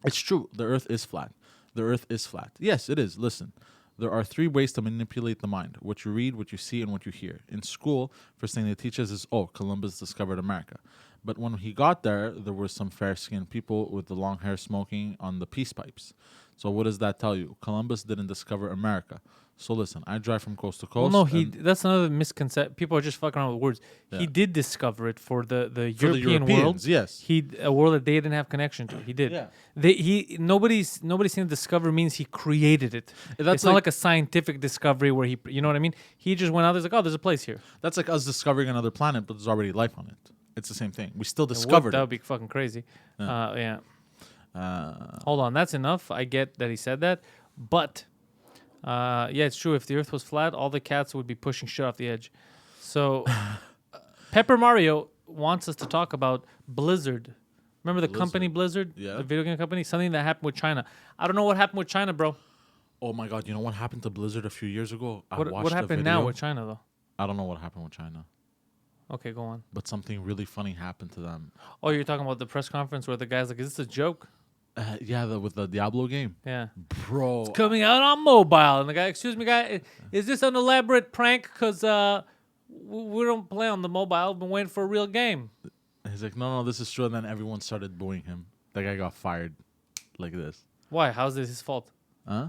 It's true, the Earth is flat. The Earth is flat. Yes, it is. Listen, there are 3 ways to manipulate the mind: what you read, what you see, and what you hear. In school, first thing they teach us is, Columbus discovered America. But when he got there, there were some fair-skinned people with the long hair smoking on the peace pipes. So what does that tell you? Columbus didn't discover America. So listen, I drive from coast to coast. Well, no, that's another misconception. People are just fucking around with words. Yeah. He did discover it for the European world. Yes, a world that they didn't have connection to. He did. Yeah. Nobody's saying discover means he created it. It's not like a scientific discovery where you know what I mean. He just went out there's like, oh, there's a place here. That's like us discovering another planet, but there's already life on it. It's the same thing. We still discovered That it. would be fucking crazy. Yeah. Hold on, that's enough. I get that he said that, but yeah, it's true. If the Earth was flat, all the cats would be pushing shit off the edge. So, Pepper Mario wants us to talk about Blizzard. Remember the company Blizzard? Yeah. The video game company? Something that happened with China. I don't know what happened with China, bro. Oh my God! You know what happened to Blizzard a few years ago? What happened now with China, though? I don't know what happened with China, Okay, go on. but something really funny happened to them. Oh, you're talking about the press conference where the guy's like, "Is this a joke?" Yeah, with the Diablo game, Yeah. bro. Coming out on mobile, and the guy, "Excuse me, guy, is this an elaborate prank? Because we don't play on the mobile. We've been waiting for a real game." He's like, no, this is true. And then everyone started booing him. That guy got fired, like this. Why? How's this his fault? Huh?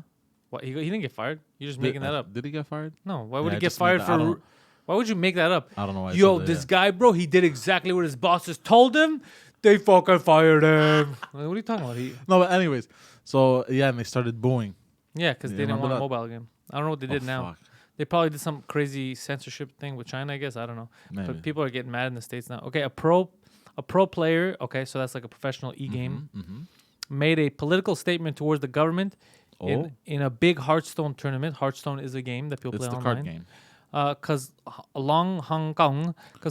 What? He didn't get fired. You're just making that up. Did he get fired? No. Why would Yeah, he I get just made fired that- I for? don't- Why would you make that up? I don't know why. I Yo, said that, this guy, bro, he did exactly what his bosses told him. They fucking fired him. Like, what are you talking about? No, but anyways, so yeah, and they started booing. Yeah, because You they didn't want remember a that? mobile game. I don't know what they did now. Fuck. They probably did some crazy censorship thing with China, I guess. I don't know. Maybe. But people are getting mad in the States now. Okay, a pro player, okay, so that's like a professional e-game, made a political statement towards the government in a big Hearthstone tournament. Hearthstone is a game that people It's play the online. card game. Because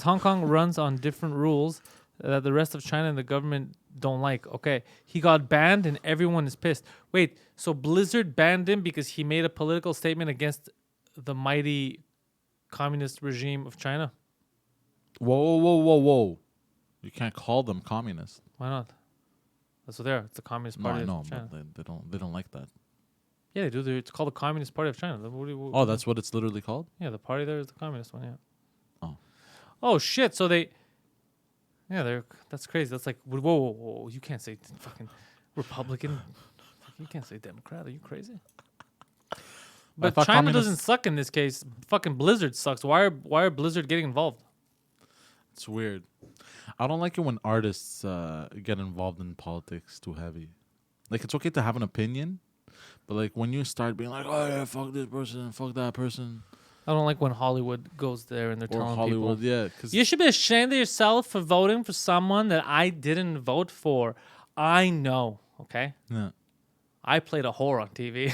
Hong Kong runs on different rules that the rest of China and the government don't like. Okay, he got banned and everyone is pissed. Wait, so Blizzard banned him because he made a political statement against the mighty communist regime of China? Whoa. You can't call them communists. Why not? That's what they are. It's the Communist No, Party I know, of China. but they don't like that. Yeah, they do. It's called the Communist Party of China. Oh, that's what it's literally called? Yeah, the party there is the communist one. Yeah. Oh. Oh shit! So they. Yeah, that's crazy. That's like whoa. You can't say fucking Republican. You can't say Democrat. Are you crazy? But thought China communist- doesn't suck in this case. Fucking Blizzard sucks. Why are Blizzard getting involved? It's weird. I don't like it when artists get involved in politics too heavy. Like, it's okay to have an opinion, but like when you start being like, oh yeah, fuck this person, fuck that person, I don't like when Hollywood goes there and they're or telling Hollywood, people. yeah, because You should be ashamed of yourself for voting for someone that I didn't vote for. I know, okay? yeah. I played a whore on TV.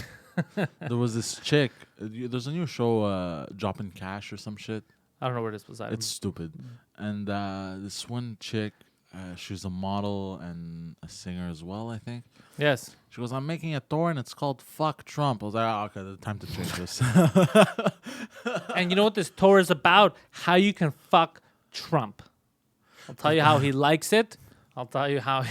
There was this chick. There's a new show, Dropping Cash or some shit. I don't know where this was at. It's stupid. And this one chick, she's a model and a singer as well, I think. Yes. She goes, I'm making a tour and it's called Fuck Trump. I was like, oh, okay, there's time to change this. And you know what this tour is about? How you can fuck Trump. I'll tell you how he likes it. I'll tell you how...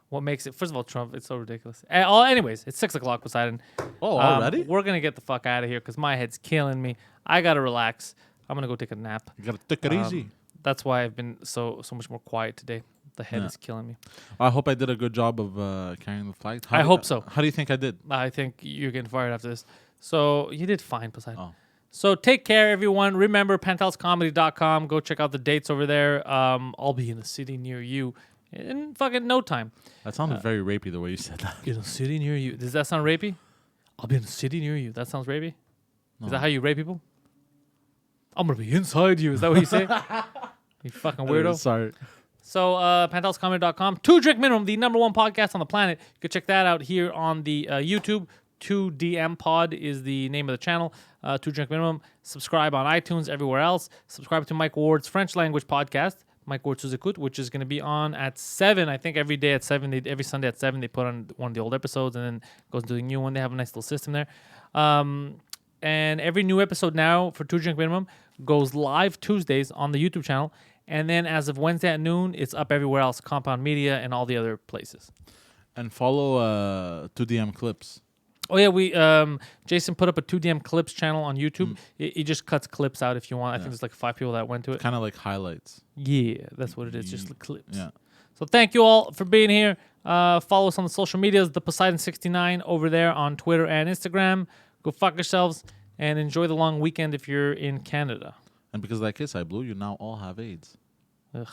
what makes it... First of all, Trump, it's so ridiculous. Anyways, it's 6 o'clock, Poseidon. Oh, already? We're going to get the fuck out of here because my head's killing me. I got to relax. I'm going to go take a nap. You gotta take it easy. That's why I've been so much more quiet today. The head Yeah. is killing me. I hope I did a good job of carrying the flag. I hope so. How do you think I did? I think you're getting fired after this. So you did fine, Poseidon. Oh. So take care, everyone. Remember, PantelsComedy.com. Go check out the dates over there. I'll be in a city near you in fucking no time. That sounded very rapey the way you said that. In a city near you. Does that sound rapey? I'll be in a city near you. That sounds rapey? No. Is that how you rape people? I'm going to be inside you. Is that what you say? You fucking weirdo. Sorry. So, PantelsComedy.com. 2 Drink Minimum, the #1 podcast on the planet. You can check that out here on the YouTube. 2DM Pod is the name of the channel. 2 Drink Minimum. Subscribe on iTunes, everywhere else. Subscribe to Mike Ward's French language podcast, Mike Ward Suzekut, which is going to be on at 7. I think every day at 7. Every Sunday at 7, they put on one of the old episodes and then goes to the new one. They have a nice little system there. And every new episode now for 2 Drink Minimum goes live Tuesdays on the YouTube channel. And then as of Wednesday at noon, it's up everywhere else, Compound Media and all the other places. And follow 2DM Clips. Oh, yeah, we Jason put up a 2DM Clips channel on YouTube. He just cuts clips out if you want. I think there's like 5 people that went to it. Kind of like highlights. Yeah, that's what it is, just the clips. Yeah. So thank you all for being here. Follow us on the social medias, the Poseidon69 over there on Twitter and Instagram. Go fuck yourselves and enjoy the long weekend if you're in Canada. And because of that kiss I blew, you now all have AIDS. Ugh.